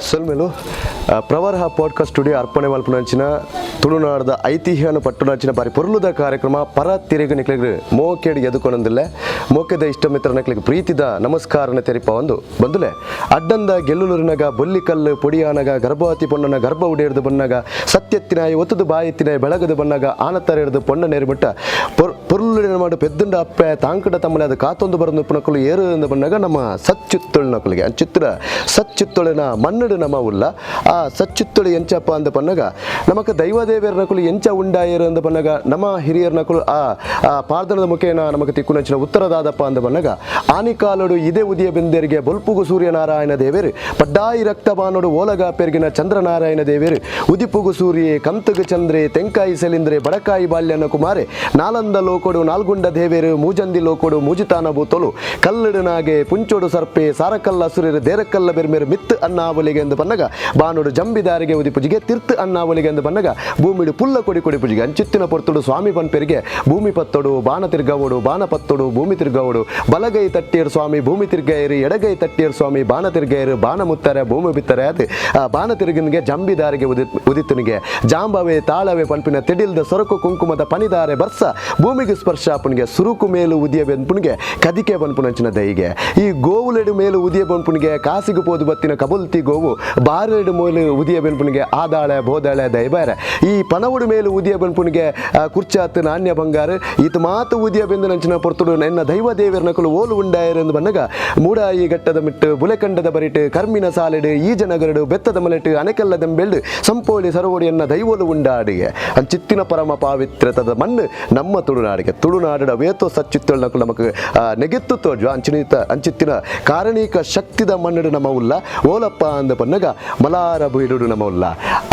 ಸಲ್ಮೇಲು ಪ್ರವರ್ಹ podcast studio ಅರ್ಪಣೆ ಮಲ್ಪನಂಚಿನ ತುಳುನಾಡದ ಐತಿಹ್ಯವನ್ನು ಪಟ್ಟುನಂಚಿನ ಬಾರಿ ಪೊರ್ಲುದ ಕಾರ್ಯಕ್ರಮ ಪರತಿರಿಗೆ ನಿಕ್ಲಿಗೆ ಮೋಕೆಡಿ ಎದುಕೊಂಡಂದಿಲ್ಲ ಮೋಕೆದ ಇಷ್ಟ ಮಿತ್ರ ನಿಕ್ಲಿಗೆ ಪ್ರೀತಿದ ನಮಸ್ಕಾರನ ತೆರಿಪ ಒಂದು ಬಂದುಲೆ ಅಡ್ಡಂದ ಗೆಲ್ಲುಲುರಿನಾಗ ಬೊಲ್ಲಿಕಲ್ಲು ಪೊಡಿಯಾನಗ ಗರ್ಭವತಿ ಪೊಣ್ಣನ ಗರ್ಭ ಉಡಿಯರ್ದು ಬನ್ನಾಗ ಸತ್ಯತ್ತಿನಾಯಿ ಒತ್ತದು ಬಾಯಿತ್ತಿನಾಯಿ ಬೆಳಗದು ಬನ್ನಾಗ ಆನತ್ತರ ಹಿಡಿದು ಪೊಣ್ಣ ನೇರಿಬಿಟ್ಟ ಪೊರ್ಲುಡಿನ ಮಾಡು ಪೆದ್ದುಂಡ ಅಪ್ಪೆ ತಾಂಕಟ ತಮ್ಮಲೆ ಅದು ಕಾತೊಂದು ಬರೋದು ಪುನಕಲು ಏರು ಎಂದು ಬಂದಾಗ ನಮ್ಮ ಸಚ್ಚಿತ್ತೊಳು ನಕಲಿಗೆ ಅಂಚಿತ್ರ ಸಚ್ಚಿತ್ತೊಳಿನ ಮನ್ನಡು ನಮ್ಮ ಉಲ್ಲ ಆ ಸಚ್ಚಿತ್ತೊಳಿ ಎಂಚಪ್ಪ ಅಂದ ಪನ್ನಗ ನಮಕ ದೈವದೇವರ ನಕಲು ಎಂಚ ಉಂಡಾಯರು ಅಂದ ಪನ್ನಗ ನಮ್ಮ ಹಿರಿಯರ ನಕಲು ಆ ಪಾರ್ದನದ ಮುಖೇನ ನಮಗೆ ತಿಕ್ಕುನಂಚಿನ ಉತ್ತರದಾದಪ್ಪ ಅಂದ ಪನ್ನಗ ಆನಿಕಾಲುಡು ಇದೇ ಉದಿಯ ಬೆಂದೇರಿಗೆ ಬೊಲ್ಪುಗು ಸೂರ್ಯನಾರಾಯಣ ದೇವೇರು ಪಡ್ಡಾಯಿ ರಕ್ತಬಾನೋಡು ಓಲಗ ಪೆರ್ಗಿನ ಚಂದ್ರನಾರಾಯಣ ದೇವೇರು ಉದಿಪುಗು ಸೂರ್ಯೆ ಕಂತುಗು ಚಂದ್ರೆ ತೆಂಕಾಯಿ ಸೆಲಿಂದ್ರೆ ಬಡಕಾಯಿ ಬಾಲ್ಯನ ಕುಮಾರೆ ನಾಲಂದ ಲೋಕೊಡು ನಾಲ್ಗುಂಡ ದೇವೇರು ಮೂಜಂದಿ ಲೋಕೊಡು ಮೂಜಿತಾನ ಬೂತೊಲು ಕಲ್ಲುಡುನಾಗೆ ಪುಂಚೋಡು ಸರ್ಪೆ ಸಾರಕಲ್ಲ ಸುರಿರು ದೇರಕಲ್ಲ ಬೆರ್ಮೇರು ಮಿತ್ ಅನ್ನಾವಲಿಗೆ ಎಂದು ಬನ್ನಗ ಬಾನುಡು ಜಂಬಿದಾರಿಗೆ ಉದಿ ಪೂಜೆಗೆ ತೀರ್ಥ ಅನ್ನಾವಲಿಗೆ ಎಂದು ಬನ್ನಗ ಭೂಮಿಡು ಪುಲ್ಲ ಕೊಡಿ ಪೂಜೆಗೆ ಅಂಚಿತ್ತಿನ ಪೊರ್ತುಡು ಸ್ವಾಮಿ ಪನ್ಪೆರಿಗೆ ಭೂಮಿ ಪತ್ತೋಡು ಬಾಣ ತಿರ್ಗವೋಡು ಬಾಣ ಪತ್ತೋಡು ಭೂಮಿ ತಿರ್ಗವೋಡು ಬಲಗೈ ತಟ್ಟಿಯರು ಸ್ವಾಮಿ ಭೂಮಿ ತಿರ್ಗಾಯಿರಿ ಎಡಗೈ ತಟ್ಟಿಯರು ಸ್ವಾಮಿ ಬಾಣ ತಿರ್ಗಾಯಿರು ಬಾಣ ಮುತ್ತಾರೆ ಭೂಮಿ ಬಿತ್ತಾರೆ ಅದು ಆ ಬಾಣ ತಿರುಗಿನಿಗೆ ಜಂಬಿದಾರಿಗೆ ಉದಿತನಿಗೆ ಜಾಂಬವೇ ತಾಳವೇ ಪನ್ಪಿನ ತೆಡಿಲ್ದ ಸೊರಕು ಕುಂಕುಮದ ಪನಿದಾರೆ ಬರ್ಸ ಭೂಮಿಗೆ ಸ್ಪರ್ಶ ಪುನಿಗೆ ಸುರುಕು ಮೇಲು ಉದಿಯ ಬೆನ್ಪುನಿಗೆ ಕದಿಕೆ ಬನ್ಪುನಂಚಿನ ದೈಗೆ ಈ ಗೋವುಲೆಡು ಮೇಲು ಉದಿಯ ಬನ್ಪುನಿಗೆ ಕಾಸಿಗೆ ಪೋದು ಬತ್ತಿನ ಕಬುಲ್ತಿ ಗೋವು ಬಾರೆಡು ಮೇಲು ಉದಿಯ ಬೆನ್ಪುನಿಗೆ ಆದಾಳೆ ಬೋದಾಳೆ ದೈಬಾರೆ ಈ ಪನವುಡು ಮೇಲು ಉದಿಯ ಬೆನ್ಪುನಿಗೆ ಕುರ್ಚಾತ್ ನಾಣ್ಯ ಬಂಗಾರ ಈತ ಮಾತು ಉದಿಯ ಬೆಂದಿನಂಚಿನ ಪೊರ್ತುಡು ನನ್ನ ದೈವ ದೇವರ ನಕಲು ಓಲು ಉಂಡಾಯರು ಎಂದು ಬನ್ನಗ ಮೂಡಾಯಿ ಗಟ್ಟದ ಮಿಟ್ಟು ಬುಲೆಕಂಡದ ಬರಿಟು ಕರ್ಮಿನ ಸಾಲಿಡು ಈಜನಗರಡು ಬೆತ್ತದ ಮಲೆಟು ಅನೆಕಲ್ಲ ದೆಂಬೆಳ್ಳು ಸಂಪೋಳಿ ಸರೋಡಿಯನ್ನ ದೈವೋಲು ಉಂಡಾಡಿಗೆ ಅಂಚಿತ್ತಿನ ಪರಮ ಪಾವಿತ್ರತದ ಮಣ್ಣು ನಮ್ಮ ತುಳುನಾಡಿಗೆ ತುಳುನಾಡಿನ ವೇತೋ ಸಚ್ಚಿತ್ತೊಳು ನಕಲು ನಮಗೆ ನೆಗೆತ್ತು ತೋಜು ಅಂಚಿತ್ತಿನ ಕಾರಣೀಕ ಶಕ್ತಿದ ಮಣ್ಣಡು ನಮ್ಮ ಉಲ್ಲ ಓಲಪ್ಪ ಅಂದ ಪನ್ನಗ ಮಲಾರ ಬೀಡು ನಮ್ಮ ಉಲ್ಲ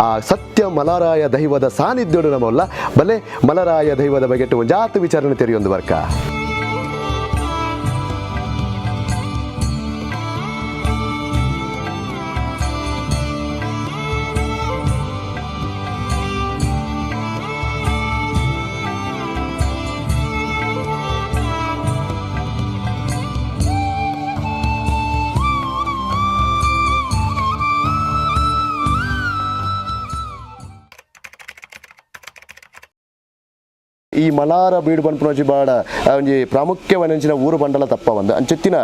ಆ ಸತ್ಯ ಮಲರಾಯ ದೈವದ ಸಾನ್ನಿಧ್ಯೋಡು ನಮ್ಮ ಉಲ್ಲ ಬಲೆ ಮಲರಾಯ ದೈವದ ಬಗ್ಗೆ ಜಾತು ವಿಚಾರಣೆ ತೆರೆಯೊಂದು ವರ್ಕ ಈ ಮಲಾರ ಬೀಡು ಪನ್ಪುನೋಜಿ ಬಾಡ ಒಂಜಿ ಪ್ರಾಮುಖ್ಯವನಂಚಿನ ಊರು ಬಂಡಲ ತಪ್ಪ ಒಂದು ಅಂಚೆತ್ತಿನ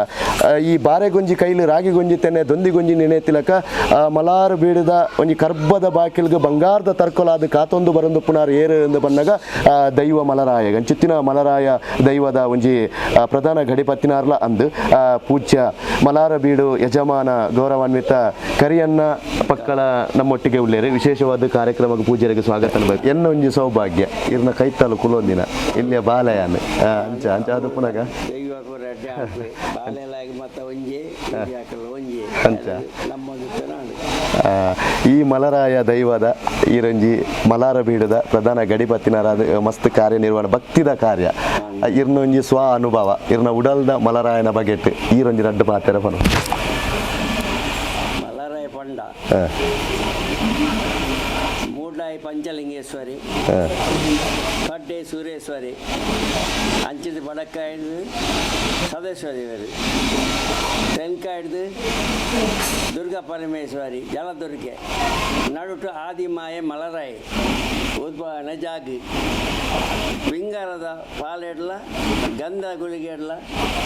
ಈ ಬಾರೆ ಗೊಂಜಿ ಕೈಲಿ ರಾಗಿ ಗೊಂಜಿ ತೆನೆ ದೊಂದಿ ಗೊಂಜಿ ನೆನೆತಿಲಕ ಮಲಾರ ಬೀಡದ ಒಂಜಿ ಕರ್ಬದ ಬಾಕಿಲ್ಗೆ ಬಂಗಾರದ ತರ್ಕೊಲಾದ ಕಾತೊಂದು ಬರಂದು ಪುನರ್ ಏರು ಎಂದು ಬನ್ನಗ ದೈವ ಮಲರಾಯ ಅಂಚೆತ್ತಿನ ಮಲರಾಯ ದೈವದ ಒಂಜಿ ಪ್ರಧಾನ ಗಡಿಪತ್ತಿನಾರ್ಲ ಅಂದು ಪೂಜ್ಯ ಮಲಾರ ಬೀಡು ಯಜಮಾನ ಗೌರವಾನ್ವಿತ ಕರಿಯನ್ನ ಪಕ್ಕಳ ನಮ್ಮೊಟ್ಟಿಗೆ ಉಳ್ಳೇರು ವಿಶೇಷವಾದ ಕಾರ್ಯಕ್ರಮಕ್ಕೆ ಪೂಜ್ಯರಿಗೆ ಸ್ವಾಗತ ಅನ್ಬೇಕು ಎನ್ನ ಒಂಜಿ ಸೌಭಾಗ್ಯ ಇರ್ನ ಕೈತಾಲು ಕುಲೊಂದಿನ ಇಲ್ಲಿಯ ಬಾಲಯಾನ ಅಂಚ ಅಂಚ ಅದು ಪುನಗ ಈ ಮಲರಾಯ ದೈವದ ಈರಂಜಿ ಮಲಾರ ಬೀಡದ ಪ್ರಧಾನ ಗಡಿಪತ್ತಿನರಾದ ಮಸ್ತ್ ಕಾರ್ಯನಿರ್ವಹಣೆ ಭಕ್ತಿದ ಕಾರ್ಯ ಇರ್ನೊಂಜಿ ಸ್ವ ಅನುಭವ ಇರ್ನ ಉಡಲ್ದ ಮಲರಾಯನ ಬಗೆಟ್ ಈರೊಂಜಿ ರಡ್ಡು ಮಾತೆರ ಪನು ಮಲರಾಯ ಪಂಡ ಮೂಡ್ಲಾಯಿ ಪಂಚಲಿಂಗೇಶ್ವರಿ ಕಡ್ಡೆ ಸೂರೇಶ್ವರಿ ಅಂಚಿದ ಬಡಕಾಯ್ದು ಸದೇಶ್ವರಿ ತೆನ್ಕಾಯ್ದು ದುರ್ಗಾ ಪರಮೇಶ್ವರಿ ಜಲದುರ್ಗೆ ನಡುಟು ಆದಿಮಾಯೆ ಮಲರಾಯಿ ಉದ್ಭವನ ಜಾಗಿ ವಿಂಗಾರದ ಪಾಲೆಡ್ಲ ಗಂಧ ಗುಳಿಗೆಡ್ಲ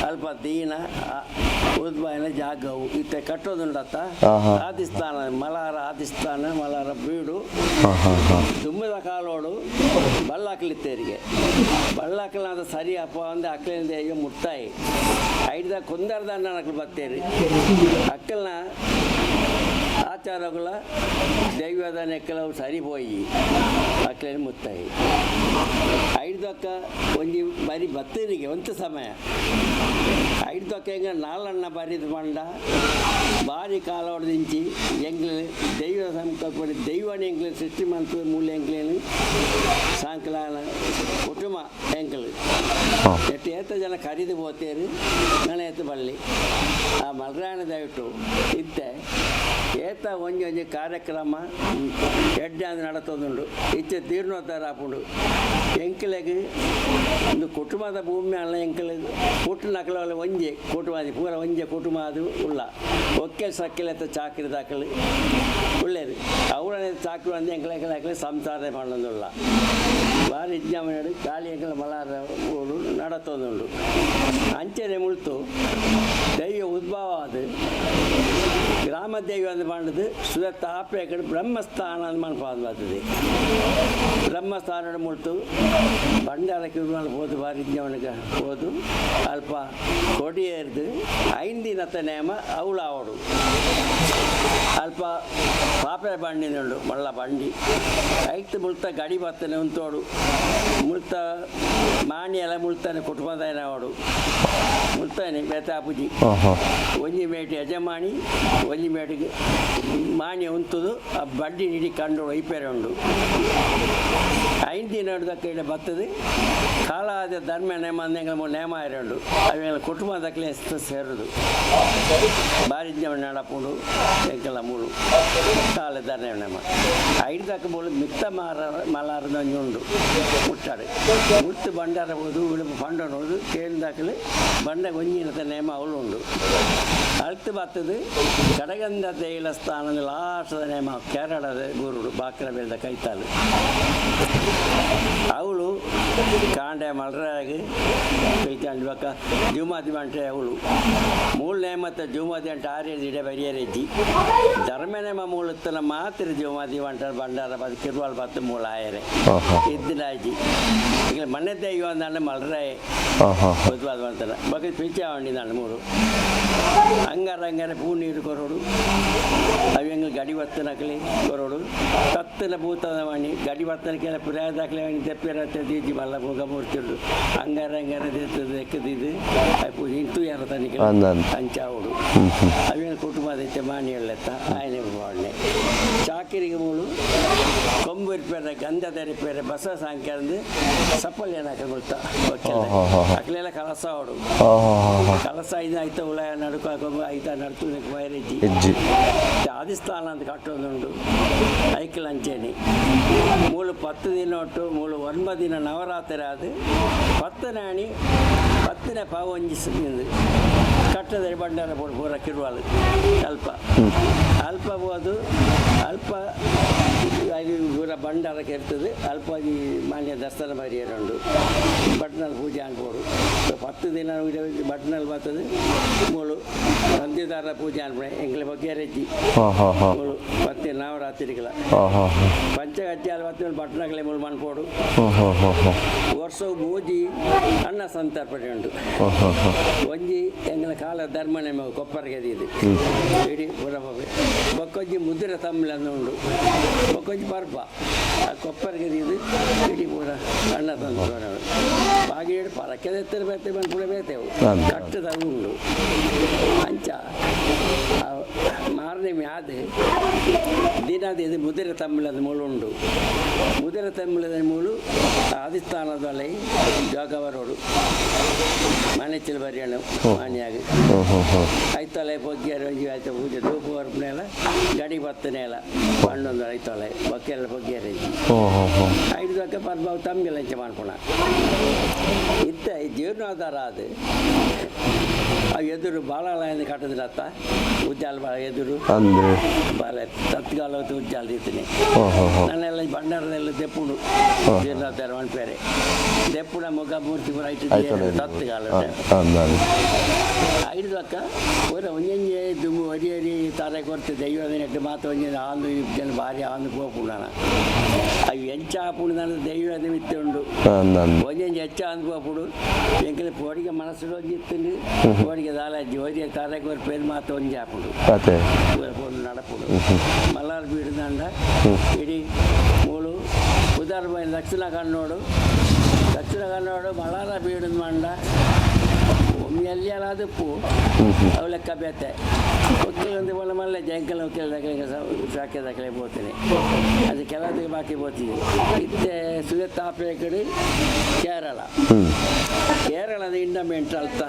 ಅಲ್ಪ ದೀನ ಉದ್ಭವನ ಜಾಗವು ಇತ್ತೆ ಕಟ್ಟೋದುಂಡತ್ತ ಆದಿಸ್ಥಾನ ಮಲಾರ ಆದಿಸ್ಥಾನ ಮಲಾರ ಬೀಡು ದುಮ್ಮದ ಕಾಲೋಡು ಬಳ್ಳಾಕಲಿತ್ತೇರಿಗೆ ಬಳ್ಳಾಕಲಾದ ಸರಿ ಅಪ್ಪ ಅಂದೆ ಅಕ್ಕಲಿಂದ ಈಗ ಮುಟ್ಟಾಯಿ ಐಡ್ದ ಕೊಂದರ್ದ ನಕಲು ಬತ್ತೇರಿ ಅಕ್ಕಲ್ನ ಆಚಾರಗಳ ದೈವದ ನೆಕ್ಕಲವು ಸರಿಪೋಯಿ ಅಕ್ಕಲೇನು ಮುತ್ತಾಯಿ ಐಡ್ದಕ್ಕ ಒಂಜಿ ಬರಿ ಬತ್ತೇರಿಗೆ ಒಂದು ಸಮಯ ಐಡ್ದಕ್ಕ ಹೆಂಗ ನಾಲಣ್ಣ ಬರಿದು ಬಂಡ ಭಾರಿ ಕಾಲ ಹೊಡೆದಿಂಚಿ ಎಂಗ್ಲ ದೈವ ಸಂಕಲ್ಪ ದೈವನ ಎಂಗ್ಲ ಸೃಷ್ಟಿ ಮಂತ್ರ ಮೂಲ ಎಂಗ್ಲೇನು ಸಾಯಂಕಾಲ ಕುಟುಂಬ ಎಂಕಲು ಎಟ್ಟು ಏತ ಜನ ಕರಿದು ಹೋಗ್ತೇರು ನಾನು ಎತ್ತು ಬಳ್ಳಿ ಆ ಮಲರಾಯಣ ದಯವಿಟ್ಟು ಇತ್ತೆ ಏತ ಒಂಜಿ ಕಾರ್ಯಕ್ರಮ ಎಡ್ಡೆ ನಡತೊಂದುಂಡು ಇಚ್ಚೆ ತೀರ್ಣೋದ್ಧಾರ ಆಪುಂಡು ಎಂಕಲೆಗ್ ಒಂದು ಕುಟುಂಬದ ಭೂಮಿ ಅಲ್ಲ ಎಂಕಲೆಗ್ ಪುಟ್ಟು ನಕಲ ಒಂಜೆ ಕುಟುಂಬ ಪೂರ ಒಂಜೆ ಕುಟುಂಬ ಅದು ಉಳ್ಳ ಒಕ್ಕೆ ಸಕ್ಕೆಲೆತ್ತ ಚಾಕರಿ ದಾಖಲೆ ಒಳ್ಳೇದು ಅವಳ ಚಾಕರಿ ಅಂದ್ರೆ ಎಂಕಲೆ ಸಂಸಾರ ಮಾಡೋದುಳ್ಳ ಭಾರಿ ಇಜ್ಞಾಮನಾಡು ಗಾಳಿ ಎಂಕಲ ಮಲಾರ ಊರು ನಡತೊಂದುಂಡು ಅಂಚನೆ ಮುಳ್ತು ದೈವ ಉದ್ಭವ ಅದು ಗ್ರಾಮ ದೈವ ಅಂತ ಮಾಡಿದ್ದು ಸುದತ್ತ ಆಪೆ ಕಡೆ ಬ್ರಹ್ಮಸ್ಥಾನ ಅಂತ ಮನ್ಪಾದ ಬರ್ತದೆ ಬ್ರಹ್ಮಸ್ಥಾನ ಮುಳ್ತು ಬಂಡಾರಕ್ಕೆ ಹೋದು ಭಾರಿ ಇಜ್ಞಾಮನಿಗೆ ಹೋದು ಅಲ್ಪ ಕೊಡಿಯರ್ದು ಐಂದಿನತ್ತ ನೇಮ ಅವಳು ಆವಡು ಅಲ್ಪ ಪಾಪೆ ಬಂಡಿನುಂಡು ಮಳ್ಳ ಬಂಡಿ ಐತು ಮುಳ್ತ ಗಡಿ ಬತ್ತನೆ ಉಂತೋಡು ಮುಳ್ತ ಮಾಣಿ ಎಲ್ಲ ಮುಳ್ತಾನೆ ಕುಟುಂಬದ ಅವಡು ಮುಳ್ತಾನೆ ಬೇತಾಪುಜಿ ಒಂಜಿ ಮೇಟಿ ಯಜಮಾನಿ ಒಂಜಿ ಮೇಟಿಗೆ ಮಾಣಿ ಉಂತುದು ಆ ಬಂಡಿ ನಿಡಿ ಕಂಡು ಐಪೇರೆ ಉಂಡು ಐದು ದಿನದಕ್ಕೆ ಇಲ್ಲಿ ಬರ್ತದೆ ಕಾಲಾದ ಧರ್ಮ ನೇಮ ಅಂದಂಗೆ ನೇಮ ಇರೋಂಡು ಅವೆಲ್ಲ ಕುಟುಂಬದಕ್ಕೆ ಎಷ್ಟು ಸೇರುದು ಭಾರಿ ಜನ ನಡಪುಂಡು ಎಂಕೆಲ್ಲ ಮೂಳು ಕಾಲ ಧರ್ಮ ನೇಮ ಐದು ತಕ್ಕ ಬೋಳು ಮಿತ್ತ ಮಲಾರದ ಉಂಡು ಮುಟ್ಟಾಡು ಮುಟ್ಟು ಬಂಡಾರ ಹೋದು ಉಳುಪು ಪಂಡೋದು ಕೇಳಿದಾಕಲು ಬಂಡ ಗೊಂಜಿನ ನೇಮ ಅವಳು ಉಂಡು ಅಳ್ತು ಬರ್ತದೆ ಕಡಗಂಧ ತೈಲ ಸ್ಥಾನದ ಲಾಸ್ಟದ ನೇಮ ಕೇರಳದ ಗುರುಡು ಬಾಕರ ಬೆಳೆದ ಕೈತಾಳು ಅವಳು ಕಾಂಡೆ ಮಲರಾಗಿ ಕೈತಾಂಡು ಬಕ್ಕ ಜುಮಾದಿ ಬಂಟೆ ಅವಳು ಮೂಲ ನೇಮತ್ತ ಜುಮಾದಿ ಅಂಟ ಆರ್ಯದಿಡೆ ಬರಿಯರೆಜ್ಜಿ ಧರ್ಮ ನೇಮ ಮೂಲತ್ತನ ಮಾತ್ರ ಜುಮಾದಿ ಬಂಟ ಬಂಡಾರ ಬದು ಕಿರುವಾಳ ಬತ್ತು ಮೂಲ ಆಯರೆ ಇದ್ದಿನಾಜಿ ಈಗ ಮನೆ ದೈವ ಅಂದಾಂಡ ಮಲರಾಯೆ ಬದುವಾದ ಬಂತಾರ ಬಕ್ಕ ಪಿಚ್ಚ ಹೊಂಡಿದಾಂಡ ಮೂರು ಅಂಗಾರ ಪೂ ನೀರು ಕೊರೋಡು ಅವು ಹೆಂಗೆ ಗಡಿ ಬತ್ತನಕಲಿ ಕೊರೋಡು ತತ್ತನ ಭೂತದ ಮಣಿ ಗಡಿ ಬತ್ತನಕ್ಕೆಲ್ಲ ಪುರಾದಾಕಲೆ ತೆಪ್ಪಿರತ್ತೆ ದೀಜಿ ಮಲ್ಲ ಹೋಗ ಮೂರ್ತಿಡು ಅಂಗಾರ ಎಕ್ಕದಿದ್ದು ಪೂಜೆ ಇಂತೂ ಯಾರ ತನಿಖೆ ಹಂಚಾವಡು ಅವೇನು ಕುಟುಂಬದೈತೆ ಮಾಣಿ ಹೇಳತ್ತ ಆಯನೆ ಮಾಡನೆ ಚಾಕಿರಿಗೆ ಮೂಳು ಕೊಂಬು ಇರ್ಪೇರೆ ಗಂಧದ ಇರ್ಪೇರೆ ಬಸ ಸಾಂಖ್ಯ ಅಂದ್ರೆ ಸಪ್ಪಲ್ ಏನಕ್ಕೆ ಗೊತ್ತಾ ಅಕ್ಲೆಲ್ಲ ಕಲಸ ಅವಡು ಕಲಸ ಇದು ಆಯ್ತಾ ಉಳ ನಡುಕ ಆಯ್ತಾ ನಡ್ತು ವೈರಜ್ಜಿ ಆದಿಸ್ಥಾನ ಅಂತ ಕಟ್ಟೋದುಂಡು ಐಕಲ್ ಅಂಚೇನಿ ಮೂಳು 10 ದಿನ ಒಟ್ಟು ಮೂಳು 9 ದಿನ ನವರಾತ್ರಿ ಅದು 10 ನಾಣಿ 10ನೇ ಪಾವು ಒಂಜಿಸಿಂದು ಕಟ್ಟದಲ್ಲಿ ಬಂಡಾರ ಬೋಡು ಪೂರ ಕಿರುವಾಲು ಅಲ್ಪ ಹೋದು ಅಲ್ಪ ಅದು ಪೂರ ಬಂಡಾರಕ್ಕೆ ಇರ್ತದೆ ಅಲ್ಪ ಈ ಮಾನ್ಯ ದರ್ಶನ ಬರಿಯರುಂಡು ಬಟ್ನಲ್ಲಿ ಪೂಜೆ ಅನ್ಬೋದು 10 ದಿನ ಬಟ್ನಲ್ಲಿ ಬರ್ತದೆ ಮೂಳು ಸಂಧಿದಾರ ಪೂಜೆ ಅನ್ಬಿಡ ಎಂಗ್ಲ ಬಗ್ಗೆ ರೆಜ್ಜಿ ಮೂಳು 10 ನವರಾತ್ರಿಗಳ ಪಂಚಗಜ್ಜಾಲ 10 ಬಟ್ನಗಳೇ ಮೂಳು ಮನ್ಪೋಡು ವರ್ಷವು ಮೂಜಿ ಅನ್ನ ಸಂತರ್ಪಣೆ ಉಂಟು ಒಂಜಿ ಎಂಗ್ಲ ಕಾಲ ಧರ್ಮ ನೇಮ ಕೊಪ್ಪರಿಗೆ ಇದು ಇಡೀ ಪೂರ ಬೊಕ್ಕೊಂಜಿ ಮುದ್ರೆ ತಮ್ಮಿಲಂದು ಉಂಡು ಬೊಕ್ಕೊಂಜಿ ಪರ್ಪ ಆ ಕೊಪ್ಪರಿಗೆ ಇದು ಇಡೀ ಪೂರ ಅನ್ನ ತಂದು ಬಾಗಿ ಪರಕ್ಕೆ ಎತ್ತರ ಬೇತೆ ಬಂದ್ಪುಳ ಬೇತೆವು ಕಟ್ಟದ ಉಂಡು ಅಂಚ ಮಾರನೇ ಮ್ಯಾದೆ ದಿನದ ಇದು ಮುದಿರೆ ತಮ್ಮಿಲದ ಮೂಳು ಉಂಡು ಮುದಿರೆ ತಮ್ಮಿಲದ ಮೂಳು ಆದಿಸ್ಥಾನದಲ್ಲಿ ಜಾಗವರೋಡು ಮನೆಚ್ಚಲು ಬರಿಯಣ ಮಾನ್ಯಾಗ ಐತಲೆ ಬೊಗ್ಗೆರ ಆಯ್ತು ಪೂಜೆ ಧೂಪ ಹೊರಪನೆಲ್ಲ ಗಡಿ ಬತ್ತನೆಲ್ಲ ಮಣ್ಣೊಂದು ಐತಲೆ ಬೊಕ್ಕೆಲ್ಲ ಬೊಗ್ಗೆರ ಐದು ದಕ್ಕ ಪರ್ಬಾವು ತಮ್ಮಿಲ್ಲ ಇಂಚೆ ಮಾಡ್ಕೊಳ ಇತ್ತ ಜೀರ್ಣೋದ್ಧಾರ ಅದು ಅವು ಎದುರು ಬಾಲಾಲಯದ ಕಟ್ಟದ್ರತ್ತ ಉಜ್ಜಾಲ ಬಾಳ ಎದುರು ಬಾಲ ತತ್ಗಾಲ ಉಜ್ಜಾಲ ಇರ್ತೀನಿ ನನ್ನೆಲ್ಲ ಭಂಡಾರದೆಲ್ಲ ದೆಪ್ಪುಡು ಜೀರ್ಣೋದ್ಧಾರ ಮನ್ಪೇರೆ ದೆಪ್ಪುಡ ಮೊಗ ಮೂರ್ತಿ ಪೂರ ಐಟು ತತ್ಗಾಲ ಐದು ದಕ್ಕ ಪೂರ ಒಂಜೆ ದುಮ್ಮು ಅಡಿ ತಾರೆ ಕೊರ್ತೆ ದೈವದ ನೆಟ್ಟು ಮಾತು ಒಂಜೆ ಆಂದು ಜನ ಭಾರಿ ಆಂದು ಪೋಪುಂಡನ ಅವು ಎಂಚ ಆಪುಂಡು ನನ್ನ ದೈವದ ಮಿತ್ತೆ ಉಂಡು ಒಂಜೆ ಹೆಚ್ಚ ಆಂದು ಪೋಪುಡು ಎಂಕಲೆ ಪೋಡಿಗೆ ಮನಸ್ಸು ಇತ್ತುಂಡು ಪೋಡಿಗೆ ದಾಲಜ್ಜಿ ಒಯ್ದೆ ತಾರೆ ಕೊರ್ಪೇರು ಮಾತು ಒಂಜೆ ಆಪುಂಡು ನಡಪುಡು ಮಲ್ಲಾರ ಬೀಡು ದಂಡ ಇಡೀ ಮೂಳು ಉದಾರ ದಕ್ಷಿಣ ಕನ್ನೋಡು ಮಲ್ಲಾರ ಬೀಡು ಮಂಡ ಒಮ್ಮೆ ಎಲ್ಲಿಯಲ್ಲಾದಪ್ಪು ಅವು ಲೆಕ್ಕ ಬೇತೆ ಒಕ್ಕಲಂದು ಒಳ್ಳೆ ಮಲ್ಲ ಜಂಕಲ ಒಕ್ಕಲದಾಗಲಿಗೆ ಸಾಕ್ಯದಾಗಲೇ ಹೋಗ್ತೇನೆ ಅದು ಕೆಲವತ್ತಿಗೆ ಬಾಕಿ ಹೋಗ್ತಿದೆ ಇತ್ತೆ ಸುಗತಾಪೆ ಕಡೆ ಕೇರಳದ ಇಂಡಮೆಂಟ್ ಅಲ್ತ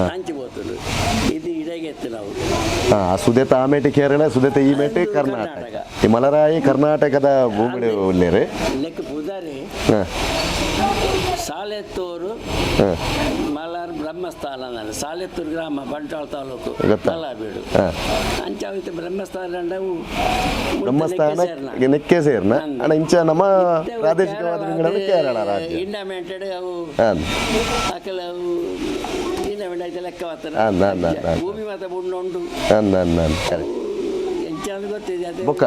ಹಂಚಿ ಹೋಗ್ತದೆ ಇದು ಇಡೆಗೆ ಎತ್ತು ನಾವು ಸುದೇತ ಆ ಮೇಟಿ ಕೇರಳ ಸುದೇತ ಈ ಮೇಟಿ ಕರ್ನಾಟಕ ಈ ಮಲರಾಯಿ ಕರ್ನಾಟಕದ ಭೂಮಿ ಉಳ್ಳೇರಿ ಲೆಕ್ಕ ಪುದಾರಿ ಸಾಲೆತ್ತೂರು ಮಲಾರ್ ಬ್ರಹ್ಮಸ್ಥಾನ ಅಂದ್ರೆ ಸಾಲೆತ್ತೂರು ಗ್ರಾಮ ಬಂಟ್ವಾಳ ತಾಲೂಕು ಮಲಾರ ಬೀಡು ಅಂಚಾವಿತ್ತು ಬ್ರಹ್ಮಸ್ಥಾನ ಬ್ರಹ್ಮಸ್ಥಾನ ನೆಕ್ಕೆ ಸೇರ್ನ ಅಣ್ಣ ಇಂಚ ನಮ್ಮ ಪ್ರಾದೇಶಿಕವಾದ ಕೇರಳ ರಾಜ್ಯ ಇಂಡಮೆಂಟೆಡ್ ಅವು ಅಕಲ ಅವು ಇಂಡಮೆಂಟ್ ಆಯ್ತು ಲೆಕ್ಕ ಬರ್ತಾರೆ ಭೂಮಿ ಮಾತ್ರ ಉಂಡು ಬೊಕ್ಕ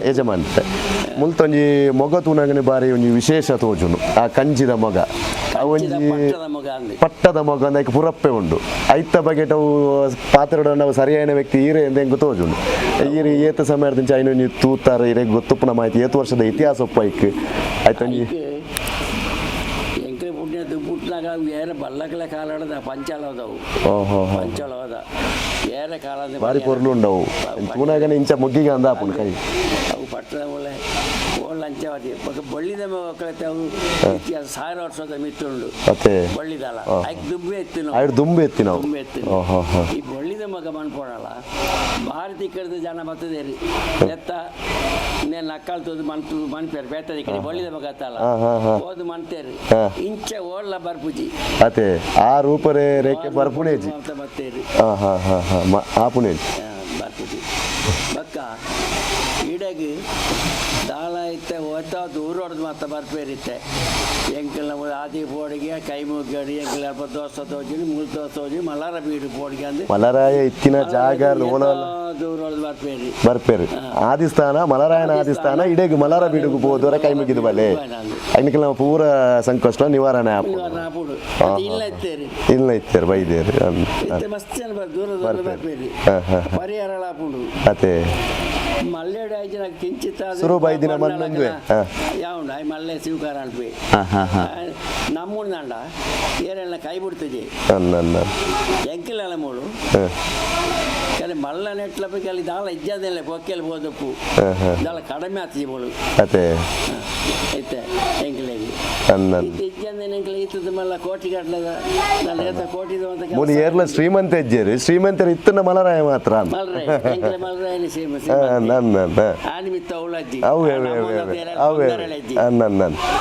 ಯಜಮಾನ್ತೆ ಮುಲ್ತೊಂಜಿ ಮೊಗ ತೂನಗನೆ ಬಾರಿ ಒಂಜಿ ವಿಶೇಷ ತೋಜುನು ಆ ಕಂಚಿದ ಮೊಗ ಅವೊಂಜಿ ಪಟ್ಟದ ಮೊಗ ಅಂದಕ್ಕೆ ಪುರಪ್ಪೆ ಉಂಡು ಐತ ಬಗೆಟ್ ಅವು ಪಾತ್ರೆ ನಾವು ಸರಿಯಾದ ವ್ಯಕ್ತಿ ಈರೆ ಎಂದ ಹೆಂಗೆ ತೋಜುಂಡು ಈರಿ ಏತ ಸಮಯದಿಂದ ಐನೊಂಜಿ ತೂತಾರ ಈರೆ ಗೊತ್ತುಪ್ಪನ ಮಾಹಿತಿ ಏತು ವರ್ಷದ ಇತಿಹಾಸ ಒಪ್ಪೈಕ್ ಆಯ್ತೊಂಜಿ ಪುಟ್ನಾಗ ಬೇರೆ ಬಲ್ಲಕಲ ಕಾಲಾಡದ ಪಂಚಾಲದವು ಪಂಚಾಲದ ಬೇರೆ ಕಾಲದ ಬಾರಿ ಪೊರ್ಲು ಉಂಡವು ತೂನಾಗನೆ ಇಂಚ ಮುಗ್ಗಿಗೆ ಅಂದ ಆಪುಂಡು ಕೈ ಅವು ಪಟ್ಟದ ಒಳ್ಳೆ ಒಳ್ಳೆ ಅಂಚವತಿ ಬಳ್ಳಿದ ಮಕ್ಕಳತ್ತೆ ಅವು ಇತಿಹಾಸ 1000 ವರ್ಷದ ಮಿತ್ತುಂಡು ಬಳ್ಳಿದಲ್ಲ ಐಕ್ ದುಂಬೆ ಎತ್ತಿ ನಾವು ದುಂಬೆ ಎತ್ತಿ ಈ ಬಳ್ಳಿದ ಮಗ ಮನ್ಪೋಣಲ್ಲ ಭಾರತಿ ಕಡೆದ ಜನ ಬರ್ತದೆ ರೀ ಎತ್ತ నేను నక్కలు తోది మనిపారు పెట్టది ఇక్కడ బొల్లిద మగతాల ఓదు మంతేరు ఇంచ ఓళ్ళ బర్పుజి అతే ఆ రూపరే రేకే బర్పునేజి బత్తేరు ఆపునేజి ಬರ್ತದೆ ಬಕ್ಕ ಇಡಗಿ ದಾಳ ಇತ್ತೆ ಓದ್ತಾ ದೂರ ಹೊಡೆದು ಮತ್ತೆ ಬರ್ಪೇರಿತ್ತೆ ಎಂಕಲ್ ನಮ್ಮ ಆದಿ ಪೋಡಿಗೆ ಕೈ ಮುಗ್ಗಡಿ ಎಂಕಲ್ ಅಲ್ಪ ದೋಸ್ತ ತೋಜಿ ಮೂಲ ದೋಸ್ತ ತೋಜಿ ಮಲಾರ ಬೀಡು ಪೋಡಿಗೆ ಅಂದ್ರೆ ಮಲರಾಯ ಇತ್ತಿನ ಜಾಗ ದೂರ ಹೊಡೆದು ಬರ್ಪೇರಿ ಬರ್ಪೇರಿ ಆದಿಸ್ಥಾನ ಮಲರಾಯನ ಆದಿಸ್ಥಾನ ಇಡಗಿ ಮಲಾರ ಬೀಡುಗು ಹೋದವರ ಕೈ ಮುಗಿದು ಬಲೆ ಐನಕ್ಕೆ ನಾವು ಪೂರ ಸಂಕಷ್ಟ ನಿವಾರಣೆ ಆಪುಡು ಇಲ್ಲ ಇತ್ತೇರಿ ಇಲ್ಲ ಇತ್ತೇರಿ ಬೈದೇರಿ ಮಸ್ತ್ ಜನ ದೂರ ದೂರ ಬರ್ಪೇರಿ ಪರಿಹಾರ ಆಪುಡು ಅದೇ మల్లేడు అయితే నాకు కించిత్ యావుండ మల్లె శివకార అనిపోయి నమ్ముందండ ఏరైనా కై పుడుతుంది ఎంకిల మూడు కానీ మళ్ళీ నెట్లపై కలిగి దాని ఇజ్జాదేలే పొక్కెళ్ళి పోదప్పు దాని కడమే అత్తజీవులు అయితే ఎంకిలేగి ఇజ్జాదేని ఎంకిల ఇస్తుంది మళ్ళీ కోటి కట్టలేదా దాని ఏదో కోటి ಮೂರು ಏರ್ಲ ಶ್ರೀಮಂತ ಹೆಜ್ಜೇರಿ ಶ್ರೀಮಂತರ ಇತ್ತನ ಮಲರಾಯ ಮಾತ್ರ ಮಲ್ರಾಯ ಎಂಕಿಲ ಮಲ್ರಾಯನಿ ಆನಿಮಿತ್ತ ಅವಳಜ್ಜಿ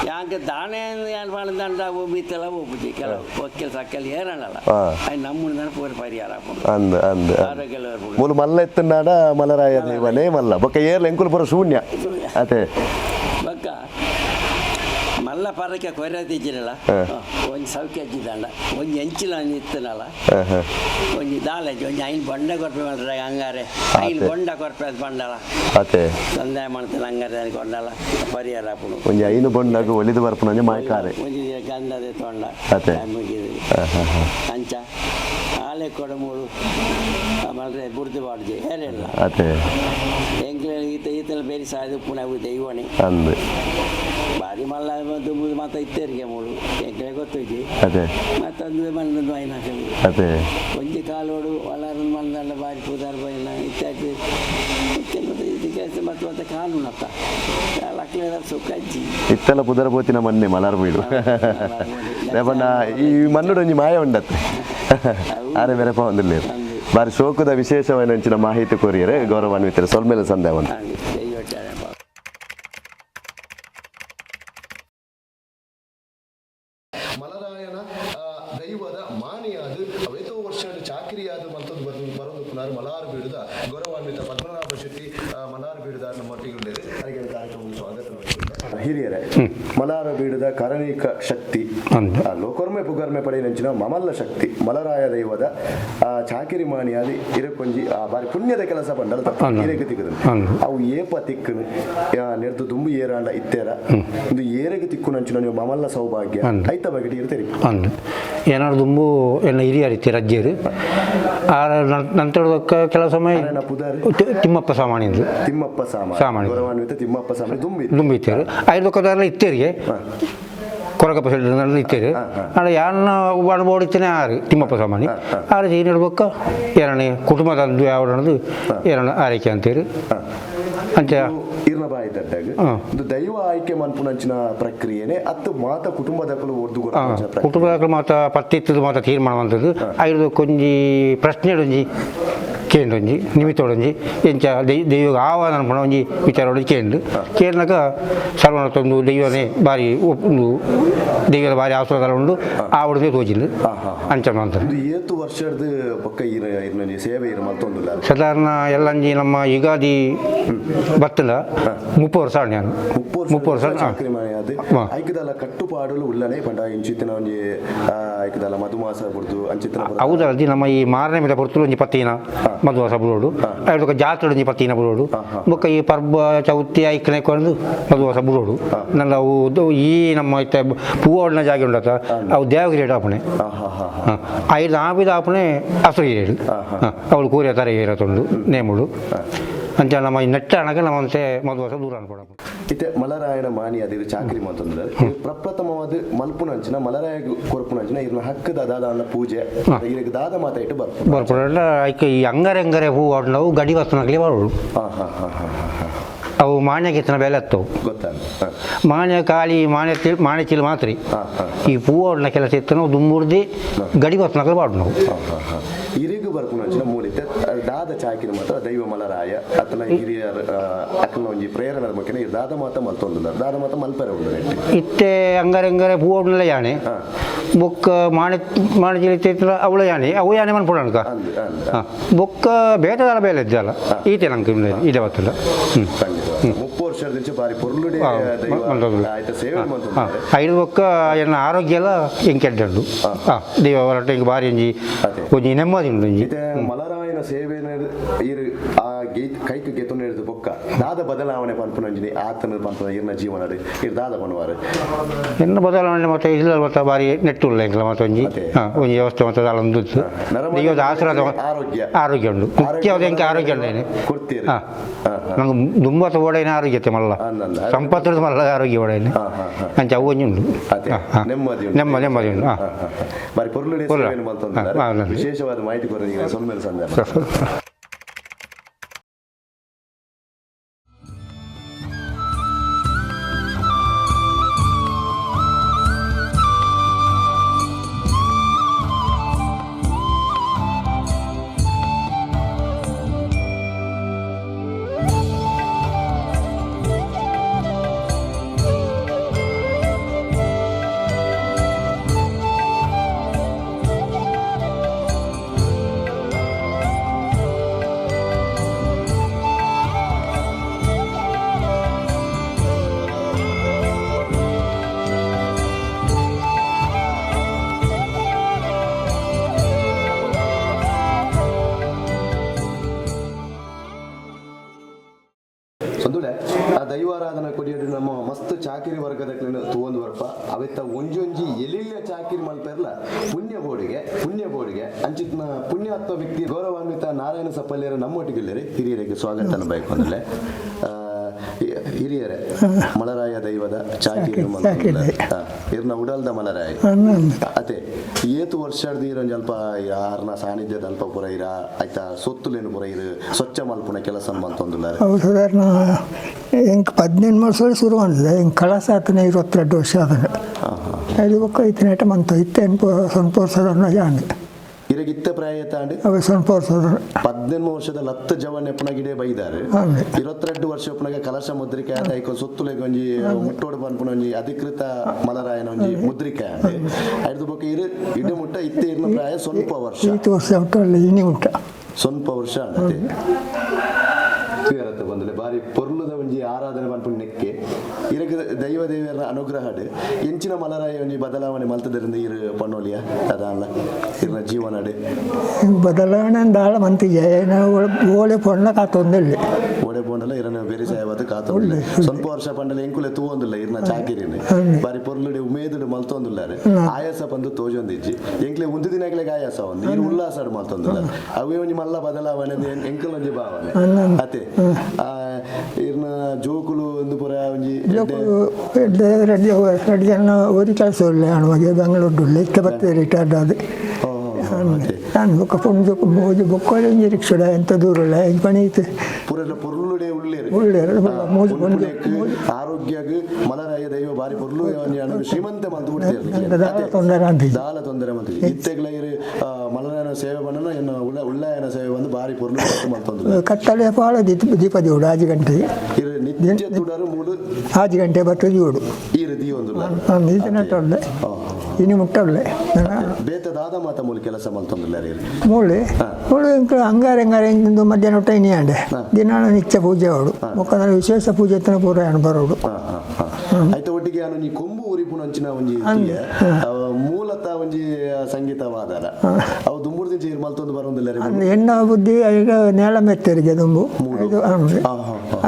ಯಾಂಕೆ ದಾಣೆ ಏನು ಮಾಡಿದಂಡ ಒಬ್ಬಿತ್ತಲ್ಲ ಒಬ್ಬುಜಿ ಕೆಲವು ಒಕ್ಕೆಲ್ ಸಕ್ಕಲ್ ಏರಣ್ಣಲ್ಲ ಅದು ನಮ್ಮನ್ನ ಪೂರ ಪರಿಹಾರ ಆರೋಗ್ಯ ಮೂಲ ಮಲ್ಲ ಎತ್ತನಾಡ ಮಲರಾಯ ದೇವನೇ ಮಲ್ಲ ಬೊಕ್ಕ ಏರ್ಲ ಎಂಕುಲು ಪೂರ ಶೂನ್ಯ ಅದೇ ಬೊಕ್ಕ ಮಲ್ಲ ಪರಕ್ಕೆ ಕೊರೆತಿದ್ದೀರಲ್ಲ ಒಂದು ಸೌಖ್ಯ ಹಚ್ಚಿದಂಡ ಒಂದು ಎಂಚಿಲ ಇತ್ತನಲ್ಲ ಒಂದು ದಾಲಜ್ಜಿ ಒಂದು ಐನು ಬೊಂಡ ಕೊರಪೆ ಮಾಡ್ರೆ ಹಂಗಾರೆ ಐನು ಬೊಂಡ ಕೊರಪೆ ಅದು ಬಂಡಲ್ಲ ಸಂದಾಯ ಮಾಡ್ತಾನೆ ಹಂಗಾರೆ ಅದಕ್ಕೆ ಕೊಂಡಲ್ಲ ಪರಿಹಾರ ಹಾಕೊಂಡು ಒಂದು ಐನು ಬೊಂಡಾಗ ಒಲಿದು ಬರ್ಪುನ ಮಾಯ್ಕಾರೆ ಒಂದು ಗಂಧದ ತೊಂಡ ಮುಗಿದ್ರಿ ಅಂಚ ಹಾಲೆ ಕೊಡಮೂಳು ಮಾಡ್ರೆ ಬುರ್ದು ಬಾಡ್ಜಿ ಹೇರಿಲ್ಲ ಎಂಕ್ಲ ಈತಲ ಬೇರೆ ಸಾಯ್ದು ಪುನಃ ದೈವಣಿ ಬಾರಿ ಮಲ್ಲ ದುಂಬುದು ಮಾತ ಇತ್ತೇರಿಗೆ ಮೂಳು ಎಂಕ್ಲೆ ಗೊತ್ತೈತಿ ಮತ್ತೊಂದು ಮಣ್ಣದು ಐನಾಕಲಿ ಒಂಜಿ ಕಾಲೋಡು ಒಳರನ್ನು ಮಣ್ಣಲ್ಲ ಬಾರಿ ಪುದಾರ್ ಬೈನ ಇತ್ತಾಗಿ ಕೆಲಸ ಮತ್ತೆ ಕಾನೂನು ಅತ್ತ ಅಕ್ಲೆ ಸುಖ ಅಜ್ಜಿ ಇತ್ತೆಲ್ಲ ಪುದರ ಪೋತಿನ ಮಣ್ಣೆ ಮಲಾರ್ ಬೀಡು ರೇಪಣ್ಣ ಈ ಮಣ್ಣುಡು ಒಂಜಿ ಮಾಯ ಉಂಡತ್ತೆ ಆರೆ ಬೇರೆಪ್ಪ ಒಂದಿಲ್ಲ ಬಾರಿ ಶೋಕದ ವಿಶೇಷವಾದ ಹೆಂಚಿನ ಮಾಹಿತಿ ಕೊರಿಯರೆ ಗೌರವಾನ್ವಿತರೆ ಸೊಲ್ಮೇಲೆ ಸಂದೇಹವನ್ನು ಮಲರಾಯನ ದೈವದ ಮಾನಿಯಾದ ಎಷ್ಟೋ ವರ್ಷ ಚಾಕಿರಿಯಾದ ಮಂತದ್ದು ಬರೋದು ಪುನರ್ ಮಲಾರ ಬೀಡದ ಗೌರವಾನ್ವಿತ ಪದ್ಮನಾಭ ಶೆಟ್ಟಿ ಮಲಾರ ಬೀಡದ ನಮ್ಮೊಟ್ಟಿಗೆ ಉಳ್ಳೇರಿ ಅದಕ್ಕೆ ಕಾರ್ಯಕ್ರಮಕ್ಕೆ ಸ್ವಾಗತ ಹಿರಿಯರೇ ಮಲಾರ ಬೀಡದ ಕರಣಿಕ ಶಕ್ತಿ ಲೋಕರ್ಮೆ ಪುಗರ್ಮೆ ಪಡೆಯಂಚಿನ ಮಮಲ್ಲ ಶಕ್ತಿ ಮಲರಾಯ ದೈವದ ಚಾಕಿರಿ ಮಾನಿಯಾದಿ ಇರಕೊಂಜಿ ಬಾರಿ ಪುಣ್ಯದ ಕೆಲಸ ಬಂಡಲ ಏರೆಗೆ ತಿಕ್ಕದು ಅವು ಏಪ ತಿಕ್ಕನು ನೆರೆದು ದುಂಬು ಏರಾಂಡ ಇತ್ತೇರ ಒಂದು ಏರೆಗೆ ತಿಕ್ಕು ನಂಚಿನ ನೀವು ಮಮಲ್ಲ ಸೌಭಾಗ್ಯ ಐತ ಬಗೆಟಿ ಇರ್ತೀರಿ ಏನಾದ್ರು ದುಂಬು ಎಲ್ಲ ಹಿರಿಯರಿತ್ತಿ ರಜ್ಜೇರು ನಂತರ ಕೆಲವು ಸಮಯ ತಿಮ್ಮಪ್ಪ ಸಾಮಾನಿಂದು ತಿಮ್ಮಪ್ಪ ಸಾಮಾನಿ ಗೌರವಾನ್ವಿತ ತಿಮ್ಮಪ್ಪ ಸಾಮಾನಿ ದುಂಬಿತ್ತೇರು ಐದು ಕೊದಾರ ಇತ್ತೇರಿಗೆ ಕೊರಗಪ್ಪ ಸೈಡ್ ಇತ್ತೇರು ಅಲ್ಲ ಯಾರನ್ನ ಅನುಭವಿಸ್ತೇನೆ ಆರು ತಿಮ್ಮಪ್ಪ ಸಾಮಾನಿ ಆರು ಏನು ಹೇಳ್ಬೇಕು ಎರಡನೇ ಕುಟುಂಬದ ಯಾವ್ದು ಎರಡು ಆರೈಕೆ ಅಂತೇಳಿ ಅಂಚ ಇರ್ನ ಬಾಯಿ ತಟ್ಟಾಗ ಇದು ದೈವ ಆಯ್ಕೆ ಮನ್ಪುನಂಚಿನ ಪ್ರಕ್ರಿಯೆನೆ ಅತ್ತು ಮಾತ ಕುಟುಂಬದಕ್ಕಲು ಒರ್ದು ಕುಟುಂಬದಕ್ಕಲು ಮಾತ ಪತ್ತಿತ್ತದು ಮಾತ ತೀರ್ಮಾನವಂತದ್ದು ಐದು ಕೊಂಜಿ ಪ್ರಶ್ನೆಡೊಂಜಿ ಕೇಂಡೊಂಜಿ ನಿಮಿತ್ತೊಡೊಂಜಿ ಎಂಚ ದೈವ ಆಹ್ವಾನ ಪಣ ಒಂಜಿ ವಿಚಾರ ಕೇಂದ್ರಕ ಸರ್ವನತ್ತೊಂದು ದೈವನೇ ಬಾರಿ ಒಂದು ದೈವದ ಬಾರಿ ಆಶ್ರಯ ಉಂಡು ಆ ಹುಡುಗ ತೋಜಿಂದು ಅಂಚನ ಅಂತ ಏತು ವರ್ಷದ ಪಕ್ಕ ಸೇವೆ ಮಲ್ತೊಂದಿಲ್ಲ ಸಾಧಾರಣ ಎಲ್ಲಂಜಿ ನಮ್ಮ ಯುಗಾದಿ ಬತ್ತಲ 30 ವರ್ಷ ನಾನು 30 ವರ್ಷ ಐಕದಲ್ಲ ಕಟ್ಟುಪಾಡಲು ಉಳ್ಳನೆ ಪಂಡ ಇಂಚಿತ್ತಿನ ಒಂಜಿ ಐಕದಲ್ಲ ಮಧುಮಾಸ ಬಿಡ್ತು ಅಂಚಿತ್ತಿನ ಹೌದಲ್ಲ ನಮ್ಮ ಈ ಮಾರನೇ ಮೇಲೆ ಬರ್ತಲು ಒಂಜಿ ಪತ್ತಿನ ಮಧುವಾಸ ಬಿಡೋಡು ಅದಕ್ಕೆ ಜಾತ್ರೆ ಒಂಜಿ ಪತ್ತಿನ ಬಿಡೋಡು ಬೊಕ್ಕ ಈ ಪರ್ಬ ಚೌತಿ ಐಕನೆ ಕೊಂಡು ಮಧುವಾಸ ಬಿಡೋಡು ನನ್ನ ಅವು ಈ ನಮ್ಮ ಪೂವಣ್ಣ ಜಾಗ ಉಂಡತ ಅವು ದೇವಗಿರಿ ಆಪಣೆ ಐದು ಆಪಿದ ಆಪಣೆ ಹಸಿರು ಹಿರಿಯರು ಅವಳು ಕೂರಿಯ ತರ ಇರತ್ತೊಂದು ನೇಮುಳು ಅಂಚ ನಮ್ಮ ನೆಟ್ಟ ಹಣಕ್ಕೆ ನಮ್ಮಂತೆ ಮದುವಾಸ ದೂರ ಅನ್ಕೊಡ ಇತ್ತೆ ಮಲರಾಯನ ಮಾನಿ ಅದಿರು ಚಾಕರಿ ಮಾತಂದ್ರೆ ಪ್ರಪ್ರಥಮವಾದ ಮಲ್ಪುನಂಚಿನ ಮಲರಾಯ ಕೊರಪುನಂಚಿನ ಇರ್ನ ಹಕ್ಕದ ದಾದ ಪೂಜೆ ಇದಕ್ಕೆ ದಾದ ಮಾತ ಇಟ್ಟು ಬರ್ಪುಡ ಐಕೆ ಈ ಅಂಗರೆ ಹೂ ನಾವು ಗಡಿ ವಸ್ತುನಾಗಲಿ ಬರೋಳು ಅವು ಮಾನ್ಯಕ್ಕೆ ಎತ್ತಿನ ಬೆಲೆ ಹತ್ತವು ಮಾನ್ಯ ಖಾಲಿ ಮಾನ್ಯ ಚೀಲ ಮಾತ್ರ ಈ ಹೂವಡ್ನ ಕೆಲಸ ಎತ್ತ ನಾವು ದುಮ್ಮುರ್ದಿ ಗಡಿ ವಸ್ತುನಾಗಲಿ ಬಾಡು ನಾವು ಹಿರಿಗೂ ಬರ್ಪುನಂಚಿನ ಮೂಲಿತೆ ದಾದ ಚಾಕಿನ ಮಾತ್ರ ದೈವ ಮಲರಾಯ ಅತನ ಹಿರಿಯರ ಅಕ್ಕನ ಒಂಜಿ ಪ್ರೇರಣೆ ಮುಖ್ಯನ ಈ ದಾದ ಮಾತ ಮಲ್ತೊಂದಿಲ್ಲ ದಾದ ಮಾತ ಮಲ್ಪರೆ ಉಂಟು ಇತ್ತೆ ಅಂಗರೆ ಹೂವಡ್ನಲ್ಲ ಯಾಣೆ ಬೊಕ್ಕ ಮಾಣಿ ಚೀಲ ಅವಳ ಯಾಣೆ ಅವು ಯಾಣೆ ಮನ್ಪುಡಕ ಬೊಕ್ಕ ಬೇಟದಾರ ಬೇಲೆ ಇದ್ದಲ್ಲ ಈತೆ ನಂಗೆ ಇದೆ ಗೊತ್ತಿಲ್ಲ 30 ವರ್ಷದ ಬಾರಿ ಪೊರ್ಲುಡೆ ಸೇವೆ ಐದು ಬೊಕ್ಕ ಎನ್ನ ಆರೋಗ್ಯ ಎಲ್ಲ ಎಂಕೆಡ್ಡು ದೈವ ಹೊರಟ ಹಿಂಗೆ ಬಾರಿ ಒಂಜಿ ಒಂಜಿ ನೆಮ್ಮದಿ ಉಂಟು ಮಲರಾಯನ ಸೇವೆ ಆ ಕೈಕ ಗೆತ್ತು ಹಿಡಿದು ಬೊಕ್ಕ ದಾದ ಬದಲಾವಣೆ ಪನ್ಪುನಂಜಿನಿ ಆತನ ಪನ್ಪುನ ಇರ್ನ ಜೀವನ ಇರ್ ದಾದ ಪನ್ವಾರು ಎನ್ನ ಬದಲಾವಣೆ ಮತ್ತೆ ಇಲ್ಲ ಮತ್ತೆ ಬಾರಿ ನೆಟ್ಟುಲ್ಲ ಎಂಕಲ ಮತ್ತೆ ಒಂಜಿ ಒಂಜಿ ವ್ಯವಸ್ಥೆ ಮತ್ತೆ ಅಲ್ಲೊಂದು ದೈವದ ಆಶ್ರಯದ ಆರೋಗ್ಯ ಉಂಟು ಮುಖ್ಯವಾದ ಎಂಕೆ ಆರೋಗ್ಯ ಉಂಟೇನೆ ನಂಗೆ ದುಂಬ ಓಡೇನೆ ಆರೋಗ್ಯತೆ ಮಲ್ಲ ಸಂಪತ್ತಿರದ ಮಲ್ಲ ಆರೋಗ್ಯ ಓಡೇನೆ ಅಂಚ ಅವು ಒಂಜಿ ಉಂಟು ನೆಮ್ಮದಿ ಉಂಟು ಬಾರಿ ಪೊರ್ಲುಡೆ ವಿಶೇಷವಾದ ಮಾಹಿತಿ ಕೊರ ಸೊನ್ಮೇಲೆ ಸಂದರ್ಭ ಸಂದುಳೆ ಆ ದೈವಾರಾಧನಾ ಕೊಡಿಯೋದು ನಮ್ಮ ಮಸ್ತ್ ಚಾಕಿರಿ ವರ್ಗದ ತಗೊಂಡು ಬರ್ಪ ಅವೆತ್ತ ಒಂಜೊಂಜಿ ಎಲಿಯ ಚಾಕಿರಿ ಮಲ್ಪೆರ್ಲ ಪುಣ್ಯ ಬೋಡಿಗೆ ಅಂಚಿತ್ನ ಪುಣ್ಯಾತ್ಮ ವ್ಯಕ್ತಿ ಗೌರವಾನ್ವಿತ ನಾರಾಯಣ ಸಪ್ಪಲ್ಯರ ನಮ್ಮೊಟ್ಟಿಗಿಲ್ಲರಿ ಹಿರಿಯರಿಗೆ ಸ್ವಾಗತ ಬೇಕು ಅಂದ್ರೆ ಹಿರಿಯರೇ ಮಲರಾಯ ದೈವದ ಚಾಕಿರಿ ಇರ್ನ ಉಡಲ್ದ ಮಲರಾಯ ಅದೇ ಏತು ವರ್ಷದ ಇರೋನ್ ಸ್ವಲ್ಪ ಯಾರನ್ನ ಸಾನ್ನಿಧ್ಯದ ಅಲ್ಪ ಪುರ ಇರ ಆಯ್ತಾ ಸೊತ್ತುಲೇನು ಪುರ ಇರು ಸ್ವಚ್ಛ ಮಲ್ಪುನ ಕೆಲಸ ಅಂತಂದಿಲ್ಲ ಸಾಧಾರಣ ಎಂಕ್ 18 ವರ್ಷ ಶುರು ಮಾಡಿದೆ ಎಂಕ್ ಕಳಸ ಆತನ 22 ವರ್ಷ ಅದನ್ನು ಅದು ಬೊಕ್ಕ ಇತ್ತನೇಟ ಮಂತ ಇತ್ತೇನು ಸ್ವಲ್ಪ ವರ್ಷದ ಜಾಂಡ್ ಇರಗೆ ಇತ್ತ ಪ್ರಾಯ ತಾಂಡಿ ಅವ ಸ್ವಲ್ಪ ವರ್ಷದ 18 ವರ್ಷದ ಲತ್ತ ಜವನ್ ಎಪ್ಪನಗಿಡೆ ಬೈದಾರೆ 22 ವರ್ಷ ಎಪ್ಪನಗೆ ಕಲಶ ಮುದ್ರಿಕೆ ಆದ ಐಕ ಸೊತ್ತುಲೆಗೆ ಒಂಜಿ ಮುಟ್ಟೋಡು ಪನ್ಪುನ ಒಂಜಿ ಅಧಿಕೃತ ಮಲರಾಯನ ಒಂಜಿ ಮುದ್ರಿಕೆ ಆದ ಐದು ಬೊಕ್ಕ ಇಡೆ ಮುಟ್ಟ ಇತ್ತೆ ಇರ್ನ ಪ್ರಾಯ ಸ್ವಲ್ಪ ವರ್ಷ 8 ವರ್ಷ ಉಂಟಲ್ಲ ಇನಿ ಉಂಟ ಸ್ವಲ್ಪ ವರ್ಷ ಅನ್ನತೆ ಬಂದಲೆ ಬಾರಿ ಪೊರ್ಲುದ ಒಂಜಿ ಆರಾಧನೆ ಪನ್ಪುನ ನೆಕ್ಕೆ ಇರಗೆ ದೈವ ದೇವರ ಅನುಗ್ರಹ ಎಂಚಿನ ಮಲರಾಯ ಒಂಜಿ ಬದಲಾವಣೆ ಮಲ್ತದರಿಂದ ಇರು ಪನ್ನೋಲಿಯ ಅದಲ್ಲ ಇರ್ನ ಜೀವನ ಬದಲಾವಣೆ ಅಂದಾಳ ಮಂತಿಗೆ ಓಳೆ ಪೊಣ್ಣ ಕಾತೊಂದಲ್ಲಿ ಓಡೆ ಮಂಡಲ ಇರನ ಬೇರೆ ಜಾಯವಾದ ಕಾತು ಸ್ವಲ್ಪ ವರ್ಷ ಪಂಡಲ ಎಂಕುಲೆ ತೂವೊಂದಿಲ್ಲ ಇರ್ನ ಚಾಕಿರಿನಿ ಬಾರಿ ಪೊರ್ಲುಡೆ ಉಮೇದುಡು ಮಲ್ತೊಂದುಲ್ಲಾರೆ ಆಯಾಸ ಬಂದು ತೋಜೊಂದಿಜ್ಜಿ ಎಂಕ್ಲೆ ಒಂದು ದಿನಗಳಿಗೆ ಆಯಾಸ ಒಂದು ಇರು ಉಲ್ಲಾಸ ಮಲ್ತೊಂದುಲ್ಲ ಅವೇ ಒಂಜಿ ಮಲ್ಲ ಬದಲಾವಣೆ ಎಂಕಲ್ ಒಂಜಿ ಭಾವನೆ ಅತೆ ಇರ್ನ ಜೋಕುಲು ಒಂದು ಪುರ ಒಂಜಿ ಎರಡು ಜನ ಒಂದು ಕೆಲಸ ಒಳ್ಳೆ ಹಣವಾಗಿ ಬೆಂಗಳೂರು ಇಷ್ಟ ಬರ್ತದೆ ರಿಟೈರ್ಡ್ ಆದ ನಾನು ಬೊಕ್ಕ ಪೊಂಜು ಮೋಜು ಬೊಕ್ಕೋಲೆ ನಿರೀಕ್ಷೆ ಎಂತ ದೂರ ಇಲ್ಲ ಹೆಂಗೆ ಪಣೀತು ಪೊರ್ಲುಡೆ ಒಳ್ಳೆ ಮೋಜು ಪೊಂಜು ಆರೋಗ್ಯಕ್ಕೆ ಮಲರಾಯ ದೈವ ಬಾರಿ ಪೊರ್ಲು ಶ್ರೀಮಂತ ಮಂತು ದಾಲ ತೊಂದರೆ ಅಂತ ದಾಲ ತೊಂದರೆ ಮಂತು ಇತ್ತೆಗ್ಲ ಇರು ಮಲರಾಯನ ಸೇವೆ ಬಂದನ ಇನ್ನು ಉಳ್ಳಾಯನ ಸೇವೆ ಬಂದು ಬಾರಿ ಪೊರ್ಲು ಮಾಡ್ತಂದ್ರು ಕತ್ತಲೆ ಪಾಳ ದೀಪ ಜೋಡು 5 ಗಂಟೆಗೆ ನಿತ್ಯ ತುಡರು 5 ಗಂಟೆ ಬರ್ತದೆ ಜೋಡು ಈ ರೀತಿ ಒಂದು ನಟೊಳ್ಳೆ ಇನ್ನು ಮುಟ್ಟೊಳ್ಳೆ ಬೇತ ದಾದ ಮಾತ ಮೂಲ ಕೆಲಸ ಮಲ್ತೊಂದಿಲ್ಲ ಮೂಳೆ ಅಂಗಾರೆ ಇಂದು ಮಧ್ಯಾಹ್ನ ಊಟ ಇನ್ನಿಯಾಂಡೆ ದಿನಾಳ ನಿತ್ಯ ಪೂಜೆ ಅವಳು ಮುಖದ ವಿಶೇಷ ಪೂಜೆ ತನ ಪೂರ ಬರೋಡು ಆಯ್ತು ಒಟ್ಟಿಗೆ ನಾನು ನೀ ಕೊಂಬು ಉರಿಪುನ ಅಂಚಿನ ಒಂಜಿ ಮೂಲತಃ ಒಂಜಿ ಸಂಗೀತವಾದರ ಅವು ದುಂಬುಡು ದಿನ ಚೀರ್ ಮಲ್ತೊಂದು ಬರೋದಿಲ್ಲ ಹೆಣ್ಣ ಬುದ್ಧಿ ಈಗ ನೇಳ ಮೆತ್ತರಿಗೆ ದುಂಬು ಇದು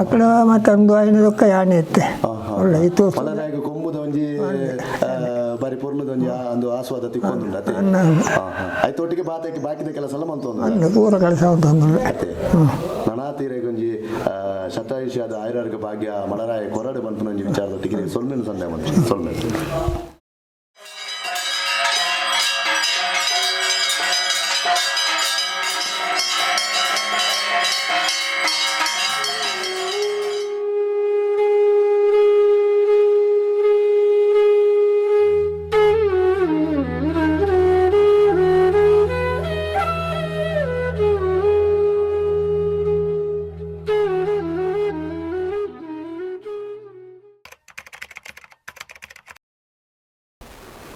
ಅಕ್ಕಡ ಮತ್ತೊಂದು 5 ಯಾಣೆ ಎತ್ತೆ ಒಳ್ಳೆ ಇತ್ತು ಮಲರಾಯಿಗೆ ಕೊಂಬುದ ಒಂಜಿ ಬಾರಿ ಪೊರ್ಲುದ ಒಂದು ಆಸ್ವಾದ ತಿಕ್ಕೊಂದುಂಡ ಆಯ್ತು ಒಟ್ಟಿಗೆ ಬಾಕಿದ ಕೆಲಸ ಎಲ್ಲ ಮಂತೊಂದು ಪೂರ ಕೆಲಸ ನನಾತೀರೆಗೆ ಒಂಜಿ ಶತಾಯುಷ್ಯಾದ ಆಯುರ್ವೇದ ಭಾಗ್ಯ ಮಲರಾಯ ಕೊರಡೆ ಬಂತು ಒಂಜಿ ವಿಚಾರದೊಟ್ಟಿಗೆ ಸೊಲ್ಮೆನು ಸಂದೇಹ ಮಂತ್ರಿ ಸೊಲ್ಮೆನು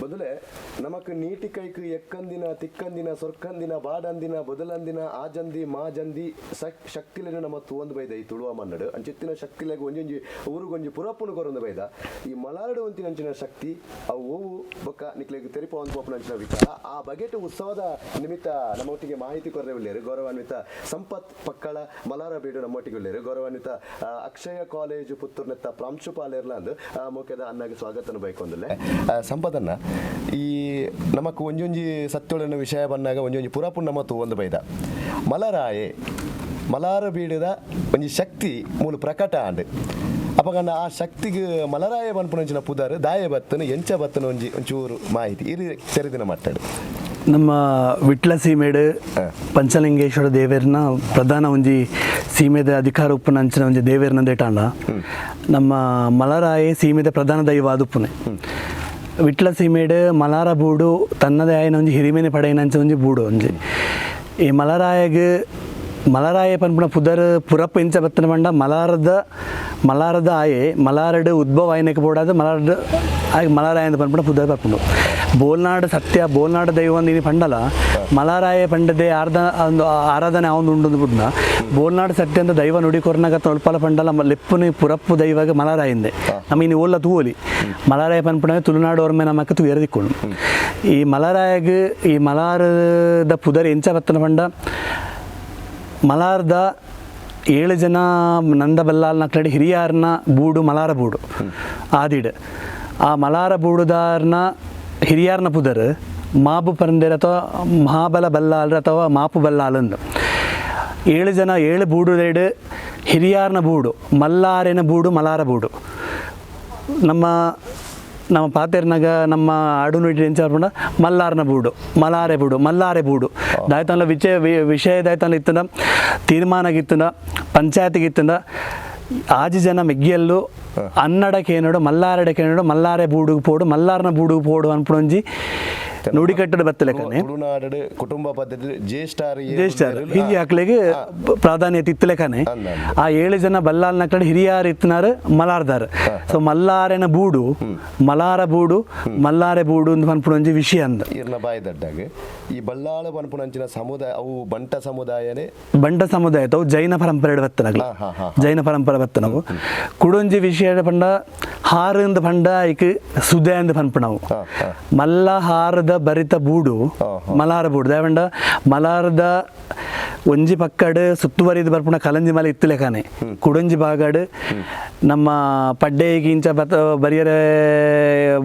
ಬದಲೇ ನಮಕ್ ನೀಟಿ ಕೈಕ್ ಎಕ್ಕಂದಿನ ತಿಕ್ಕಂದಿನ ಸೊರ್ಕಂದಿನ ಬಾಡಂದಿನ ಬದಲಂದಿನ ಆಜಂದಿ ಮಾಜಂದಿ ಶಕ್ತಿಲೆನ ನಮ್ಮ ತೂಂದು ಬೈದ ಈ ತುಳುವ ಮನ್ನಡು ಅಂಚಿತ್ತಿನ ಶಕ್ತಿಲೆಗೆ ಒಂಜೊಂಜಿ ಊರುಗೊಂಜಿ ಪುರಪ್ಪುನು ಕೊರೊಂದು ಬೈದ ಈ ಮಲಾರಡು ಒಂತಿನ ಅಂಚಿನ ಶಕ್ತಿ ಅವು ಓವು ಬೊಕ್ಕ ನಿಕ್ಲೆಗೆ ತೆರಿಪ ಒಂದು ಪೋಪನ ಅಂಚಿನ ವಿಚಾರ ಆ ಬಗೆಟ್ ಉತ್ಸವದ ನಿಮಿತ್ತ ನಮ್ಮೊಟ್ಟಿಗೆ ಮಾಹಿತಿ ಕೊರರೆ ಉಳ್ಳೇರು ಗೌರವಾನ್ವಿತ ಸಂಪತ್ ಪಕ್ಕಳ ಮಲಾರ ಬೀಡು ನಮ್ಮೊಟ್ಟಿಗೆ ಉಳ್ಳೇರು ಗೌರವಾನ್ವಿತ ಅಕ್ಷಯ ಕಾಲೇಜು ಪುತ್ತೂರ್ನೆತ್ತ ಪ್ರಾಂಶುಪಾಲರ್ಲ ಅಂದು ಮುಖ್ಯದ ಅನ್ನಾಗಿ ಸ್ವಾಗತನ ಬೈಕೊಂದಿಲ್ಲ ಸಂಪದನ್ನ ಈ ನಮಕ್ ಒಂಜೊಂಜಿ ಸತ್ಯೊಳನ ವಿಷಯ ಬಂದಾಗ ಒಂಜೊಂಜಿ ಪುರಾಪುನ್ ನಮ್ಮತ್ತು ಒಂದು ಬೈದ ಮಲರಾಯೆ ಮಲಾರ ಬೀಡದ ಒಂಜಿ ಶಕ್ತಿ ಮೂಲ ಪ್ರಕಟ ಅಂಡ್ ಅಪಗಂಡ ಆ ಶಕ್ತಿಗೆ ಮಲರಾಯ ಬನ್ಪುನಂಚಿನ ಪುದರ್ ದಾಯ ಬತ್ತನ ಎಂಚ ಬತ್ತನ ಒಂಚೂರು ಮಾಹಿತಿ ಇರಿ ತೆರೆದಿನ ಮಾತಾಡು ನಮ್ಮ ವಿಟ್ಲ ಸೀಮೆಡ್ ಪಂಚಲಿಂಗೇಶ್ವರ ದೇವೇರ್ನ ಪ್ರಧಾನ ಒಂಜಿ ಸೀಮೆದ ಅಧಿಕಾರ ಉಪ್ಪುನಂಚಿನ ಒಂಜಿ ದೇವೇರ್ನಂದ ಇಟ್ಟಾಂಡ ನಮ್ಮ ಮಲರಾಯೆ ಸೀಮೆದ ಪ್ರಧಾನ ದೈವ ಆದುಪ್ಪುನೆ ವಿಟ್ಲ ಸೀಮೆಡ್ ಮಲಾರ ಬೂಡು ತನ್ನದೇ ಆಯ್ನ ಒಂಜಿ ಹಿರಿಮೆನೆ ಪಡೆಯನಂಚ ಒಂಜಿ ಬೂಡು ಒಂಜಿ ಈ ಮಲರಾಯ ಪನ್ಪುನ ಪುದರ್ ಪುರಪ್ಪ ಇಂಚ ಬತ್ತನ ಪಂಡ ಮಲಾರದ ಆಯೆ ಮಲಾರಡು ಉದ್ಭವ ಆಯ್ನಕ್ಕೆ ಬೋಡಾದ ಮಲಾರಾಯ ಪನ್ಪುನ ಪುದರ್ ಬರ್ಪುಂಡು ಬೋಲ್ನಾಡು ಸತ್ಯ ಬೋಲ್ನಾಡು ದೈವ ಒಂದು ಪಂಡಲ ಮಲಾರಾಯ ಪಂಡದೆ ಒಂದು ಆರಾಧನೆ ಅವನು ಉಂಡು ಬಿಡ್ನ ಬೋಲ್ನಾಡು ಸತ್ಯ ಅಂತ ದೈವ ನುಡಿ ಕೊರ್ನಾಗ ತೊಲ್ಪಲ ಪಂಡಲ ಲೆಪ್ಪುನಿ ಪುರಪ್ಪು ದೈವಾಗ ಮಲಾರಾಯಿಂದೆ ನಮ್ಮ ಇನ್ನು ಓಲ್ಲ ತೂವಲಿ ಮಲಾರಾಯ ಪನ್ಪುಣ ತುಳುನಾಡು ಅವ್ರ ಮೇಲೆ ನಮ್ಮಕ್ಕೆ ತು ಎರೆದಿಕ್ಕೊಂಡು ಈ ಮಲಾರಾಯಗೆ ಈ ಮಲಾರದ ಪುದರ್ ಎಂಚ ಬತ್ತನ ಪಂಡ ಮಲಾರದ 7 ಜನ ನಂದ ಬಲ್ಲಾಲ್ನ ಕಡೆ ಹಿರಿಯಾರ್ನ ಬೂಡು ಮಲಾರ ಬೂಡು ಆದಿಡ್ ಆ ಮಲಾರ ಬೂಡುದಾರ್ನ ಹಿರಿಯಾರ್ನ ಪುದರ್ ಮಾಬು ಪರಂದೇರ್ ಅಥವಾ ಮಹಾಬಲ ಬಲ್ಲಾಲ್ರ ಅಥವಾ ಮಾಪು ಬಲ್ಲಾಲಂದು 7 ಜನ 7 ಬೂಡುದೇಡ್ ಹಿರಿಯಾರ್ನ ಬೂಡು ಮಲ್ಲಾರೆನ ಬೂಡು ಮಲಾರ ಬೂಡು ನಮ್ಮ ಪಾತೆರ್ನಾಗ ನಮ್ಮ ಆಡುನುಡಿ ಎಂಚ ಬರ್ಪುಂಡ ಮಲ್ಲಾರ್ನ ಬೂಡು ಮಲ್ಲಾರೆ ಬೂಡು ದಾಯ್ತಲ್ಲ ವಿಷಯ ದಾಯ್ತಲ್ಲ ಇತ್ತಂದ ತೀರ್ಮಾನಗಿತ್ತಂದ ಪಂಚಾಯತಿಗಿತ್ತಂದ 6 ಜನ ಮೆಗ್ಗಿಯಲ್ಲು ಅನ್ನಡಕೇನೋಡು ಮಲ್ಲಾರಡಕೇನೋಡು ಮಲ್ಲಾರೆ ಬೂಡುಗು ಪೋಡು ಮಲ್ಲಾರ್ನ ಬೂಡುಗು ಪೋಡು ಅನ್ಪುಣೊಂಜಿ ನುಡಿಕಟ್ಟಡ ಬತ್ತಲೆಕನೆ ತುಳುನಾಡು ಕುಟುಂಬ ಪದ್ಧತಿ ಜ್ಯೇಷ್ಠ ಹೀಗೆ ಹಾಕ್ಲಿಗೆ ಪ್ರಾಧಾನ್ಯತೆ ಇತ್ತಲೆಕನೆ ಆ 7 ಜನ ಬಲ್ಲಾಲ್ನ ಕಡೆ ಹಿರಿಯಾರು ಇತ್ತನಾರು ಮಲಾರ್ದಾರ ಸೊ ಮಲ್ಲಾರೆನ ಬೂಡು ಮಲಾರ ಬೂಡು ಮಲ್ಲಾರೆ ಬೂಡು ಅಂತ ಪನ್ಪುಣಂಜಿ ವಿಷಯ ಅಂದ ಇರ್ನ ಬಾಯಿ ದಡ್ಡಾಗ ಈ ಬಲ್ಲಾಳ ಪನ್ಪುಣಂಚಿನ ಸಮುದಾಯ ಅವು ಬಂಟ ಸಮುದಾಯನೇ ಬಂಟ ಸಮುದಾಯ ಅವು ಜೈನ ಪರಂಪರೆ ಬತ್ತನಾಗಲಿ ಜೈನ ಪರಂಪರೆ ಬತ್ತನವು ಕುಡೊಂಜಿ ವಿಷಯ ಪಂಡ ಹಾರಿಂದ ಪಂಡ ಐಕ್ ಸುದೆ ಅಂದ ಪನ್ಪುಣವು ಮಲ್ಲ ಹಾರದ ಬರಿತ ಬೂಡು ಮಲಾರ ಬೂಡು ದಾಯಪಂಡ ಮಲಾರದ ಒಂಜಿ ಪಕ್ಕಡ್ ಸುತ್ತುವರಿದು ಬರ್ಪುಣ ಕಲಂಜಿ ಮಲೆ ಇತ್ತಲೆಕಾನೆ ಕುಡಂಜಿ ಬಾಗಡ್ ನಮ್ಮ ಪಡ್ಡೆಗೆ ಇಂಚ ಬರಿಯರೆ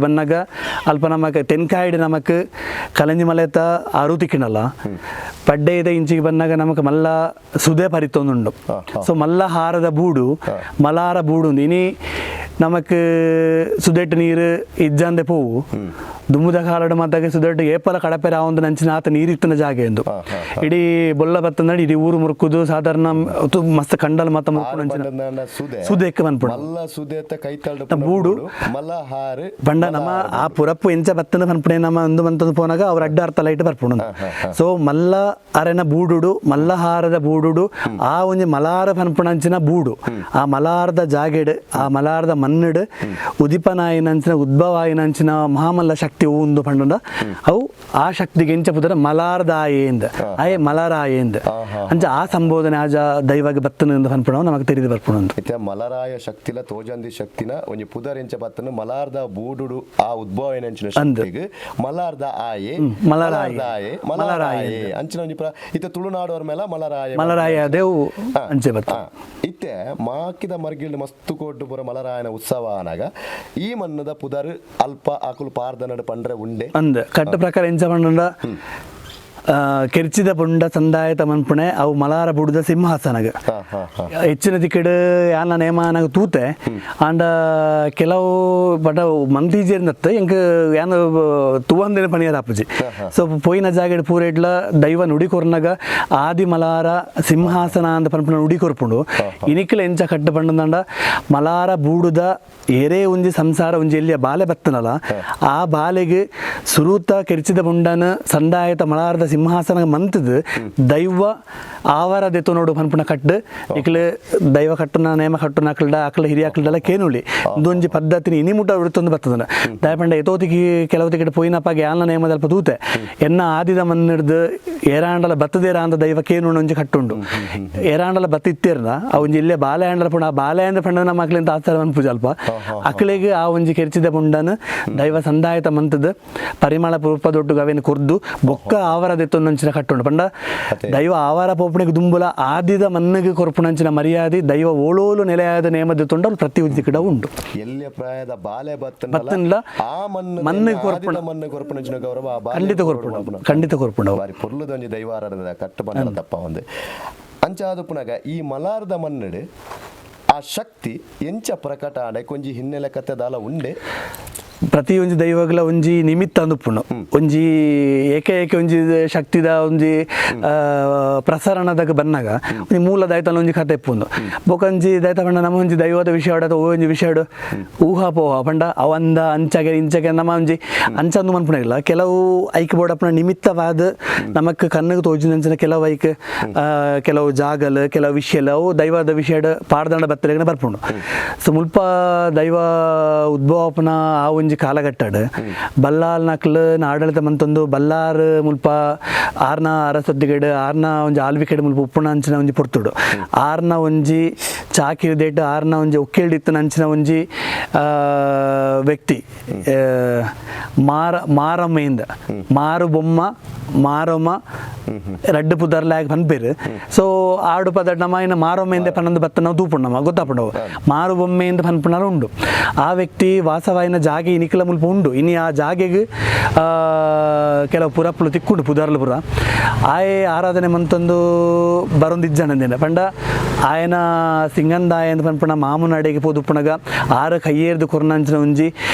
ಬನ್ನಾಗ ಅಲ್ಪ ನಮಕ್ ತೆನ್ಕಾಯಿಡ್ ನಮಕ್ ಕಲಂಜಿ ಮಲೆತ ಆರುತಿಕ್ಕಿನಲ್ಲ ಪಡ್ಡೆದ ಇಂಚಿಗೆ ಬಂದಾಗ ನಮಕ್ ಮಲ್ಲ ಸುದೆ ಪರಿತೊಂದುಂಡು ಸೊ ಮಲ್ಲ ಹಾರದ ಬೂಡು ಮಲಾರ ಬೂಡು ಇನಿ ನಮಕ್ ಸುದೆಟ್ ನೀರು ಇಜ್ಜಂದೆ ಪೋವು ದುಮ್ಮುದ ಕಾಲಡು ಮತ್ತಾಗ ಸುದೆಟ್ ಏಪಲ ಕಡಪೆ ರಾವಂದು ನಂಚಿನ ಆತ ನೀರಿತ್ತಿನ ಜಾಗ ಎಂದು ಇಡೀ ಬೊಲ್ಲ ಬತ್ತಂದಡಿ ಇಡೀ ಊರು ಮುರುಕುದು ಸಾಧಾರಣ ಮಸ್ತ್ ಕಂಡಲ್ ಮತ್ತ ಮುರುಕು ನಂಚಿನ ಸುದೆಕ್ಕೆ ಬಂದ್ಪುಡು ಬೂಡು ಬಂಡ ನಮ್ಮ ಆ ಪುರಪ್ಪು ಎಂಚ ಬತ್ತನ ಬಂದ್ಪುಡೆ ನಮ್ಮ ಒಂದು ಬಂತಂದು ಪೋನಾಗ ಅವ್ರ ಅಡ್ಡ ಅರ್ಥ ಲೈಟ್ ಬರ್ಪುಡು ಸೊ ಮಲ್ಲ ಅರೆನ ಬೂಡುಡು ಮಲ್ಲಹಾರದ ಬೂಡುಡು ಆ ಒಂಜಿ ಮಲಾರ ಬಂದ್ಪುಣಂಚಿನ ಬೂಡು ಆ ಮಲಾರದ ಜಾಗೆಡ್ ಆ ಮಲಾರದ ಮನ್ನಡ್ ಉದಿಪನಾಯಿನಂಚಿನ ಉದ್ಭವಾಯಿನಂಚಿನ ಮಹಾಮಲ್ಲ ಶಕ್ತಿ ಒಂದು ಪಂಡ ಅವು ಆ ಶಕ್ತಿಗೆ ಎಂಚ ಪುದರ ಮಲಾರದ ಆಯೆಂದ ಆಯೆ ಮಲಾರ ಆಯೆಂದ ಅಂಚ ಆ ಸಂಬೋಧನೆ ಆಜ ದೈವಾಗ ಬತ್ತನ ಪನ್ಪುಣ ನಮಗೆ ತಿಳಿದು ಬರ್ಪುಣ ಮಲರಾಯ ಶಕ್ತಿಲ ತೋಜಂದಿ ಶಕ್ತಿನ ಒಂಜಿ ಪುದರ್ ಎಂಚ ಬತ್ತನ ಮಲಾರ್ದ ಬೂಡುಡು ಆ ಉದ್ಭವಾಯಿನಂಚಿನ ಶಕ್ತಿಗೆ ಮಲಾರ್ದ ಆಯೆ ಮಲಾರಾಯೆ ಅಂಚಿನ ಒಂಜಿ ಇತ್ತ ತುಳುನಾಡು ಮೇಲೆ ಮಲರಾಯ ದೇವು ಅಂಚೆ ಬತ್ತ ಇತ್ತೆ ಮಾಕಿದ ಮರ್ಗಿಲ್ಡ್ ಮಸ್ತು ಕೋಟ್ಟು ಪುರ ಮಲರಾಯನ ಉತ್ಸವ ಅನಾಗ ಈ ಮನ್ನದ ಪುದರ್ ಅಲ್ಪ ಆಕುಲು ಪಾರ್ದನಡು ಪಂಡ್ರೆ ಉಂಡೆ ಅಂದ ಕಟ್ಟ ಪ್ರಕಾರ ಎಂಚ ಪಂಡ ಕೆರ್ಚಿದ ಪುಂಡ ಸಂದಾಯತ ಮನ್ಪುಣೆ ಅವು ಮಲಾರ ಬುಡದ ಸಿಂಹಾಸನಗ ಹೆಚ್ಚಿನ ತಿಕ್ಕಡು ಯಾನ ನೇಮಾನಗ ತೂತೆ ಆಂಡ ಕೆಲವು ಬಟ ಮಂತ್ಲೀಜೇರ್ನತ್ತ ಎಂಕ ಯಾನ ತುವಂದಿನ ಪಣಿಯದ ಅಪ್ಪಜಿ ಸೊ ಪೋಯಿನ ಜಾಗಡ್ ಪೂರ ಇಡ್ಲ ದೈವ ನುಡಿ ಕೊರ್ನಾಗ ಆದಿ ಮಲಾರ ಸಿಂಹಾಸನ ಅಂತ ಪನ್ಪುಣ ನುಡಿ ಕೊರ್ಪುಂಡು ಇನಿಕ್ಲ ಎಂಚ ಕಟ್ಟ ಪಂಡಂದ ಮಲಾರ ಬೂಡುದ ಎರೆ ಒಂಜಿ ಸಂಸಾರ ಒಂಜಿ ಎಲ್ಲಿಯ ಬಾಲೆ ಬತ್ತನಲ್ಲ ಆ ಬಾಲೆಗೆ ಸುರೂತ ಕೆರ್ಚಿದ ಪುಂಡನ ಸಂದಾಯತ ಮಲಾರದ ಸಿಂಹಾಸನ ಮಂತದ ದೈವ ಆವರ ದೆತ್ತು ನೋಡು ಪನ್ಪುಣ ಕಟ್ಟು ಇಕ್ಲೆ ದೈವ ಕಟ್ಟುನ ನೇಮ ಕಟ್ಟುನ ಅಕ್ಲ ಹಿರಿಯ ಅಕ್ಲಡೆಲ್ಲ ಕೇನುಳಿ ಒಂದೊಂಜಿ ಪದ್ಧತಿನಿ ಇನಿಮುಟ ವೃತ್ತೊಂದು ಬರ್ತದನ ದಯಪಂಡ ಎತೋತಿಗೆ ಕೆಲವು ತಿಕ್ಕಡೆ ಪೋಯಿನಪ್ಪಾಗ ಯಾನ ನೇಮದಲ್ಪ ತೂತೆ ಎನ್ನ ಆದಿದ ಮನ್ನಿಡ್ದು ಏರಾಂಡಲ ಬತ್ತದೇರ ಅಂತ ದೈವ ಕೇನುಣ ಒಂಜಿ ಕಟ್ಟುಂಡು ಏರಾಂಡಲ ಬತ್ತ ಇತ್ತೇರ್ನ ಆ ಒಂಜಿ ಇಲ್ಲೇ ಬಾಲೆ ಆಂಡಲ ಪುಂಡ ಆ ಬಾಲೆ ಆಂಡ ಪಂಡ ನಮ್ಮ ಅಕ್ಲಿಂತ ಆಚಾರ ಮನ್ಪುಜ ಅಲ್ಪ ಅಕ್ಳಿಗೆ ಆ ಒಂಜಿ ಕೆರ್ಚಿದ ಪುಂಡನ ದೈವ ಸಂದಾಯತ ಮಂತದ ಪರಿಮಳ ಪೂರ್ಪದೊಟ್ಟು ಅವೇನು ಕುರ್ದು ಬೊಕ್ಕ ಆವರ ದೆತ್ತೊಂದಂಚಿನ ಕಟ್ಟುಂಡು ಪಂಡ ದೈವ ಆವಾರ ಪೋಪಣಿಗೆ ದುಂಬುಲ ಆದಿದ ಮನ್ನಿಗೆ ಕೊರ್ಪುಣಂಚಿನ ಮರ್ಯಾದೆ ದೈವ ಓಳೋಲು ನೆಲೆಯಾದ ನೇಮದ ತುಂಡ ಪ್ರತಿ ಉದ್ದಿ ಕಿಡ ಉಂಟು ಎಲ್ಲಿಯ ಪ್ರಾಯದ ಬಾಲೆ ಬತ್ತನಲ್ಲ ಆ ಮನ್ನಿಗೆ ಕೊರ್ಪುಣ ಕೊರ್ಪುಣಂಚಿನ ಗೌರವ ಖಂಡಿತ ಕೊರ್ಪುಣ ಬಾರಿ ಪೊರ್ಲುದೊಂಜಿ ದೈವಾರದ ಕಟ್ಟು ಬಂದ ದಪ್ಪ ಒಂದು ಅಂಚಾದ ಪುನಗ ಈ ಮಲಾರದ ಮನ್ನಡು ಆ ಶಕ್ತಿ ಎಂಚ ಪ್ರಕಟ ಕೊಂಜಿ ಹಿನ್ನೆಲೆ ಕಥೆದಾಲ ಉಂಡೆ ಪ್ರತಿಯೊಂದು ದೈವಗಳ ಒಂಜಿ ನಿಮಿತ್ತ ಅಂದುಪ್ಪುಂಡು ಒಂಜಿ ಏಕೆ ಒಂಜಿ ಶಕ್ತಿದ ಒಂಜಿ ಪ್ರಸರಣದಾಗ ಬಂದಾಗ ಒಂಜಿ ಮೂಲ ದೈತನ ಒಂಜಿ ಕಥೆ ಇಪ್ಪುಂಡು ಬೊಕಂಜಿ ದೈತ ಪಂಡ ನಮ್ಮ ಒಂಜಿ ದೈವದ ವಿಷಯ ಓ ಒಂಜಿ ವಿಷಯ ಊಹಾಪೋಹ ಪಂಡ ಅವಂದ ಅಂಚಗೆ ಇಂಚಗೆ ನಮ್ಮ ಒಂಜಿ ಅಂಚಂದು ಮನ್ಪುಣಿಲ್ಲ ಕೆಲವು ಐಕ್ ಬೋಡಪ್ಪನ ನಿಮಿತ್ತವಾದ ನಮಕ್ ಕಣ್ಣಿಗೆ ತೋಜಿನಂಚಿನ ಕೆಲವು ಐಕ್ ಕೆಲವು ಜಾಗಲ್ ಕೆಲವು ವಿಷಯಲ್ ಅವು ದೈವದ ವಿಷಯ ಪಾಡ್ದಂಡ ಬತ್ತಲೆಗನೆ ಬರ್ಪುಂಡು ಸೊ ಮುಲ್ಪ ದೈವ ಉದ್ಭವಪನ ಆ ಒಂಜಿ ಕಾಲಘಟ್ಟಡ್ ಬಲ್ಲಾಲ್ ನಕ್ಲ್ ಆಡಳಿತ ಮಂತೊಂದು ಬಲ್ಲಾರ್ ಮುಲ್ಪ ಆರ್ನ ಅರಸೊತ್ತಿಗೆಡ್ ಆರ್ನ ಒಂಜಿ ಆಳ್ವಿಕೆಡ್ ಮುಲ್ಪ ಉಪ್ಪುಣ ಅಂಚಿನ ಒಂಜಿ ಪೊರ್ತುಡು ಆರ್ನ ಒಂಜಿ ಚಾಕಿರ್ದೇಟ್ ಆರ್ನ ಒಂಜಿ ಒಕ್ಕೇಳ್ದಿತ್ತನ ಅಂಚಿನ ಒಂಜಿ ವ್ಯಕ್ತಿ ಮಾರಮ್ಮೆಯಿಂದ ಮಾರು ಬೊಮ್ಮ ಮಾರಮ್ಮ ರಡ್ಡು ಪುದರ್ಲಾಗ ಪನ್ಪೇರು ಸೊ ಆಡು ಪದ ನಮ ಮಾರೊಮ್ಮೆಯಿಂದ ಪನ್ನೊಂದು ಬತ್ತ ನಾವು ತೂಪುಂಡು ನಮ್ಮ ಗೊತ್ತಾಪುಂಡವು ಮಾರು ಬೊಮ್ಮೆಯಿಂದ ಪನ್ಪುಣಾರ ಉಂಡು ಆ ವ್ಯಕ್ತಿ ವಾಸವಾಯಿನ ಜಾಗೆ ಇನಿಕಲ ಮುಲ್ಪ ಉಂಡು ಇನ್ನು ಆ ಜಾಗೆಗೆ ಕೆಲವು ಪುರಪ್ಪಲು ತಿಕ್ಕುಂಡು ಪುದರ್ಲ ಪುರ ಆಯೆ ಆರಾಧನೆ ಮಂತೊಂದು ಬರೊಂದಿಜ್ಜನಂದಿನ ಪಂಡ ಆಯನ ಸಿಂಗಂದ ಆಯಂದು ಪನ್ಪುಣ ಮಾಮೂನ ಅಡೆಗೆ ಪೋದುಪ್ಪುಣಗ ಆರ ಕೈಯೇರ್ದು ಕೊರ್ನಂಚಿನ ಒಂಜಿ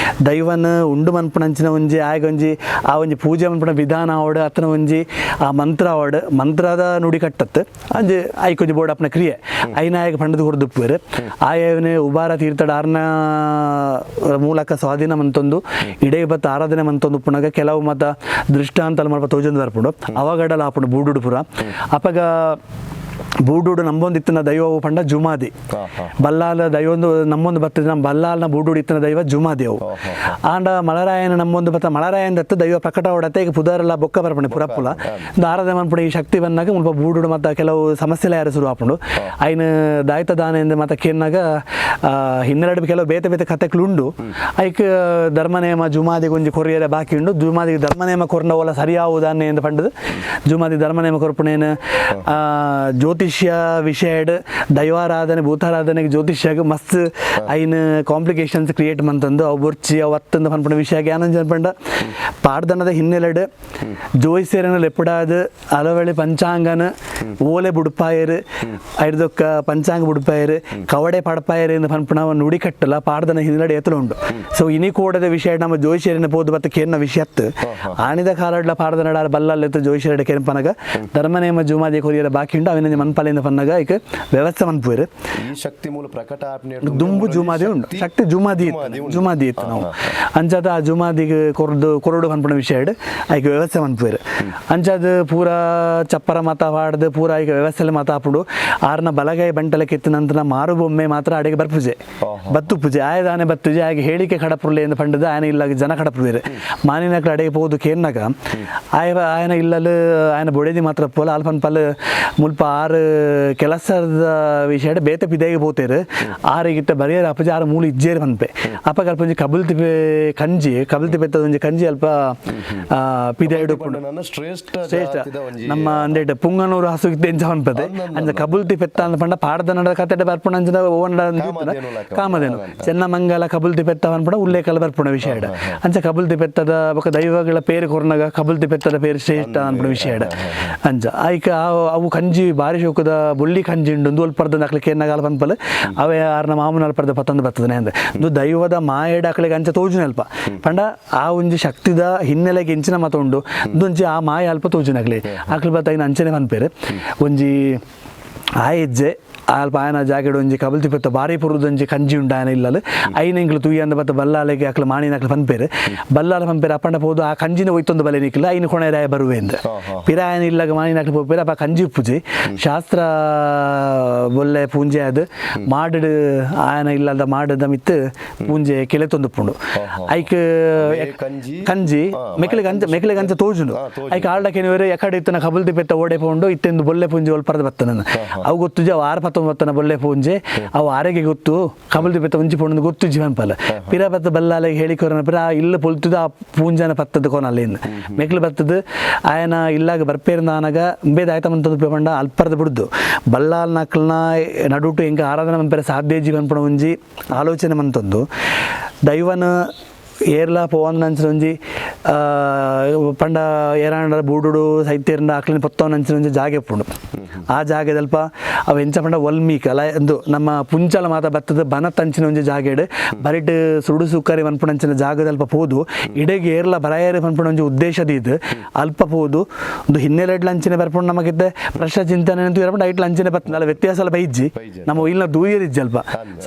ದೈವನ ಉಂಡು ಮನ್ಪುಣಂಚಿನ ಒಂಜಿ ಆಯ್ಗ ಒಂಜಿ ಆ ಒಂಜಿ ಪೂಜೆ ಮನ್ಪುಣ ವಿಧಾನ ಅವಡು ಅತನ ಒಂಜಿ ಆ ಮಂತ್ರ ಅವಡು ಮಂತ್ರದ ನುಡಿ ಕಟ್ಟತ್ತು ಅಂಜಿ ಐಕೊಂಜಿ ಬೋರ್ಡ್ ಅಪ್ಪನ ಕ್ರಿಯೆ ಐನಾಯಕ ಪಂಡದು ಹೊರದುಪ್ಪುವೇರು ಆಯವನೇ ಉಬಾರ ತೀರ್ಥಡ ಆರ್ನ ಮೂಲಕ ಸ್ವಾಧೀನ ಮಂತೊಂದು ಇಡೇ ಬತ್ತ ಆರಾಧನೆ ಮಂತೊಂದು ಉಪ್ಪುಣಗ ಕೆಲವು ಮತ ದೃಷ್ಟಾಂತ ಮಲ್ಪ ತೋಜಂದು ಬರ್ಪುಂಡು ಅವಗಡಲ ಆಪುಂಡು ಬೂಡುಡು ಪುರ ಅಪಗ ಬೂಡುಡು ನಂಬೊಂದು ಇತ್ತಿನ ದೈವವು ಪಂಡ ಜುಮಾದಿ ಬಲ್ಲಾಲ ದೈವೊಂದು ನಮ್ಮೊಂದು ಬರ್ತದೆ ನಮ್ಮ ಬಲ್ಲಾಲ್ನ ಬೂಡುಡು ಇತ್ತಿನ ದೈವ ಜುಮಾದಿ ಅವು ಆಂಡ ಮಲರಾಯನ ನಮ್ಮೊಂದು ಬತ್ತ ಮಲರಾಯನ ದತ್ತು ದೈವ ಪ್ರಕಟ ಹೊಡತೆ ಈಗ ಪುದಾರೆಲ್ಲ ಬೊಕ್ಕ ಬರ್ಪಣೆ ಪುರಪ್ಪುಲ ಆರಾಧನೆ ಮನ್ಪುಣ ಈ ಶಕ್ತಿ ಬಂದಾಗ ಮುಲ್ಪ ಬೂಡುಡು ಮತ್ತು ಕೆಲವು ಸಮಸ್ಯೆಲ ಯಾರು ಶುರು ಹಾಕೊಂಡು ಐನು ದಾಯ್ತ ದಾನೆಂದು ಮತ್ತು ಕೇನಾಗ ಹಿನ್ನೆರಡು ಕೆಲವು ಬೇತೆ ಬೇತೆ ಕಥೆಗಳುಂಡು ಐಕ್ ಧರ್ಮನೇಮ ಜುಮಾದಿಗೆ ಒಂಜಿ ಕೊರಿಯರ ಬಾಕಿ ಉಂಡು ಜುಮಾದಿಗೆ ಧರ್ಮನೇಮ ಕೊರ್ನ ಓಲ ಸರಿಯಾವುದಾನೆ ಎಂದು ಪಂಡದು ಜುಮಾದಿ ಧರ್ಮನೇಮ ಕೊರ್ಪಣೇನು ಜ್ಯೋತಿಷ್ಯ ವಿಷಯಡ್ ದೈವಾರಾಧನೆ ಭೂತಾರಾಧನೆಗೆ ಜ್ಯೋತಿಷ್ಯಾಗ ಮಸ್ತ್ ಐನ್ ಕಾಂಪ್ಲಿಕೇಶನ್ಸ್ ಕ್ರಿಯೇಟ್ ಮಂತಂದು ಅವು ಬುರ್ಚಿ ಅವು ಅತ್ತಂದು ಪನ್ಪಣ ವಿಷಯ ಜ್ಞಾನ ಪಂಡ ಪಾಡ್ದನದ ಹಿನ್ನೆಲೆಡ್ ಜೋಯಿಸ್ಯರನಲ್ಲಿ ಎಪ್ಪಡಾದ ಅಲವಳಿ ಪಂಚಾಂಗನ ಓಲೆ ಬುಡುಪಾಯರು ಐದೊಕ್ಕ ಪಂಚಾಂಗ ಬುಡುಪಾಯರು ಕವಡೆ ಪಡಪಾಯರು ಎಂದು ಪನ್ಪಣ ನುಡಿ ಕಟ್ಟಲ್ಲ ಪಾಡ್ದನ ಹಿನ್ನೆಲೆ ಎತ್ತಲು ಉಂಡು ಸೊ ಇನಿ ಕೋಡದ ವಿಷಯ ನಮ್ಮ ಜೋಯಿಸ್ಯರನ್ನ ಪೋದು ಬತ್ತ ಕೇರ್ನ ವಿಷಯತ್ತು ಆಣಿದ ಕಾಲಡ್ಲ ಪಾಡ್ದನಡ ಬಲ್ಲಲ್ಲೆತ್ತು ಜೋಯಿಸ್ಯರಡೆ ಕೆಂಪನಗ ಧರ್ಮನೇಮ ಜುಮಾದಿ ಕೊರಿಯರ ಬಾಕಿ ಉಂಡು ಅವಿನ ಮನ್ಪಾಲಿಂದ ಪನ್ನಗ ಈಗ ವ್ಯವಸ್ಥೆ ಮನ್ಪುರು ಈ ಶಕ್ತಿ ಮೂಲ ಪ್ರಕಟ ದುಂಬು ಜುಮಾದಿ ಉಂಡು ಶಕ್ತಿ ಜುಮಾದಿ ಇತ್ತು ನಾವು ಅಂಚಾದ ಆ ಜುಮಾದಿಗೆ ಕೊರಡು ಪನ್ಪಣ ವಿಷಯ ಈಗ ವ್ಯವಸ್ಥೆ ಮನ್ಪುರು ಅಂಚಾದ ಪೂರ ಚಪ್ಪರ ಮಾತಾಡ್ದು ಪೂರ ಈಗ ವ್ಯವಸ್ಥೆ ಮಾತಾಪುಡು ಆರ್ನ ಬಲಗೈ ಬಂಟಲೆ ಕೆತ್ತ ನಂತರ ಮಾರು ಬೊಮ್ಮೆ ಮಾತ್ರ ಅಡಿಗೆ ಬರ್ಪುಜೆ ಬತ್ತು ಪೂಜೆ ಆಯದಾನೆ ಬತ್ತುಜೆ ಹಾಗೆ ಹೇಳಿಕೆ ಕಡಪುರ್ಲೆ ಎಂದು ಪಂಡದ ಆಯನ ಇಲ್ಲ ಜನ ಕಡಪುರು ಮಾನಿನಕ್ಳು ಅಡಿಗೆ ಹೋದು ಕೇರ್ನಾಗ ಆಯನ ಇಲ್ಲಲು ಆಯನ ಬೊಡೆದಿ ಮಾತ್ರ ಪೋಲ ಅಲ್ಪನ್ ಪಲ್ ಮುಲ್ಪ ಆರು ಕೆಲಸದ ವಿಷಯ ಬೇತೆ ಪಿದೆಗೆ ಹೋತೇರು ಆರಿಗಿಟ್ಟ ಬರೆಯರು ಅಪ್ಪಜಿ ಆರು ಮೂಲು ಇಜ್ಜೇರು ಪನ್ಪೆ ಅಪ್ಪ ಅಲ್ಪ ಒಂಜಿ ಕಬಲ್ತಿ ಕಂಜಿ ಕಬಲ್ತಿ ಬೆತ್ತದ ಒಂಜಿ ಕಂಜಿ ಅಲ್ಪ ಪಿದೆ ಹಿಡ್ಕೊಂಡು ಶ್ರೇಷ್ಠ ನಮ್ಮ ಅಂದೇಟ್ ಪುಂಗನೂರು ಹಸು ಇದ್ದೆ ಎಂಚ ಪನ್ಪದೆ ಅಂಚ ಕಬಲ್ತಿ ಪೆತ್ತ ಅಂತ ಪಂಡ ಪಾಡ್ದ ನಡ ಕತೆ ಬರ್ಪುಣ ಅಂಚದ ಓಂಡ ಕಾಮಧೇನು ಚೆನ್ನಮಂಗಲ ಕಬಲ್ತಿ ಪೆತ್ತ ಪನ್ಪಡ ಉಲ್ಲೇಖಲ ಬರ್ಪುಣ ವಿಷಯ ಅಂಚ ಕಬಲ್ತಿ ಪೆತ್ತದ ಬೊಕ ದೈವಗಳ ಪೇರು ಕೊರ್ನಾಗ ಕಬಲ್ತಿ ಪೆತ್ತದ ಪೇರು ಶ್ರೇಷ್ಠ ಅನ್ಪುಣ ವಿಷಯ ಅಂಚ ಐಕ ಅವು ಕಂಜಿ ಬಾರಿ ಶೋಕದ ಬುಳ್ಳಿ ಕಂಜಿ ಉಂಡು ಒಲ್ಪರ್ದ ಅಕ್ಲಿಕ್ಕೆ ಏನಾಗಲ್ಲ ಪನ್ಪಲ್ ಅವೇ ಆರ್ನ ಮಾಮೂನ ಅಲ್ಪರ್ದ ಪತ್ತೊಂದು ಬರ್ತದೆ ಅಂದೆ ಇದು ದೈವದ ಮಾಯಡ ಅಕ್ಲಿಗೆ ಅಂಚ ತೋಜುನ ಅಲ್ಪ ಪಂಡ ಆ ಒಂಜಿ ಶಕ್ತಿದ ಹಿನ್ನೆಲೆಗೆ ಇಂಚಿನ ಮತ ಉಂಡು ಇದೊಂಜಿ ಆ ಮಾಯ ಅಲ್ಪ ತೋಜುನ ಅಕ್ಲಿ ಅಕ್ಲಿ ಬತ್ತ ಐನ ಅಂಚನೆ ಪನ್ಪೇರು ಒಂಜಿ ಆ ಹೆಜ್ಜೆ ಅಲ್ಪ ಆಯನ ಜಾಗೆಡ್ ಒಂಜಿ ಕಬಲ್ತಿ ಪೆತ್ತ ಬಾರಿ ಪುರುದೊಂಜಿ ಕಂಜಿ ಉಂಡು ಆಯನ ಇಲ್ಲಲು ಐನ ಎಂಕ್ಲು ತೂಯಿ ಅಂದ ಬತ್ತ ಬಲ್ಲಾಲೆಗೆ ಅಕ್ಲು ಮಾಣಿನ ಅಕ್ಲು ಪನ್ಪೇರು ಬಲ್ಲಾಲ ಪನ್ಪೇರು ಅಪ್ಪಂಡ ಪೋದು ಆ ಕಂಜಿನ ಒಯ್ತೊಂದು ಬಲೆ ನಿಕ್ಲ ಐನು ಕೊಣೆರಾಯ ಬರುವೆ ಅಂದ ಪಿರಾಯನ ಇಲ್ಲಾಗ ಮಾಣಿನ ಅಕ್ಲು ಪೋಪೇರು ಅಪ್ಪ ಕಂಜಿ ಪೂಜೆ ಶಾಸ್ತ್ರ ಬೊಲ್ಲೆ ಪೂಂಜೆ ಅದು ಮಾಡಿಡ್ ಆಯನ ಇಲ್ಲದ ಮಾಡದ ಮಿತ್ತು ಪೂಂಜೆ ಕೆಲೆ ತೊಂದುಪ್ಪುಂಡು ಐಕ್ ಕಂಜಿ ಮೆಕ್ಲಿಗೆ ಅಂಚ ತೋಜುಂಡು ಐಕ್ ಆಳ್ಡಕ್ಕೆ ನೀವರು ಎಕಡೆ ಇತ್ತನ ಕಬಲ್ತಿ ಪೆತ್ತ ಓಡೆ ಪೋಂಡು ಇತ್ತೆಂದು ಬೊಲ್ಲೆ ಪೂಂಜೆ ಒಲ್ಪರ್ದ ಬತ್ತನ ಅವು ಗೊತ್ತುಜಿ ಅವು 6-19 ಬೊಲ್ಲೆ ಪೂಂಜೆ ಅವು ಆರೆಗೆ ಗೊತ್ತು ಕಬಲ್ತಿ ಪೆತ್ತ ಒಂಜಿ ಪೋಂಡು ಗೊತ್ತು ಜೀವನ್ ಪಲ ಪಿರ ಬತ್ತ ಬಲ್ಲಾಲೆಗೆ ಹೇಳಿಕೊರನ ಪಿರ ಇಲ್ಲ ಪೊಲ್ತುದ ಆ ಪೂಂಜನ ಪತ್ತದ ಕೋನಲ್ಲಿಂದ ಮೆಕ್ಲು ಬತ್ತದ ಆಯನ ಇಲ್ಲಾಗ ಬರ್ಪೇರ್ನ ಆನಾಗ ಬೇದ ಆಯ್ತ ಮಂತದ್ದು ಪಂಡ ಅಲ್ಪರ್ದ ಬಿಡುದು ಬಲ್ಲಾಲ್ ನಕ್ಲನ ನಡುಟು ಹೆಂಗೆ ಆರಾಧನೆ ಮಂಪೇರ ಸಾಧ್ಯ ಜೀವನ್ ಪಣ ಒಂಜಿ ಆಲೋಚನೆ ಮಂತೊಂದು ದೈವನ ಏರ್ಲ ಪೋವನ್నంచిన ಒಂಜಿ ಪಂಡ ಏರಾಂಡ ಬೂಡುಡು ಸೈತ್ಯರಿಂದ ಆಕ್ಲಿನ ಪೊತ್ತವನ್నంచిన ಒಂಜಿ ಜಾಗೆ ಪುಂಡು ಆ ಜಾಗೆದಲ್ಪ ಅವು ಎಂಚ ಪಂಡ ಒಲ್ಮೀಕ್ ಅಲ ಎಂದು ನಮ್ಮ ಪುಂಚಲ ಮಾತ ಬತ್ತದ ಬನ ತಂಚಿನ ಒಂಜಿ ಜಾಗೆಡ್ ಬರಿಟ್ ಸುಡು ಸುಕ್ಕರಿ ಮನ್ಪುಣಂಚಿನ ಜಾಗದಲ್ಪ ಪೋದು ಇಡೆಗೆ ಏರ್ಲ ಬರಾಯರಿ ಮನ್ಪುಣ ಒಂಜಿ ಉದ್ದೇಶದ ಇದು ಅಲ್ಪ ಪೋದು ಒಂದು ಹಿನ್ನೆಲೆಡ್ಲ ಅಂಚಿನ ಬರ್ಪುಂಡು ನಮಗಿದ್ದೆ ಪ್ರಶ್ನೆ ಚಿಂತನೆ ಅಂತೂ ಇರಪಂಡ ಐಟ್ಲ ಅಂಚಿನ ಬತ್ತ ಅಲ್ಲ ವ್ಯತ್ಯಾಸ ಅಲ್ಲ ಬೈಜ್ಜಿ ನಮ್ಮ ಇಲ್ನ ದೂಯರಿಜ್ಜಿ ಅಲ್ಪ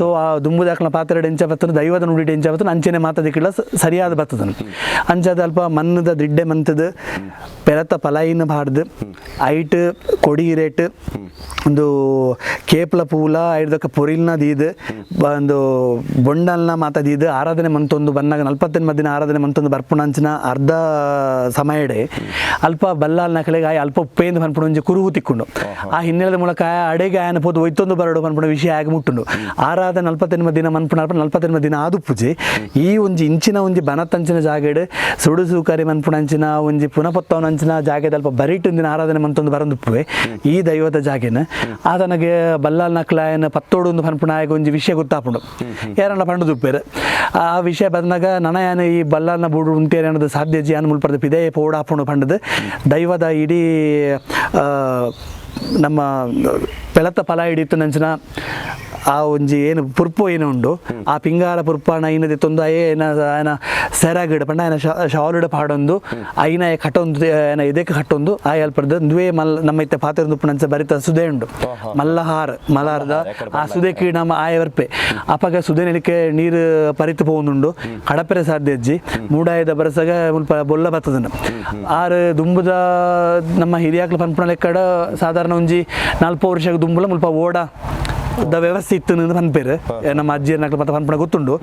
ಸೊ ಆ ದುಂಬುದಾಕ್ಲ ಪಾತ್ರೆ ಎಂಚ ಬತ್ತನ ದೈವದ ನುಡಿ ಎಂಚ ಬತ್ತನ ಅಂಚನೆ ಮಾತದಿಕ್ಕಿಲ್ಲ ಸರಿಯಾದ ಬರ್ತದನು ಅಂಚದ ಅಲ್ಪ ಮಣ್ಣದ ದಿಡ್ಡೆ ಮಂತದ ಪೆರತ ಪಲಾಯಿನ ಬಾರ್ದು ಐಟ್ ಕೊಡಿ ರೇಟ್ ಒಂದು ಕೇಪ್ಲ ಪೂಲ ಐದಕ್ಕ ಪೊರಿಲ್ನ ದೀದು ಒಂದು ಬೊಂಡಲ್ನ ಮಾತದೀದು ಆರಾಧನೆ ಮಂತೊಂದು ಬನ್ನಾಗ 40 ಮದ್ದಿನ ಆರಾಧನೆ ಮಂತೊಂದು ಬರ್ಪುಣಂಚಿನ ಅರ್ಧ ಸಮಯಡೆ ಅಲ್ಪ ಬಲ್ಲಾಲ್ ನಕಲೆಗೆ ಆಯ್ ಅಲ್ಪ ಉಪ್ಪೇಂದು ಪನ್ಪುಣ ಒಂಜಿ ಕುರುಹು ತಿಕ್ಕೊಂಡು ಆ ಹಿನ್ನೆಲೆ ಮೂಲಕ ಅಡೆಗೆ ಆಯನ ಪೋದು ಒಯ್ತೊಂದು ಬರಡು ಪನ್ಪುಣ ವಿಷಯ ಆಗಿ ಮುಟ್ಟುಂಡು ಆರಾಧನೆ 40 ಮದ್ದಿನ ಮನ್ಪುಣ 40 ಮದ್ದಿನ ಆದು ಪೂಜೆ ಈ ಒಂಜಿ ಇಂಚಿನ ಒಂಜಿ ಬನತ್ತಂಚಿನ ಜಾಗೆಡ್ ಸುಡು ಸೂಕರಿ ಮನ್ಪುಣಂಚಿನ ಒಂಜಿ ಪುನಪತ್ತವನಂಚಿನ ಜಾಗೆದಲ್ಪ ಬರಿಟುಂದಿನ ಆರಾಧನೆ ಮಂತೊಂದು ಬರಂದುಪ್ಪುವೆ ಈ ದೈವದ ಜಾಗೆನ ಆತನಗೆ ಬಲ್ಲಾಲ್ ನಕ್ಲಾಯನ ಪತ್ತೋಡು ಒಂದು ಪನ್ಪುಣಾಯಗ ಒಂಜಿ ವಿಷಯ ಗೊತ್ತಾಪುಂಡು ಯಾರನ್ನ ಪಂಡು ದುಪ್ಪೇರು ಆ ವಿಷಯ ಬಂದಾಗ ನನಯಾನ ಈ ಬಲ್ಲಾಲ್ನ ಬೂಡು ಉಂಟೇರಿ ಅನ್ನೋದು ಸಾಧ್ಯ ಜಿ ಅನ್ ಮುಲ್ಪರ್ದು ಪಿದೇ ಪೋಡಾಪುಂಡು ಪಂಡದು ದೈವದ ಇಡೀ ನಮ್ಮ ಪೆಳತ ಫಲ ಹಿಡಿತು ನಂಚಿನ ಆ ಒಂಜಿ ಏನು ಪುರ್ಪು ಏನು ಉಂಡು ಆ ಪಿಂಗಾರ ಪುರ್ಪಾನ ಐನದೆ ತೊಂದು ಆಯನ ಸೆರಾಗಿಡ ಪಂಡ ಆಯನ ಶಾಲುಡ ಪಾಡೊಂದು ಐನ ಕಟ್ಟೊಂದು ಏನ ಇದಕ್ಕೆ ಕಟ್ಟೊಂದು ಆಯ ಅಲ್ಪರ್ದ ದುವೆ ನಮ್ಮ ಇತ್ತೆ ಪಾತ್ರ ಪುಣಂಚ ಬರಿತ ಸುದೆ ಉಂಡು ಮಲಾರದ ಆ ಸುದೆಕ್ಕೆ ನಮ್ಮ ಆಯ ಬರ್ಪೆ ಅಪಗ ಸುದೆ ನೆಲಿಕೆ ನೀರು ಪರಿತು ಪೋಂದುಂಡು ಕಡಪೆರೆ ಸಾಧ್ಯ ಅಜ್ಜಿ ಮೂಡಾಯದ ಬರಸಗ ಮುಲ್ಪ ಬೊಲ್ಲ ಬತ್ತದನ್ನು ಆರು ದುಂಬುದ ನಮ್ಮ ಹಿರಿಯಾಕ್ಲ ಪನ್ಪುಣ ಲೆಕ್ಕಡ ಸಾಧಾರಣ ಒಂಜಿ 40 ವರ್ಷಕ್ಕೆ ದುಂಬುಲ ಮುಲ್ಪ ಓಡ ದ ವ್ಯವಸ್ಥೆ ಇತ್ತು ಪನ್ಪೇರು ನಮ್ಮ ಅಜ್ಜಿ ನಕ್ಲ ಮತ್ತೆ ಪನ್ಪುಣ ಗೊತ್ತುಂಡು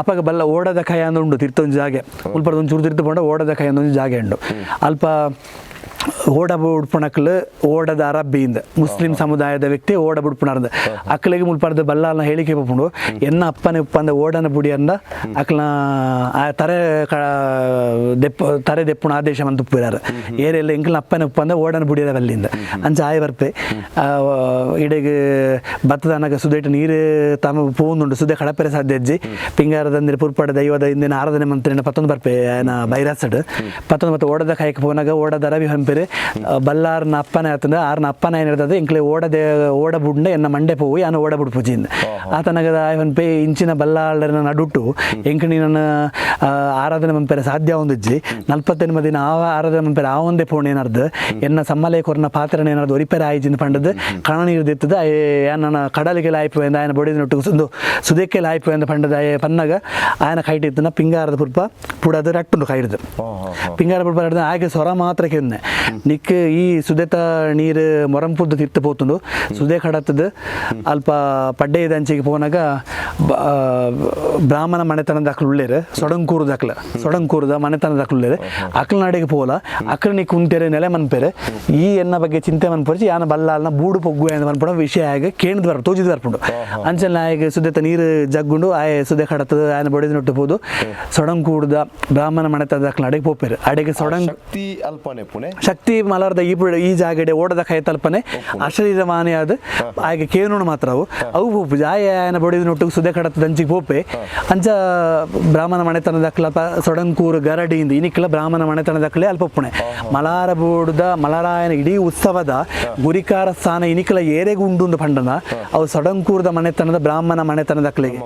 ಅಪ್ಪಾಗ ಬಲ್ಲ ಓಡದ ಕೈ ಅಂದ ಉಂಡು ತಿರ್ತೊಂದು ಜಾಗೆ ಮುಲ್ಪ ಒಂಚೂರು ತಿರ್ತುಕೊಂಡ ಓಡದ ಕೈ ಅಂದೊಂದು ಜಾಗೆ ಉಂಡು ಅಲ್ಪ ಓಡ ಬುಡ್ಪುಣಕ್ಲು ಓಡದ ಅರಬ್ಬಿಯಿಂದ ಮುಸ್ಲಿಂ ಸಮುದಾಯದ ವ್ಯಕ್ತಿ ಓಡ ಬುಡ್ಪುಣರ್ದ ಅಕ್ಕಳಿಗೆ ಮುಲ್ಪರ್ದ ಬಲ್ಲಾಲ್ನ ಹೇಳಿಕೆ ಪೋಪುಂಡು ಎನ್ನ ಅಪ್ಪನ ಉಪ್ಪಂದ ಓಡನ ಬುಡಿ ಅಂದ ಅಕ್ಲನ ತರೆ ದೆಪ್ಪುಣ ಆದೇಶ ಅಂತ ಉಪ್ಪಿರಾರು ಏರೆಲ್ಲ ಎಂಕ್ಲನ ಅಪ್ಪನ ಉಪ್ಪಂದ ಓಡನ ಬುಡಿಯದ ಬಲ್ಲಿಂದ ಅಂಚ ಆಯ ಬರ್ಪೆ ಇಡೆಗೆ ಭತ್ತದ ಅನಗ ಸುದೇಟ ನೀರು ತಮ್ಮ ಪೋಂದುಂಡು ಸುದೆ ಕಡಪೆರೆ ಸಾಧ್ಯ ಅಜ್ಜಿ ಪಿಂಗಾರದಂದ್ರೆ ಪುರ್ಪಡ ದೈವದ ಇಂದಿನ ಆರಾಧನೆ ಮಂತ್ರಿನ ಪತ್ತೊಂದು ಬರ್ಪೆ ಏನ ಬೈರಾಸಡ್ ಪತ್ತೊಂದು ಮತ್ತೆ ಓಡದ ಕಾಯಕ್ಕೆ ಪೋನಾಗ ಓಡದ ಅರಬಿ ಹಂಪೇರು ಬಲ್ಲಾರ್ನ ಅಪ್ಪನ ಆತಂದ ಆರ್ನ ಅಪ್ಪನ ಏನು ಹೇಳ್ತದೆ ಇಂಕ್ಲೆ ಓಡ ಬುಡ್ನೆ ಎನ್ನ ಮಂಡೆ ಪೋಯಿ ನಾನು ಓಡ ಬುಡ್ ಪೂಜಿಂದ ಆತನಗದ ಆಯ್ವನ್ಪೆ ಇಂಚಿನ ಬಲ್ಲಾಳನ ನಡುಟ್ಟು ಎಂಕಣಿ ನನ್ನ ಆರಾಧನೆ ಮಂಪೆರ ಸಾಧ್ಯ ಒಂದಿಜ್ಜಿ 40 ದಿನ ಆ ಆರಾಧನೆ ಮಂಪೆರ ಆ ಒಂದೇ ಪೋಣ ಏನರ್ದು ಎನ್ನ ಸಮ್ಮಲೆ ಕೊರನ ಪಾತ್ರನ ಏನಾರ್ದು ಒರಿಪೆರ ಆಯ್ಜಿಂದ ಪಂಡದು ಕಣ ನೀರು ದಿತ್ತದ ನನ್ನ ಕಡಲಿಗೆ ಲಾಯ್ಪು ಎಂದ ಆಯನ ಬಡಿದ ನೊಟ್ಟು ಒಂದು ಸುದಕ್ಕೆ ಲಾಯ್ಪು ಎಂದ ಪಂಡದ ಪನ್ನಗ ಆಯನ ಕೈಟಿತ್ತನ ಪಿಂಗಾರದ ಪುರ್ಪ ಪುಡದು ರಟ್ಟುಂಡು ಕೈಡ್ದು ಪಿಂಗಾರ ಪುರ್ಪ ರಡ್ದು ಹಾಗೆ ಸ್ವರ ಮಾತ್ರ ಕೆನ್ನೆ ನಿಕ್ ಈ ಸುದೇತ ನೀರು ಮೊರಂಪುದ್ದು ತಿರ್ತು ಪೋತುಂಡು ಸುದೆ ಕಡತ್ತದು ಅಲ್ಪ ಪಡ್ಡೆ ದಂಚಿಗೆ ಪೋನಾಗ ಬ್ರಾಹ್ಮಣ ಮನೆತನದ ಅಕ್ಲು ಉಳ್ಳೇರು ಸೊಡಂಕೂರದ ಮನೆತನದ ಅಕ್ಲು ಉಳ್ಳೇರು ಅಕ್ಲ ನಾಡಿಗೆ ಪೋಲ ಅಕ್ಲ ನೀ ಕುಂತೇರೆ ನೆಲೆ ಮನ್ಪೇರೆ ಈ ಎನ್ನ ಬಗ್ಗೆ ಚಿಂತೆ ಮನ್ಪರಿಸಿ ಯಾನ ಬಲ್ಲಾಲ್ನ ಬೂಡು ಪೊಗ್ಗು ಎಂದು ಮನ್ಪಡ ವಿಷಯ ಆಗಿ ಕೇಣಿದ್ ಬರ್ಪು ತೋಜಿದ್ ಬರ್ಪುಂಡು ಅಂಚಲ್ ನಾಯಿಗೆ ಸುದೇತ ನೀರು ಜಗ್ಗುಂಡು ಆಯ ಸುದೆ ಕಡತ್ತದು ಆಯನ ಬಡಿದು ನೊಟ್ಟು ಪೋದು ಸೊಡಂಕೂಡ್ದ ಬ್ರಾಹ್ಮಣ ಮನೆತನದ ಅಕ್ಲ ಅಡಿಗೆ ಪೋಪೇರು ಅಡಿಗೆ ಶಕ್ತಿ ಮಲಾರದ ಈ ಜಾಗಡೆ ಓಡದ ಕೈ ತಲ್ಪನೆ ಅಶರೀರ ಮಾನೆಯಾದ ಹಾಗೆ ಕೇನೂನು ಮಾತ್ರ ಅವು ಪೋಪು ಜಾಯನ ಬಡಿದ ನೊಟ್ಟಿಗೆ ಸುದೆ ಕಡತ ದಂಚಿಗೆ ಪೋಪೆ ಅಂಚ ಬ್ರಾಹ್ಮಣ ಮನೆತನದಕ್ಲ ಸೊಡಂಕೂರು ಗರಡಿಯಿಂದ ಇನಿಕ್ಲ ಬ್ರಾಹ್ಮಣ ಮನೆತನದಕ್ಲೆ ಅಲ್ಪಪ್ಪುಣೆ ಮಲಾರ ಬೋರ್ಡ್ದ ಮಲಾರಾಯನ ಇಡೀ ಉತ್ಸವದ ಗುರಿಕಾರ ಸ್ಥಾನ ಇನಿಕ್ಲ ಏರೆಗುಂಡು ಪಂಡನ ಅವು ಸೊಡಂಕೂರದ ಮನೆತನದ ಬ್ರಾಹ್ಮಣ ಮನೆತನದಕ್ಲೆಗೆ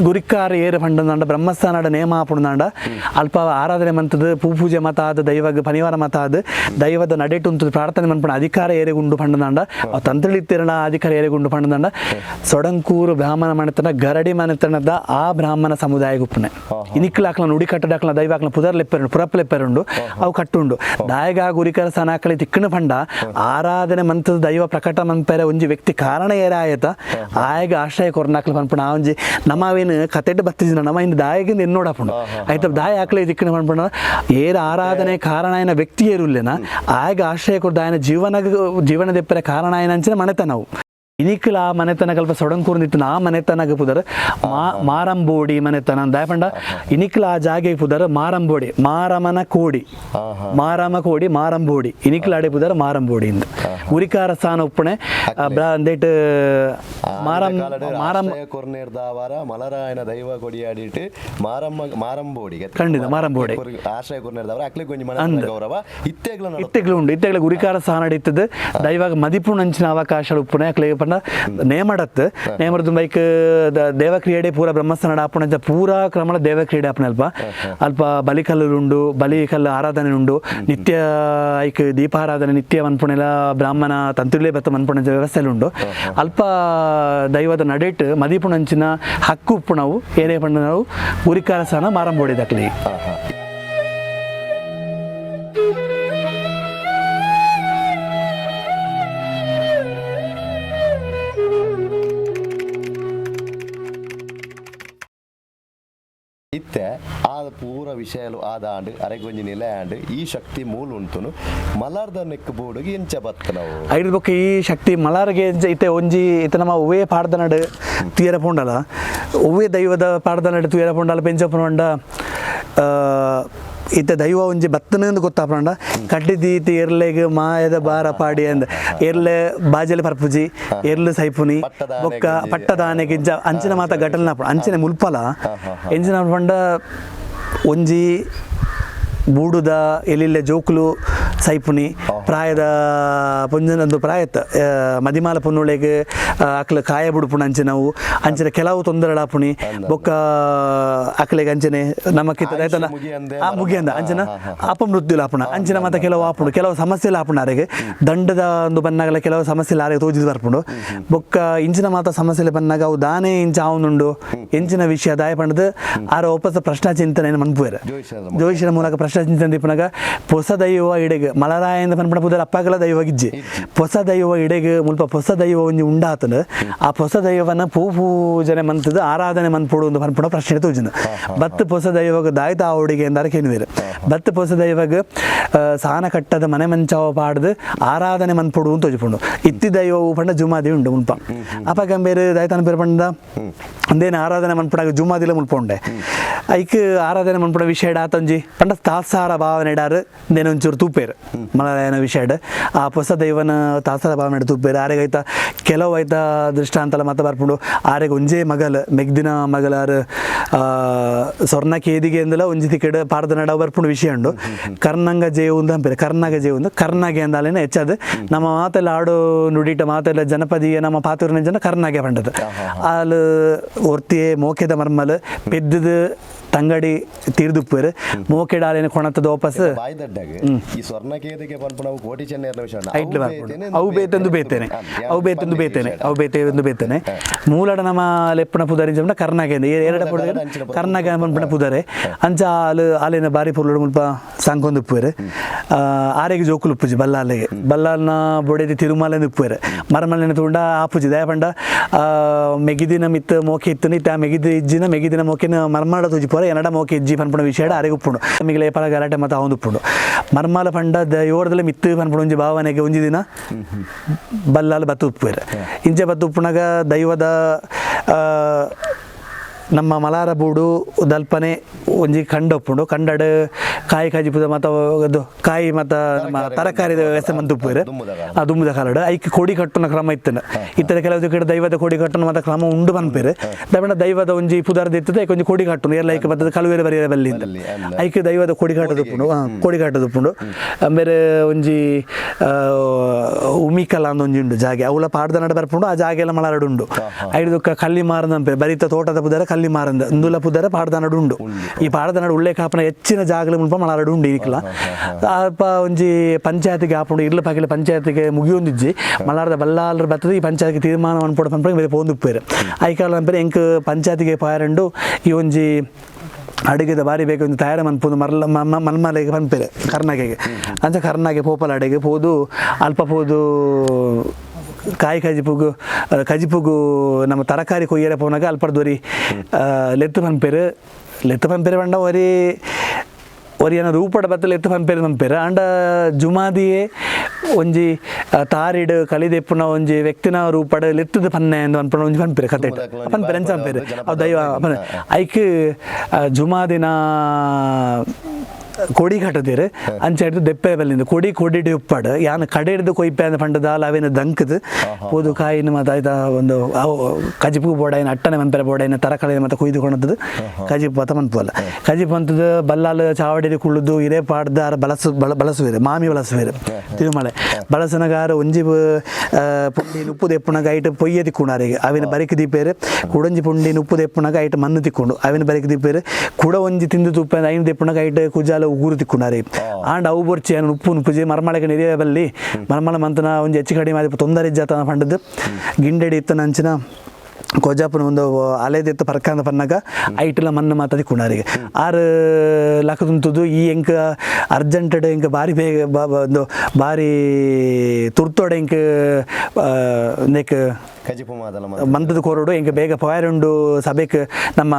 ಗುರಿಕಾರ ಏರು ಪಂಡನಾಂಡ ಬ್ರಹ್ಮಸ್ಥಾನದ ನೇಮ ಹಾಪುಣಾಂಡ ಅಲ್ಪ ಆರಾಧನೆ ಮಂತದ ಪೂಜೆ ಮತ ಆದ ದೈವಗ ಪನಿವಾರ ಮತ ಆದ ದೈವದ ನಡೆಟುಂಟು ಪ್ರಾರ್ಥನೆ ಮನ್ಪಣ ಅಧಿಕಾರ ಏರೆಗುಂಡು ಪಂಡದಾಂಡ ತಂತ್ರಳಿತ್ತಿರಣ ಅಧಿಕಾರ ಏರೆಗುಂಡು ಪಂಡದಾಂಡ ಸೊಡಂಕೂರು ಬ್ರಾಹ್ಮಣ ಮನೆತನ ಗರಡಿ ಮನೆತನದ ಆ ಬ್ರಾಹ್ಮಣ ಸಮುದಾಯ ಗುಪ್ಪನೆ ಇನಿಕ್ಲಾಕ್ಲ ನುಡಿ ಕಟ್ಟಡಕ್ಲ ದೈವಾಕ್ಲ ಪುರಪ್ಲೆಪ್ಪೆರುಂಡು ಅವು ಕಟ್ಟುಂಡು ದಾಯಗ ಗುರಿಕರ ಸನಾಕಳಿ ತಿಕ್ಕಣ ಪಂಡ ಆರಾಧನೆ ಮಂತದ ದೈವ ಪ್ರಕಟ ಮನ್ಪೆರೆ ಒಂಜಿ ವ್ಯಕ್ತಿ ಕಾರಣ ಏರ ಆಯತ ಆಯಗ ಆಶ್ರಯ ಕೊರ್ನಾಕ್ಲ ಪನ್ಪಣ ಆ ಒಂಜಿ ನಮ್ಮವೇನು ಕತೆಡ್ ಬತ್ತಿನ ನಮ್ಮ ಇಂದ ದಾಯಗಿಂದ ಎನ್ನೋಡಪುಂಡು ಆಯ್ತ ದಾಯ ಆಕ್ಲೆ ತಿಕ್ಕಣ ಪನ್ಪಣ ಏರ ಆರಾಧನೆ ಕಾರಣ ಏನ ವ್ಯಕ್ತಿ ಏರುಲ್ಲೆನ ಆಗ ಆಶ್ರಯ ಕೊಡ್ದ ఆయన ಜೀವನ ದೆಪ್ಪರೆ ಕಾರಣ ఆయన ಅಂಚಿನ ಮನೆತನವು ಇನಿಕ್ಲ ಆ ಮನೆತನ ಕಲ್ಪ ಸೊಡಂಕೂರ್ನಿತ್ತು ಆ ಮನೆತನಗ ಪುದರ್ ಮಾರಂಬೋಡಿ ಮನೆತನ ದಾಯಪಂಡ ಇನಿಕ್ಲ ಆ ಜಾಗೆ ಪುದರ್ ಮಾರಂಬೋಡಿ ಮಾರಮನ ಕೋಡಿ ಮಾರಂಬೋಡಿ ಇನಿಕ್ಲ ಆಡೆ ಪುದರ್ ಮಾರಂಬೋಡಿ ಇಂದ ಗುರಿಕಾರ ಸ್ಥಾನ ಉಪ್ಪಣೆ ಅಂದೇಟ್ ಮಲರಾಯನ ದೈವ ಕೊಡಿಯಾಡಿಟ್ಟು ಮಾರಂಬೋಡಿ ಖಂಡಿತ ಮಾರಂಬೋಡಿ ಆಶ್ರಯ ಕೊರ್ನೇರ್ದವರ ಅಕ್ಲೆ ಗೊಂಜಿ ಗೌರವ ಇತ್ತೆಗ್ಲು ಗುರಿಕಾರ ಸ್ಥಾನ ನಡೀತದೆ ದೈವಾಗ ಮದಿಪುಣ ಅಂಚಿನ ಅವಕಾಶ ಉಪ್ಪಣೆ ಅಕ್ಲೆ ನೇಮಡತ್ ನೇಮರದ ಬೈಕ್ ದೇವಕ್ರಿಯೆಡೆ ಪೂರ ಬ್ರಹ್ಮಸ್ಥಾನ ಆಪುಣ ಪೂರ ಕ್ರಮಣ ದೇವಕ್ರಿಯೆಡೆ ಆಪುಣ ಅಲ್ಪ ಬಲಿಕಲ್ಲು ಬಲಿಕಲ್ಲು ಆರಾಧನೆ ಉಂಡು ನಿತ್ಯ ಐಕ್ ದೀಪಾರಾಧನೆ ನಿತ್ಯ ಮನ್ಪುಣೆಲ ಬ್ರಾಹ್ಮಣ ತಂತ್ರಿಲೇ ಬತ್ತ ಮನ್ಪುಣ ವ್ಯವಸ್ಥೆ ಉಂಡು ಅಲ್ಪ ದೈವದ ನಡೆಟ್ ಮದಿಪುಣಂಚಿನ ಹಕ್ಕು ಉಪ್ಪುಣವು ಏನೇ ಪಂಡ ನಾವು ಗುರಿಕಾರ ಸ್ಥಾನ ಮಾರಂಬೋಡಿದಕ್ಲಿ ಇತ್ತೆ ಆದ ಪೂರ ವಿಷಯಲು ಆದಾಂಡ್ ಅರೆಗೊಂಜಿ ನಿಲೆಯಾಂಡ್ ಈ ಶಕ್ತಿ ಮೂಲ ಉಂಟುನು ಮಲಾರ್ದ ನೆಕ್ ಬೋರ್ಡ್ಗೆ ಎಂಚ ಬತ್ತ ನಾವು ಐದು ಬೊಕ್ಕ ಈ ಶಕ್ತಿ ಮಲಾರ್ಗೆ ಇತ್ತೆ ಒಂಜಿ ಇತ್ತೆ ನಮ್ಮ ಒವ್ವೇ ಪಾಡ್ದ ನಡು ತುಯರ ಪೋಂಡಲ ಒವ್ವೇ ದೈವದ ಪಾಡ್ದ ನಡು ತುಯರ ಪೋಂಡಲ ಪೆಂಚಪುಂಡ ಇತ್ತೆ ದೈವ ಒಂಜಿ ಬತ್ತನಂದು ಗೊತ್ತಾಪಂಡ ಕಡ್ಡಿದೀತಿ ಎರ್ಲೆಗ್ ಮಾಯದ ಬಾರ ಪಾಡಿ ಅಂದ ಎರ್ಲೆ ಬಾಜಲಿ ಪರ್ಪುಜಿ ಎರ್ಲು ಸೈಪುನಿ ಬೊಕ್ಕ ಪಟ್ಟದ ಆನೆಗೆ ಅಂಚಿನ ಮಾತ ಘಟನೆ ಅಂಚಿನ ಮುಲ್ಪಲ ಎಂಚಿನ ಪಂಡ ಒಂಜಿ ಬೂಡುದ ಎಲಿಲ್ಲೆ ಜೋಕುಲು ಸೈಪುನಿ ಪ್ರಾಯದ ಪುಂಜನಂದು ಪ್ರಾಯತ್ ಮದಿಮಾಲ ಪುನ್ನುಳೆಗೆ ಅಕ್ಲ ಕಾಯ ಬುಡುಪುಣ ನಾವು ಅಂಚಿನ ಕೆಲವು ತೊಂದರೆಳಾಪುಣಿ ಬೊಕ್ಕ ಅಕ್ಲೆಗೆ ಅಂಚನೆ ನಮಕಿತ್ತ ಆಯ್ತಲ್ಲ ಮುಗಿಯಂದ ಅಂಚನ ಅಪಮೃತ್ಯುಲಾಪುಣ ಅಂಚಿನ ಮತ್ತೆ ಕೆಲವು ಆಪುಣು ಕೆಲವು ಸಮಸ್ಯೆ ಆಪುಣಾರಿಗೆ ದಂಡದ ಒಂದು ಬನ್ನಾಗಲ ಕೆಲವು ಸಮಸ್ಯೆ ಆರಿಗೆ ತೋಜಿದ್ ಬರ್ಪುಂಡು ಬೊಕ್ಕ ಇಂಚಿನ ಮಾತ ಸಮಸ್ಯೆ ಬಂದಾಗ ಅವು ದಾನೆ ಇಂಚ ಅವನುಂಡು ಎಂಚಿನ ವಿಷಯ ದಾಯ ಪಂಡದು ಆರ ಒಪ್ಪಸ ಪ್ರಶ್ನಾ ಚಿಂತನೆ ಮನ್ಪುವೇರು ಜೋಯಿಷರ ಮೂಲಕ ಪ್ರಶ್ನಾ ಚಿಂತನೆ ದಿಪ್ಪನಾಗ ಹೊಸ ದೈವ ಇಡೆಗೆ ಮಲರಾಯಿಂದ ಪನ್ಪಣ ಪುದರ್ ಅಪ್ಪಗಲ ದೈವ ಗಿಜ್ಜೆ ಹೊಸ ದೈವ ಇಡೆಗೆ ಮುಲ್ಪ ಹೊಸ ದೈವ ಒಂಜಿ ಉಂಡಾತನ ಆ ಹೊಸ ದೈವನ ಪೂಜನೆ ಮಂತದ ಆರಾಧನೆ ಮನ್ಪುಡು ಒಂದು ಪನ್ಪುಣ ಪ್ರಶ್ನೆ ತೋಜಿನ ಬತ್ತು ಹೊಸ ದೈವಗ ದಾಯ್ತ ಅವಡಿಗೆ ಎಂದಾರ ಕೇನುವೇರು ಬತ್ತು ಹೊಸ ದೈವಗ ಸಾನ ಕಟ್ಟದ ಮನೆ ಮಂಚಾವ ಪಾಡ್ದು ಆರಾಧನೆ ಮನ್ಪುಡು ಅಂತ ತೋಜಿಪುಂಡು ಇತ್ತಿ ದೈವವು ಪಂಡ ಜುಮಾದಿ ಉಂಡು ಮುಲ್ಪ ಅಪ್ಪ ಗಂಬೇರು ದಾಯ್ತಾನ ಪೇರು ಪಂಡ ಅಂದೇನು ಆರಾಧನೆ ಮನ್ಪುಡಾಗ ಜುಮಾದಿಲ ಮುಲ್ಪುಂಡೆ ಐಕ್ ಆರಾಧನೆ ಮನ್ಪುಡ ವಿಷಯ ಆತಂಜಿ ಪಂಡ ತಾತ್ಸಾರ ಭಾವನೆ ಇಡಾರು ಅಂದೇನು ಒಂಚೂರು ತೂಪೇರು ಮಲರಾಯನ ವಿಷಯ ಆ ಹೊಸ ದೈವನ ತಾತ್ಸಾರ ಭಾವನೆ ತೂಪೇರು ಆರೆಗೆ ಆಯ್ತಾ ಕೆಲವು ಆಯ್ತಾ ದೃಷ್ಟಾಂತಲ ಮತ್ತೆ ಬರ್ಪುಂಡು ಆರೆಗೆ ಒಂಜೇ ಮಗಲ್ ಮೆಗ್ದಿನ ಮಗಲಾರು ಸ್ವರ್ಣ ಕೇದಿಗೆ ಅಂದಲ ಒಂಜಿ ತಿಕ್ಕಡ ಪಾಡ್ದ ನಡ ಬರ್ಪುಂಡು ವಿಷಯ ಉಂಡು ಕರ್ನಂಗ ಜೇವುಂದು ಅಂಪೇರು ಕರ್ನಾಗ ಜೇವುಂದು ಕರ್ನಾಗೆ ಅಂದಾಲೇನೆ ಹೆಚ್ಚದು ನಮ್ಮ ಮಾತೆಲ್ಲ ಆಡು ನುಡಿಟ ಮಾತೆಲ್ಲ ಜನಪದೀಯ ನಮ್ಮ ಪಾತೂರಿನ ಜನ ಕರ್ನಾಗೆ ಪಂಡದು ಅಲ್ಲಿ ಒರ್ತಿಯೇ ಮೋಕೆದ ಮರ್ಮಲ್ ಪೆದ್ದದು ತಂಗಡಿ ತೀರ್ದುಪ್ಪೇರು ಮೋಕೆಡ ಆಲೇನೆ ಕೊಣತದ ವಾಪಸ್ ಈ ಸ್ವರ್ಣ ಕೇದಿಗೆ ಪನ್ಪುಣ ಕೋಟಿ ಚೆನ್ನೈರ್ನ ವಿಷಯ ಐಟ್ಲು ಬರ್ಪುಂಡು ಅವು ಬೇತೆಂದು ಬೇತೇನೆ ಮೂಲಡ ನಮ್ಮ ಲೆಪ್ಪಣ ಪುದಾರಿ ಜಮನ ಕರ್ನಾಗೆ ಎರಡ ಪುಡ ಕರ್ನಾಗೆ ಪನ್ಪುಣ ಪುದಾರೆ ಅಂಚ ಆಲೇನ ಬಾರಿ ಪುರ್ಲುಡು ಮುಲ್ಪ ಸಂಕೊಂದು ಉಪ್ಪೇರು ಆರೆಗೆ ಜೋಕುಲು ಉಪ್ಪುಜಿ ಬಲ್ಲಾಲ್ನ ಬೊಡೆದಿ ತಿರುಮಲೆಂದು ಉಪ್ಪೇರು ಮರಮಲ್ಲೆನ ತುಂಡ ಆಪುಜಿ ದಯ ಪಂಡ ಮೆಗಿದಿನ ಮಿತ್ ಮೋಕೆ ಇತ್ತು ಇತ್ತ ಮೆಗಿದ ಇಜ್ಜಿನ ಮೆಗಿದಿನ ಮೋಕೆನ ಮರ್ಮಾಡ ತುಜಿ ಪೋರ ಎನಡ ಮೋಕೆ ಇಜ್ಜಿ ಪನ್ಪುಣ ವಿಷಯ ಆರೆಗೆ ಉಪ್ಪುಂಡು ಮಿಗಿಲೆ ಪಲ ಗಲಾಟೆ ಮತ್ತು ಅವನು ಉಪ್ಪುಂಡು ಮರ್ಮಾಲ ಪಂಡ ಯೋರ್ದಲ್ಲ ಮಿತ್ತು ಪನ್ಪುಣ ಒಂಜಿ ಭಾವನೆಗೆ ಒಂಜಿ ದಿನ ಬಲ್ಲಾಲ್ ಬತ್ತು ಉಪ್ಪೇರು ಇಂಚೆ ಬತ್ತು ಉಪ್ಪುನಾಗ ದೈವದ ನಮ್ಮ ಮಲಾರ ಬೂಡು ದಲ್ಪನೆ ಒಂಜಿ ಕಂಡೊಪ್ಪುಂಡು ಕಂಡಡ್ ಕಾಯಿ ಕಾಜಿಪುದ ಮತ್ತು ಅದು ಕಾಯಿ ಮತ್ತು ನಮ್ಮ ತರಕಾರಿದ ವ್ಯವಸ್ಥೆ ಮಂತುಪ್ಪೇರು ಆ ದುಂಬುದ ಕಾಲಡು ಐಕ್ ಕೊಡಿ ಕಟ್ಟುನ ಕ್ರಮ ಇತ್ತನ ಇತರ ಕೆಲವು ಕಡೆ ದೈವದ ಕೊಡಿ ಕಟ್ಟುನ ಮತ್ತು ಕ್ರಮ ಉಂಡು ಪನ್ಪೇರು ದಯವಿಡ ದೈವದ ಒಂಜಿ ಪುದಾರ್ದ ಇರ್ತದೆ ಐಕ್ ಒಂಜಿ ಕೊಡಿ ಕಟ್ಟುನು ಎಲ್ಲ ಐಕ್ ಬರ್ತದೆ ಕಳುವೆರೆ ಬರಿಯರೆ ಬಲ್ಲಿಂದ ಐಕ್ ದೈವದ ಕೊಡಿ ಕಟ್ಟದುಪ್ಪುಂಡು ಕೊಡಿ ಕಟ್ಟದುಪ್ಪುಂಡು ಬೇರೆ ಒಂಜಿ ಉಮಿಕಲ ಅಂದ ಒಂಜಿ ಉಂಡು ಜಾಗೆ ಅವಳ ಪಾಡ್ದ ನಡ ಬರ್ಪುಂಡು ಆ ಜಾಗೆ ಎಲ್ಲ ಮಲಾರಡು ಉಂಡು ಐದು ಕಲ್ಲಿ ಮಾರದಂಪೆ ಬರಿತ ತೋಟದ ಪುದಾರ ಕಲ್ಲಿ ಮಾರಂದ ಇಂದುಲ ಪುದಾರ ಪಾಡ್ದನಡು ಉಂಡು ಈ ಪಾಡ್ದನಡು ಉಳ್ಳೆ ಕಾಪನ ಹೆಚ್ಚಿನ ಜಾಗಲ ಮುಲ್ಪ ಮಲಾರಡು ಉಂಡು ಇರಿಕಲ ಅಲ್ಪ ಒಂಜಿ ಪಂಚಾಯತಿಗೆ ಆಪುಂಡು ಇರ್ಲ ಪಗಿಲ ಪಂಚಾಯತಿಗೆ ಮುಗಿಯೊಂದಿಜ್ಜಿ ಮಲಾರದ ಬಲ್ಲಾಲ್ರ ಬರ್ತದೆ ಈ ಪಂಚಾಯತಿಗೆ ತೀರ್ಮಾನ ಅನ್ಪೋಡು ಪಂಪೆ ಬೇರೆ ಪೋಂದುಪ್ಪೇರು ಐಕಾಲ ಅಂಪೇರು ಎಂಕ್ ಪಂಚಾಯತಿಗೆ ಪಾಯರಂಡು ಈ ಒಂಜಿ ಅಡುಗೆದ ಬಾರಿ ಬೇಕು ಒಂದು ತಯಾರು ಮನ್ಪುದು ಮಲ್ಮಲೆಗೆ ಪನ್ಪೇರು ಕರ್ನಾಗೆಗೆ ಅಂಚ ಕರ್ನಾಗೆ ಪೋಪಲ ಅಡುಗೆ ಪೋದು ಅಲ್ಪ ಪೋದು ಕಾಯಿ ಕಜಿಪುಗು ನಮ್ಮ ತರಕಾರಿ ಕೊಯ್ಯರೆ ಪೋನಾಗ ಅಲ್ಪಡ್ದೋರಿ ಲೆತ್ತು ಪಂಪೇರು ಬಂಡ ಒರಿ ಏನೋ ರೂಪಡ ಬತ್ತಲು ಎತ್ತು ಪಂಪೇರು ಅಂಡ ಜುಮಾದಿಯೇ ಒಂಜಿ ತಾರಿಡ್ ಕಲಿದೆಪ್ಪುನ ಒಂಜಿ ವ್ಯಕ್ತಿನ ರೂಪಡ ಲೆತ್ತದ ಪನ್ನೆ ಎಂದು ಅನ್ಪಣ ಒಂಜಿ ಪಂಪೇರು ಕತೆ ಪಂಪೇರು ಅಂಚ ಪಂಪೇರು ಅವು ದೈವ ಐಕ್ ಜುಮಾದಿನ ಕೊಡಿ ಕಟ್ಟದಿರು ಅಂಚ ಹಿಡಿದು ದೆಪ್ಪೆ ಬಲ್ಲಿಂದ ಕೊಡಿ ಉಪ್ಪಾಡು ಯಾನು ಕಡೆ ಹಿಡಿದು ಕೊಯ್ಪೆ ಅಂತ ಪಂಡದಾಲ ಅವೇನು ದಂಕದು ಪೋದು ಕಾಯಿನ ಮತ್ತು ಆಯ್ತಾ ಒಂದು ಕಜಿಪು ಬೋಡಾಯಿನ ಅಟ್ಟನೆ ಮನ್ಪೆರೆ ಬೋಡಾಯಿನ ತರಕಾರಿ ಮತ್ತು ಕೊಯ್ದುಕೊಂಡದ್ದು ಕಜಿಪು ಅಂತ ಮನ್ಪಲ್ಲ ಕಜಿಪು ಅಂತದ್ದು ಬಲ್ಲಾಲು ಚಾವಡಿರಿ ಕುಳ್ಳುದು ಇರೇ ಪಾಡ್ದು ಆರ ಬಳಸುವೇರು ಮಾಮಿ ಬಳಸುವೇರು ತಿರುಮಲೆ ಬಳಸನಗಾರ ಒಂಜಿ ಪುಂಡಿ ಉಪ್ಪು ದೆಪ್ಪುನಾಗ ಐಟು ಪೊಯ್ಯೆ ತಿಕ್ಕೊಂಡಾರಿಗೆ ಅವಿನ ಬರಿಕೆ ದೀಪೇರು ಕುಡೊಂಜಿ ಪುಂಡಿ ಉಪ್ಪು ದೆಪ್ಪುನಾಗ ಐಟು ಮಣ್ಣು ತಿಕ್ಕೊಂಡು ಅವಿನ ಬರಿಕೆ ದೀಪೇರು ಕುಡ ಒಂಜಿ ತಿಂದು ತುಪ್ಪ ಐನು ದೆಪ್ಪುನಾಗ ಐಟು ಕುಜಾಲ ಉಗುರು ತಿಕ್ಕೊಂಡಾರಿ ಆಂಡ ಅವು ಬರ್ಚಿ ಏನು ಉಪ್ಪುಜಿ ಮರ್ಮಳೆಗೆ ನೆರೆಯ ಬಲ್ಲಿ ಮರ್ಮಳ ಮಂತನ ಒಂಜಿ ಹೆಚ್ಚು ಕಡಿಮೆ ಆದ ತೊಂದರೆ ಜಾತ ಪಂಡದ್ದು ಗಿಂಡೆಡಿ ಇತ್ತ ನಂಚಿನ ಕೊಜಾಪುನ ಒಂದು ಅಲೆದಿತ್ತು ಪರ್ಕಂದ ಪನ್ನಾಗ ಐಟೆಲ್ಲ ಮಣ್ಣು ಮಾತಾಡಿ ಕುಣಾರಿಗೆ ಆರು ಲಕ್ಕದುಂತದ್ದು ಈ ಎಂಕ ಅರ್ಜೆಂಟೆಡ್ ಎಂಕ ಭಾರಿ ಬೇಗ ಒಂದು ಭಾರಿ ತುರ್ತೋಡೆ ಎಂಕ ನೆಕ್ ಮಂತದ ಕೋರೋಡು ಎಂಕ ಬೇಗ ಪೋಯರುಂಡು ಸಭೆಗೆ ನಮ್ಮ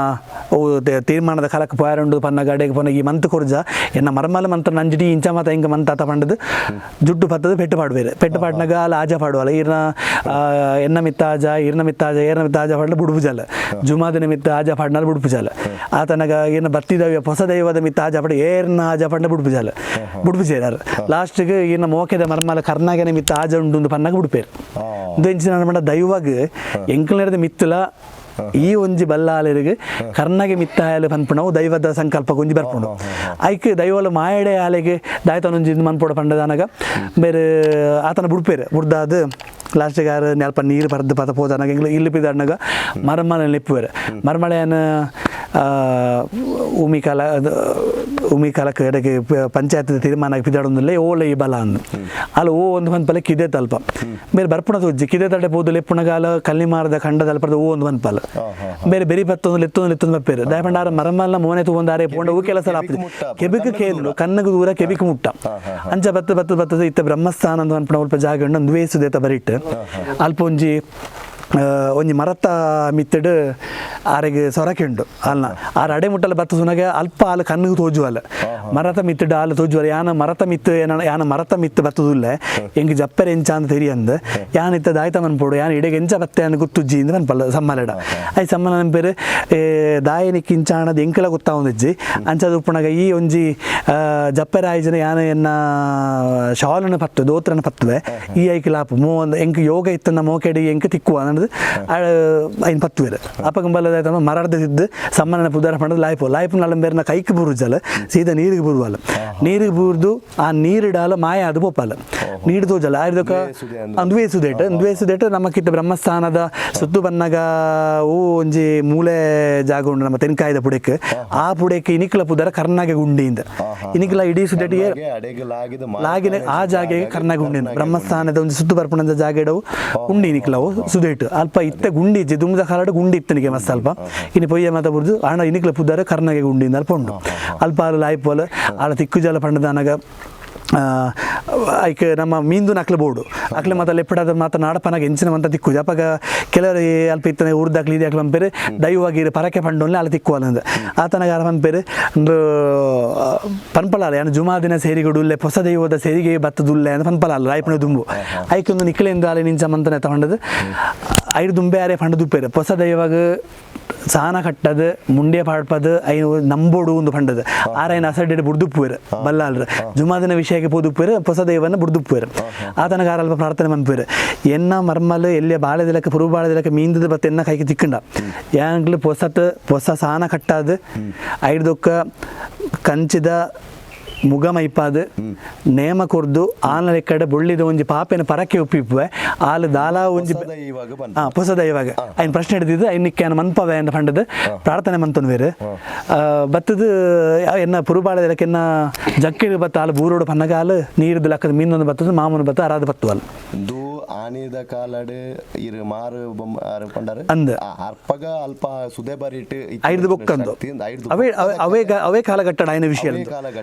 ತೀರ್ಮಾನದ ಕಾಲಕ್ಕೆ ಪೋಯರುಂಡು ಪನ್ನ ಗಡೆಗೆ ಪೊನ್ನ ಈ ಮಂತ್ ಕೊರ್ಜ ಎನ್ನ ಮರ್ಮಲ ಮಂತ್ರ ನಂಜಿಡಿ ಇಂಚ ಮಾತ ಎಂಕ ಮಂತ ಆತ ಪಂಡದು ಜುಟ್ಟು ಪತ್ತದು ಪೆಟ್ಟು ಪಾಡುವೇರು ಪೆಟ್ಟು ಪಾಡ್ನಾಗ ಅಲ್ಲಿ ಆಜ ಪಾಡುವಲ್ಲ ಎನ್ನ ಮಿತ್ತಾಜ ಇರ್ನ ಮಿತ್ತಾಜ ಏರ್ನ ಮಿತ್ತಾಜ ಪಾಡ್ಲ ಬುಡುಪುಜಾಲ ಜುಮಾದಿನ ಮಿತ್ತ ಆಜ ಪಾಡ್ನಾಲ್ ಬುಡುಪುಜಾಲ ಆತನಗ ಏನು ಬತ್ತಿದವ್ಯ ಹೊಸ ದೈವದ ಮಿತ್ತ ಆಜ ಪಾಡ ಏರ್ನ ಆಜ ಪಾಡ್ನ ಬುಡುಪುಜಾಲ ಬುಡುಪುಜೇರಾರು ಲಾಸ್ಟ್ಗೆ ಇನ್ನು ಮೋಕೆದ ಮರ್ಮಲ ಕರ್ನಾಗನ ಮಿತ್ತ ಆಜ ಉಂಡು ಪನ್ನಾಗ ಬುಡುಪೇರು ಇಂಚಿನ ಪಂಡ ದೈವಾಗ ಎಂಕಲ್ನೇರದ ಮಿತ್ತಲ ಈ ಒಂಜಿ ಬಲ್ಲಾಲೆರಿಗೆ ಕರ್ನಗೆ ಮಿತ್ತಾಯಲು ಪನ್ಪುಣವು ದೈವದ ಸಂಕಲ್ಪ ಒಂಜಿ ಬರ್ಪುಂಡು ಐಕ್ ದೈವಲು ಮಾಯಡೆ ಆಲೆಗೆ ದಾಯ್ತನೊಂಜಿ ಮನ್ಪೋಡ ಪಂಡದನಗ ಬೇರೆ ಆತನ ಬುಡ್ಪೇರು ಬುಡ್ದಾದ ಲಾಸ್ಟಿಗೆ ಯಾರು ನೆಲ್ಪ ನೀರು ಬರೆದು ಪದ ಹೋದನಾಗ ಇಲ್ಲಿ ಬಿದ್ದಣ್ಣಗ ಮರಮಳೆ ನೆಪ್ಪುವೇರು ಮರಮಳೆಯನ್ನು ಉಮಿಕಾಲಕ್ಕೆ ಎಡಗೆ ಪಂಚಾಯತ್ ತೀರ್ಮಾನ ಪಿದಾಡೊಂದಿಲ್ಲ ಓಲೆ ಈ ಬಲ ಅಂದು ಅಲ್ಲಿ ಓ ಒಂದು ಮನ್ಪಲೆ ಕಿದೆ ತಲ್ಪ ಬೇರೆ ಬರ್ಪುಣ ತೋಜಿ ಕಿದೆ ತಡೆ ಬೋದು ಲೆಪ್ಪುಣಗಾಲ ಕಲ್ಲಿ ಮಾರದ ಖಂಡ ತಲ್ಪದ ಓ ಒಂದು ಮನ್ಪಲ ಬೇರೆ ಬೆರಿ ಬತ್ತೊಂದು ಲೆತ್ತೊಂದು ಬಪ್ಪೇರು ದಯಪಂಡಾರ ಮರಮಲ್ಲ ಮೋನೆ ತಗೊಂಡಾರೆ ಪೋಂಡ ಹೂ ಕೆಲಸ ಆಪ್ತದೆ ಕೆಬಿಕ್ ಕೇಳು ಕನ್ನಗ ದೂರ ಕೆಬಿಕ್ ಮುಟ್ಟ ಅಂಚ ಬತ್ತದ ಇತ್ತ ಬ್ರಹ್ಮಸ್ಥಾನ ಅಂತ ಅನ್ಪಣ ಅಲ್ಪ ಜಾಗ ಒಂದು ವೇಸುದೇತ ಬರಿಟ್ಟು ಅಲ್ಪ ಒಂಜಿ ಮರತ ಮಿತ್ತಡ್ ಆರೆಗೆ ಸೊರಕೆಂಡು ಅಲ್ಲ ಆರು ಅಡೆ ಮುಟ್ಟಲು ಬತ್ತ ಸುನಗೆ ಅಲ್ಪ ಆಲು ಕಣ್ಣಿಗೆ ತೋಜುವಲ್ಲ ಮರತ ಮಿತ್ತಡ್ ಆಲು ತೋಜುವಲ್ಲ ಯಾನ ಮರತ ಮಿತ್ತು ಯಾನ ಮರತ ಮಿತ್ತು ಬತ್ತದುಲ್ಲ ಎಂಗೆ ಜಪ್ಪರೆ ಎಂಚ ಅಂತ ತೆರಿಯಂದು ಯಾನ ಇತ್ತ ದಾಯ್ತ ಮನ್ಪೋಡು ಯಾನ ಇಡೆಗೆ ಎಂಚ ಬತ್ತೆ ಅನ್ನು ಗೊತ್ತುಜ್ಜಿ ಇಂದ ಮನ್ಪಲ್ಲ ಸಮ್ಮಲಡ ಐ ಸಮ್ಮಲ ನೆಂಪೇರು ದಾಯನಿಕ್ ಇಂಚಾಣದ ಎಂಕಲ ಗೊತ್ತಾ ಒಂದಿಜ್ಜಿ ಅಂಚದು ಉಪ್ಪುಣಗ ಈ ಒಂಜಿ ಜಪ್ಪರೆ ಆಯ್ಜನ ಯಾನ ಎನ್ನ ಶಾಲನ ಪತ್ತು ದೋತ್ರನ ಪತ್ತುವೆ ಈ ಐಕಿಲಾಪು ಮೋ ಎಂಕ್ ಯೋಗ ಇತ್ತನ್ನ ಮೋಕೆಡಿ ಎಂಕ ತಿಕ್ಕುವ ಐನ್ ಪತ್ತುವೇರು ಅಪ್ಪಗಂಬಲ್ಲದ ಮರಡ್ದಿದ್ದು ಸಮ್ಮನ ಪುದಾರ ಪಂಡದು ಲಾಯ್ಪು ನಲ್ಲಂಬೇರ್ನ ಕೈക്ക് ಬುರುಜಲ್ಲ ಸೀದಾ ನೀರಿಗೆ ಬುರುವಲ್ಲ ನೀರಿಗೆ ಬುರ್ದು ಆ ನೀರಿಡಾಲ ಮಾಯ ಅದು ಪೋಪಲ್ಲ ನೀರು ತೋಜಲ್ಲ ಆಯ್ದಕ್ಕ ದ್ವೇಸುದೇಟ ನಮ್ಮಕ್ಕಿತ್ತ ಬ್ರಹ್ಮಸ್ಥಾನದ ಸುತ್ತು ಬನ್ನಗ ಓ ಒಂಜಿ ಮೂಲೆ ಜಾಗ ಉಂಡು ನಮ್ಮ ತೆನ್ಕಾಯ್ದ ಪುಡೆಕ್ ಆ ಪುಡೆಕ್ ಇನಿಕ್ಲ ಪುದಾರ ಕರ್ನಾಗೆ ಗುಂಡಿಯಿಂದ ಇನಿಕ್ಲ ಇಡೀ ಸುದೇಟಿಗೆ ಲಾಗಿನ ಆ ಜಾಗೆಗೆ ಕರ್ನಾಗೆ ಗುಂಡಿಯಿಂದ ಬ್ರಹ್ಮಸ್ಥಾನದ ಒಂದು ಸುತ್ತು ಬರ್ಪಣದ ಜಾಗ ಇಡವು ಉಂಡಿ ಇನಿಕ್ಲವು ಸುದೇಟು ಅಲ್ಪ ಇತ್ತ ಗುಂಡಿ ಇಜ್ಜಿ ದುಮ್ದ ಕಾಲಡ್ ಗುಂಡಿ ಇತ್ತನಿಗೆ ಮಸ್ತ್ ಅಲ್ಪ ಇನ್ನು ಪೊಯ್ಯ ಮಾತ ಬುರ್ದು ಹಣ ಇನಿಕ್ಲ ಪುದಾರ ಕರ್ನಾಗೆ ಗುಂಡಿಯಿಂದ ಅಲ್ಪ ಉಂಡು ಅಲ್ಪ ಆಲು ಲಾಯ್ಪೋಲು ಆಳ ತಿಕ್ಕು ಜಲ ಪಂಡದಾನಗ ಐಕ್ ನಮ್ಮ ಮೀಂದು ನಕ್ಲು ಬೋಡು ಅಕ್ಲೆ ಮಾತ ಲೆಪ್ಪಡದ ಮಾತ ನಾಡಪನಾಗ ಎಂಚಿನ ಮಂತ ತಿಕ್ಕು ಅಪ್ಪಾಗ ಕೆಲವರು ಅಲ್ಪ ಇತ್ತನೆ ಉರ್ದಾಕ್ಲಿ ಇದು ಹಾಕ್ಲಿ ಅಂಪೇರು ದೈವವಾಗಿರು ಪರಕೆ ಪಂಡೋನ್ಲೆ ಅಲ್ಲಿ ತಿಕ್ಕು ಅನ್ನಂದು ಆತನಾಗ ಆರ ಪಂಪೇರು ಪನ್ಪಲಾಲ ಯಾನು ಜುಮಾ ದಿನ ಸೇರಿಗೊಡುಲ್ಲೆ ಹೊಸ ದೈವದ ಸೇರಿಗೆ ಬತ್ತದುಲ್ಲೆ ಅಂತ ಪನ್ಪಲಾಲ ರಾಯ್ಪಣ ದುಂಬು ಐಕೊಂದು ನಿಕ್ಲೆಂದು ಅಲ್ಲಿ ನಿಂಚ ಮಂತನೆ ತಗೊಂಡದು ಐದು ದುಂಬೆ ಆರೆ ಪಂಡ ದುಪ್ಪೇರು ಹೊಸ ದೈವಾಗ ಸಾನ ಕಟ್ಟದು ಮುಂಡೆ ಪಾಡ್ಪದು ಐನು ನಂಬೋಡು ಒಂದು ಪಂಡದು ಆರೈನ ಅಸಡ್ಡೆ ಬುಡ್ದುಪ್ಪುವೇರು ಬಲ್ಲಾಲ್ರು ಜುಮಾದಿನ ವಿಷಯಕ್ಕೆ ಪೋದುಪ್ಪೇರು ಹೊಸ ದೈವನ ಬುಡ್ದುಪ್ಪುವೇರು ಆತನಗ ಆರಲ್ಪ ಪ್ರಾರ್ಥನೆ ಮನ್ಪೇರು ಎನ್ನ ಮರ್ಮಲ್ ಎಲ್ಲಿಯ ಬಾಳೆದಿಲಕ್ಕೆ ಪುರು ಬಾಳೆದಿಲಕ್ಕೆ ಮೀಂದದ ಬತ್ತ ಎನ್ನ ಕೈಗೆ ತಿಕ್ಕಂಡ ಯಾಂಗ್ಲು ಹೊಸ ಸಾನ ಕಟ್ಟಾದು ಐದೊಕ್ಕ ಕಂಚಿದ ಮುಗಮೈಪಾದು ನೇಮ ಕೊರ್ದು ಆನ ಕಡೆ ಬೊಳ್ಳಿದ ಒಂಜಿ ಪಾಪೆನ ಪರಕ್ಕೆ ಒಪ್ಪಿಪ್ಪುವೆ ಆಲು ದಾಲ ಒಂಜಿ ಹೊಸದ ಇವಾಗ ಐನ್ ಪ್ರಶ್ನೆ ಹಿಡಿದಿದ್ದು ಐನಿಕ್ಕೆ ಮನ್ಪವೆ ಅಂತ ಪಂಡದು ಪ್ರಾರ್ಥನೆ ಮಂತನು ಬೇರೆ ಬತ್ತದು ಎನ್ನ ಪುರುಬಾಳದಕ್ಕೆ ಎನ್ನ ಜಕ್ಕಿಗೆ ಬತ್ತ ಆಲು ಬೂರೋಡು ಪನ್ನಗ ಆಲು ನೀರಿದ ಲೆಕ್ಕದ ಮೀನೊಂದು ಬತ್ತದು ಮಾಮೂನು ಬತ್ತ ಅರಾದ ಬತ್ತುವಲ್ಲ ಆನಿದ ಕಾಲಡ್ ಇರು ಮಾರು ಪಂಡಾರ ಅಂದ ಅರ್ಪಗ ಅಲ್ಪ ಸುದೆ ಬರಿಟ್ ಐದು ಬೊಕ್ಕಂದು ಅವೇ ಕಾಲಘಟ್ಟ ಆಯ್ನ ವಿಷಯ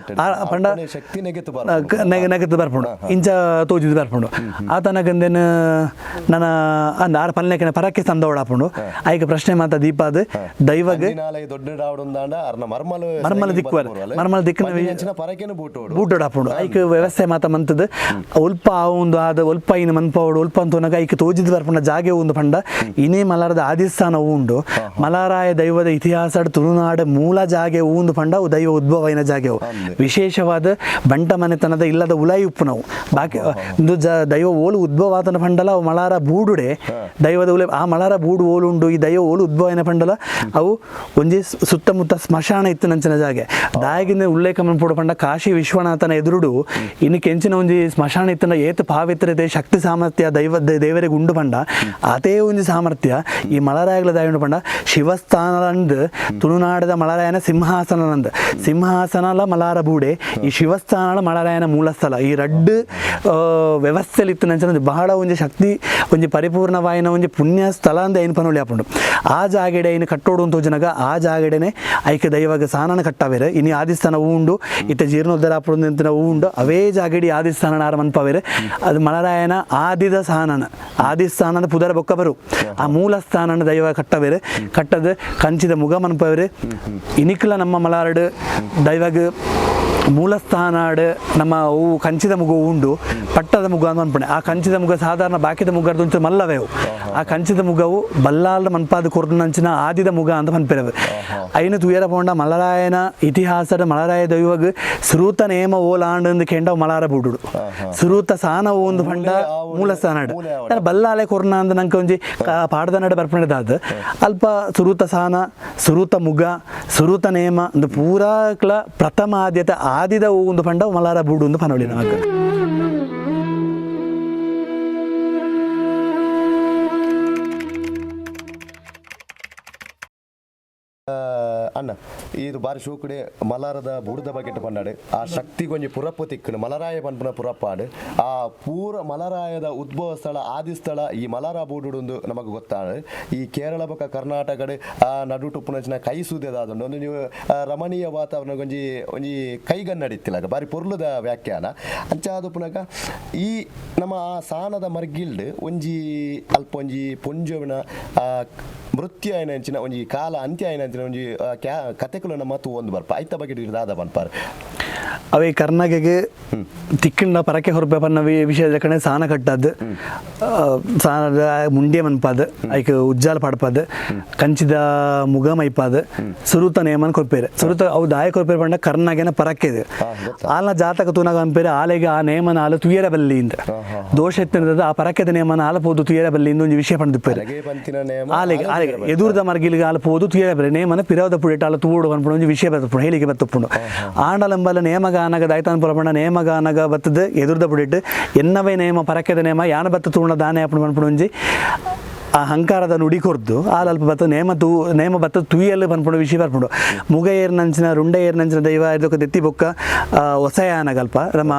ಪಂಡ ಶಕ್ತಿ ನೆಗೆತು ಬರ್ಪುಂಡು ಇಂಚ ತೋಜಿದು ಬರ್ಪುಂಡು ಆತನಗಂದೇನು ನನ್ನ ಅಂದ ಆರು ಪಲ್ನೆಕಿನ ಪರಕ್ಕೆ ತಂದ ಓಡಾಪುಂಡು ಐಕ ಪ್ರಶ್ನೆ ಮಾತ ದೀಪಾದ ದೈವಗ ಮರ್ಮಲ ದಿಕ್ಕಿನ ಬೂಟೋಡಾಪುಂಡು ಐಕ ವ್ಯವಸ್ಥೆ ಮಾತ ಮಂತದ ಉಲ್ಪ ಒಂದು ಆದ ಉಲ್ಪ ಇನ್ನು ಮನ್ಪೋಡು ಉಲ್ಪ ಅಂತೋನಾಗ ಐಕ ತೋಜಿದು ಬರ್ಪುಂಡ ಜಾಗೆ ಒಂದು ಪಂಡ ಇನೇ ಮಲಾರದ ಆದಿಸ್ಥಾನ ಉಂಡು ಮಲಾರಾಯ ದೈವದ ಇತಿಹಾಸ ತುಳುನಾಡ ಮೂಲ ಜಾಗೆ ಒಂದು ಪಂಡ ದೈವ ಉದ್ಭವೈನ ಜಾಗೆವು ವಿಶೇಷವಾದ ಬಂಟ ಮನೆತನದ ಇಲ್ಲದ ಉಲಾಯಿ ಉಪ್ಪು ನಾವು ಬಾಕಿ ಒಂದು ದೈವ ಓಲು ಉದ್ಭವ ಆತನ ಪಂಡಲ ಅವು ಮಲಾರ ಬೂಡುಡೆ ದೈವದ ಉಲೆ ಆ ಮಲಾರ ಬೂಡು ಓಲುಂಡು ಈ ದೈವ ಓಲು ಉದ್ಭವನ ಪಂಡಲ ಅವು ಒಂಜಿ ಸುತ್ತಮುತ್ತ ಸ್ಮಶಾನ ಇತ್ತು ನಂಚಿನ ಜಾಗೆ ದಾಯಗಿಂದ ಉಲ್ಲೇಖ ಮನ್ಪೋಡು ಪಂಡ ಕಾಶಿ ವಿಶ್ವನಾಥನ ಎದುರುಡು ಇನ್ನು ಕೆಂಚಿನ ಒಂಜಿ ಸ್ಮಶಾನ ಇತ್ತನ ಏತು ಪಾವಿತ್ರತೆ ಶಕ್ತಿ ಸಾಮರ್ಥ್ಯ ದೇವರಿಗೆ ಉಂಡು ಪಂಡ ಅದೇ ಒಂಜಿ ಸಾಮರ್ಥ್ಯ ಈ ಮಲಾರಾಯಗಳ ದಾಯುಂಡು ಪಂಡ ಶಿವಸ್ಥಾನಂದು ತುಳುನಾಡದ ಮಲಾರಾಯನ ಸಿಂಹಾಸನಲ ಮಲಾರ ಬೂಡೆ ಈ ಶಿವಸ್ಥಾನ ಮಲಾರಾಯನ ಮೂಲ ಸ್ಥಳ ಈ ರಡ್ಡು ವ್ಯವಸ್ಥೆಲಿ ಇತ್ತು ನಂಚಿನ ಬಹಳ ಒಂಜಿ ಶಕ್ತಿ ಒಂಜಿ ಪರಿಪೂರ್ಣವಾಯಿನ ಒಂಜಿ ಪುಣ್ಯ ಸ್ಥಳ ಅಂತ ಏನು ಪನೊಳಿ ಹಾಪುಂಡು ಆ ಜಾಗೆಡೆ ಇನ್ನು ಕಟ್ಟೋಡು ಅಂತ ಜನಗ ಆ ಜಾಗೆಡೆನೆ ಐಕ ದೈವಾಗ ಸಾನನ ಕಟ್ಟವೇರೆ ಇನ್ನು ಆದಿಸ್ಥಾನ ಹೂ ಉಂಡು ಇತ್ತ ಜೀರ್ಣೋದ್ಧಾರ ಹಾಪುಡು ಅಂತ ಹೂ ಉಂಡು ಅವೇ ಜಾಗೆಡಿ ಆದಿಸ್ಥಾನ ಆರ ಮನ್ಪವೇರೆ ಅದು ಮಲಾರಾಯನ ಆದಿಸ್ಥಾನದ ಪುದರ ಬೊಕ್ಕ ಬರು ಆ ಮೂಲ ಸ್ಥಾನನ ದೈವ ಕಟ್ಟವೇರೆ ಕಟ್ಟದ ಕಂಚಿದ ಮುಗ ಮನ್ಪವೇರೆ ಇನಿಕ್ಲ ನಮ್ಮ ಮಲಾರಡು ದೈವಾಗ ಮೂಲಸ್ಥಾನಾಡು ನಮ್ಮ ಅವು ಕಂಚಿದ ಮುಗ ಉಂಡು ಪಟ್ಟದ ಮುಗ ಅಂತ ಅನ್ಪಣೆ. ಆ ಕಂಚಿದ ಮುಗ ಸಾಧಾರಣ ಬಾಕಿದ ಮುಗರ್ದು ಒಂಚೂರು ಮಲ್ಲವೇ ಅವು. ಆ ಕಂಚಿದ ಮುಗವು ಬಲ್ಲಾಲ್ದ ಮನ್ಪಾದ ಕೊರ್ದಂಚಿನ ಆದಿದ ಮುಗ ಅಂತ ಪನ್ಪೆರವೆ. ಐನು ತುಯರ ಪೋಂಡ ಮಲರಾಯನ ಇತಿಹಾಸದ ಮಲರಾಯ ದೈವಗ್ ಸುರೂತ ನೇಮ ಓಲಾಂಡ್ ಕೆಂಡವು ಮಲಾರ ಬೂಡು ಸುರೂತ ಸಾನ ಒಂದು ಪಂಡ ಮೂಲಸ್ಥಾನಾಡು ಬಲ್ಲಾಲೆ ಕೊರ್ನ ಅಂತ ನಂಗೆ ಒಂಜಿ ಪಾಡದ ನಡೆ ಬರ್ಪಣೆದಾದ ಅಲ್ಪ ಸುರೂತ ಸಾನ ಸುರೂತ ಮುಗ ಸುರೂತ ನೇಮ ಒಂದು ಪೂರಾಕ್ಲ ಪ್ರಥಮ ಆದ್ಯತೆ ಆದಿದ ಒಂದು ಪಂಡ ಮಲಾರ ಬೂಡು ಒಂದು ಪನೋಳಿ ನಮಗೆ. ಅಣ್ಣ ಇದು ಬಾರಿ ಶೂಕಡೆ ಮಲಾರದ ಬುಡದ ಬಗೆಟ್ ಪಂಡಾಡು ಆ ಶಕ್ತಿ ಕೊಂಚ ಪುರಪ್ಪು ತಿಕ್ಕನು ಮಲರಾಯ ಪನ್ಪನ ಪುರಪ್ಪಾಡು ಆ ಪೂರ ಮಲರಾಯದ ಉದ್ಭವ ಸ್ಥಳ ಆದಿ ಸ್ಥಳ ಈ ಮಲಾರ ಬೂಡುಂದು ನಮಗೆ ಗೊತ್ತಾಡು. ಈ ಕೇರಳ ಬೊಕ್ಕ ಕರ್ನಾಟಕಡ್ ಆ ನಡು ಟುಪ್ಪುನಂಚಿನ ಕೈ ಸೂದ್ಯದಾದುಂಡು ಒಂದು ನೀವು ರಮಣೀಯ ವಾತಾವರಣ ಒಂಜಿ ಒಂಜಿ ಕೈಗನ್ನಡಿತ್ತಿಲ್ಲ ಬಾರಿ ಪೊರ್ಲುದ ವ್ಯಾಖ್ಯಾನ ಅಂಚಾದು ಪುನಗ ಈ ನಮ್ಮ ಆ ಸಾನದ ಮರ್ಗಿಲ್ಡ್ ಒಂಜಿ ಅಲ್ಪ ಒಂಜಿ ಪೊಂಜವಿನ ಮೃತ್ಯು ಆಯ್ನಂಚಿನ ಒಂಜಿ ಕಾಲ ಅಂತ್ಯ ಆಯ್ನಂಚಿನ ಒಂಜಿ ಕತೆಕುಲನ ಮತ್ತು ಒಂದು ಬರ್ಪ ಐತ ಬಗ್ಗೆ ಇರ್ದಾದ ಬನ್ಪಾರ ಅವೇ ಕರ್ನಾಟಕಗೆ ತಿಕ್ಕಿಂಡ ಪರಕೆ ಹೊರಪೆ ಪನ್ನ ವಿಷಯದ ಕಡೆ ಸಾನ ಕಟ್ಟದ್ದು ಸಾನದ ಮುಂಡೆ ಮನ್ಪಾದ ಐಕ್ ಉಜ್ಜಾಲ ಪಡ್ಪಾದ ಕಂಚಿದ ಮುಗ ಮೈಪಾದ ಸುರುತ ನೇಮನ್ ಕೊರ್ಪೇರೆ ಸುರುತ ಅವು ದಾಯ ಕೊರ್ಪೇರೆ ಪಂಡ ಕರ್ನಾಟಕನ ಪರಕ್ಕೆದೆ ಆಲ್ನ ಜಾತಕ ತೂನಾಗ ಅನ್ಪೇರೆ ಆಲೆಗೆ ಆ ನೇಮನ ಆಲು ತುಯರ ಬಲ್ಲಿಂದ ದೋಷ ಎತ್ತಿನದ ಆ ಪರಕ್ಕೆದ ನೇಮನ ಆಲಪೋದು ತುಯರ ಬಲ್ಲಿಂದ ಒಂದು ವಿಷಯ ಪಂಡಿಪ್ಪೇರೆ ಆಲೆಗೆ ಆಲೆಗೆ ಎದುರ್ದ ಮರ್ಗಿಲಿಗೆ ಆಲಪೋದು ತುಯರ ಬರೆ ನೇಮನ ಪಿರವದ ಪುಡಿಟ ಆಲ ತೂಡು ಅನ್ಪುಣ ಒಂದು ವಿಷಯ ಬರ್ತುಪುಣ ಹೇಳಿಕೆ ಬರ್ತುಪುಂಡು ಆಂಡಲಂಬಲ ನೇಮಗಾನಗ ದಾಯ್ತಾನ್ ಪುರಪಂಡ ನೇಮಗಾನಗ ಬತ್ತದ ಎದುರ್ದ ಪುಡಿಟ್ಟು ಎನ್ನವೇ ನೇಮ ಪರಕ್ಕೆದ ನೇಮ ಯಾನ ಬತ್ತ ತೂಣ ದಾನೆ ಅಪ್ಪಣ ಅನ್ಪುಣಂಜಿ ಆ ಅಹಂಕಾರದ ನುಡಿ ಕೊರ್ದು ಆಲಲ್ಪ ಬತ್ತ ನೇಮ ಬತ್ತ ತುಯ್ಯಲ್ಲಿ ಬಂದ್ಪುಂಡು ವಿಷಯ ಬರ್ಪುಂಡು ಮುಗ ಏರ್ನಂಚಿನ ರುಂಡ ಏರ್ನಂಚಿನ ದೈವ ಇದಕ್ಕೆ ದೆತ್ತಿ ಬೊಕ್ಕ ಹೊಸಯಾನಗಲ್ಪ ನಮ್ಮ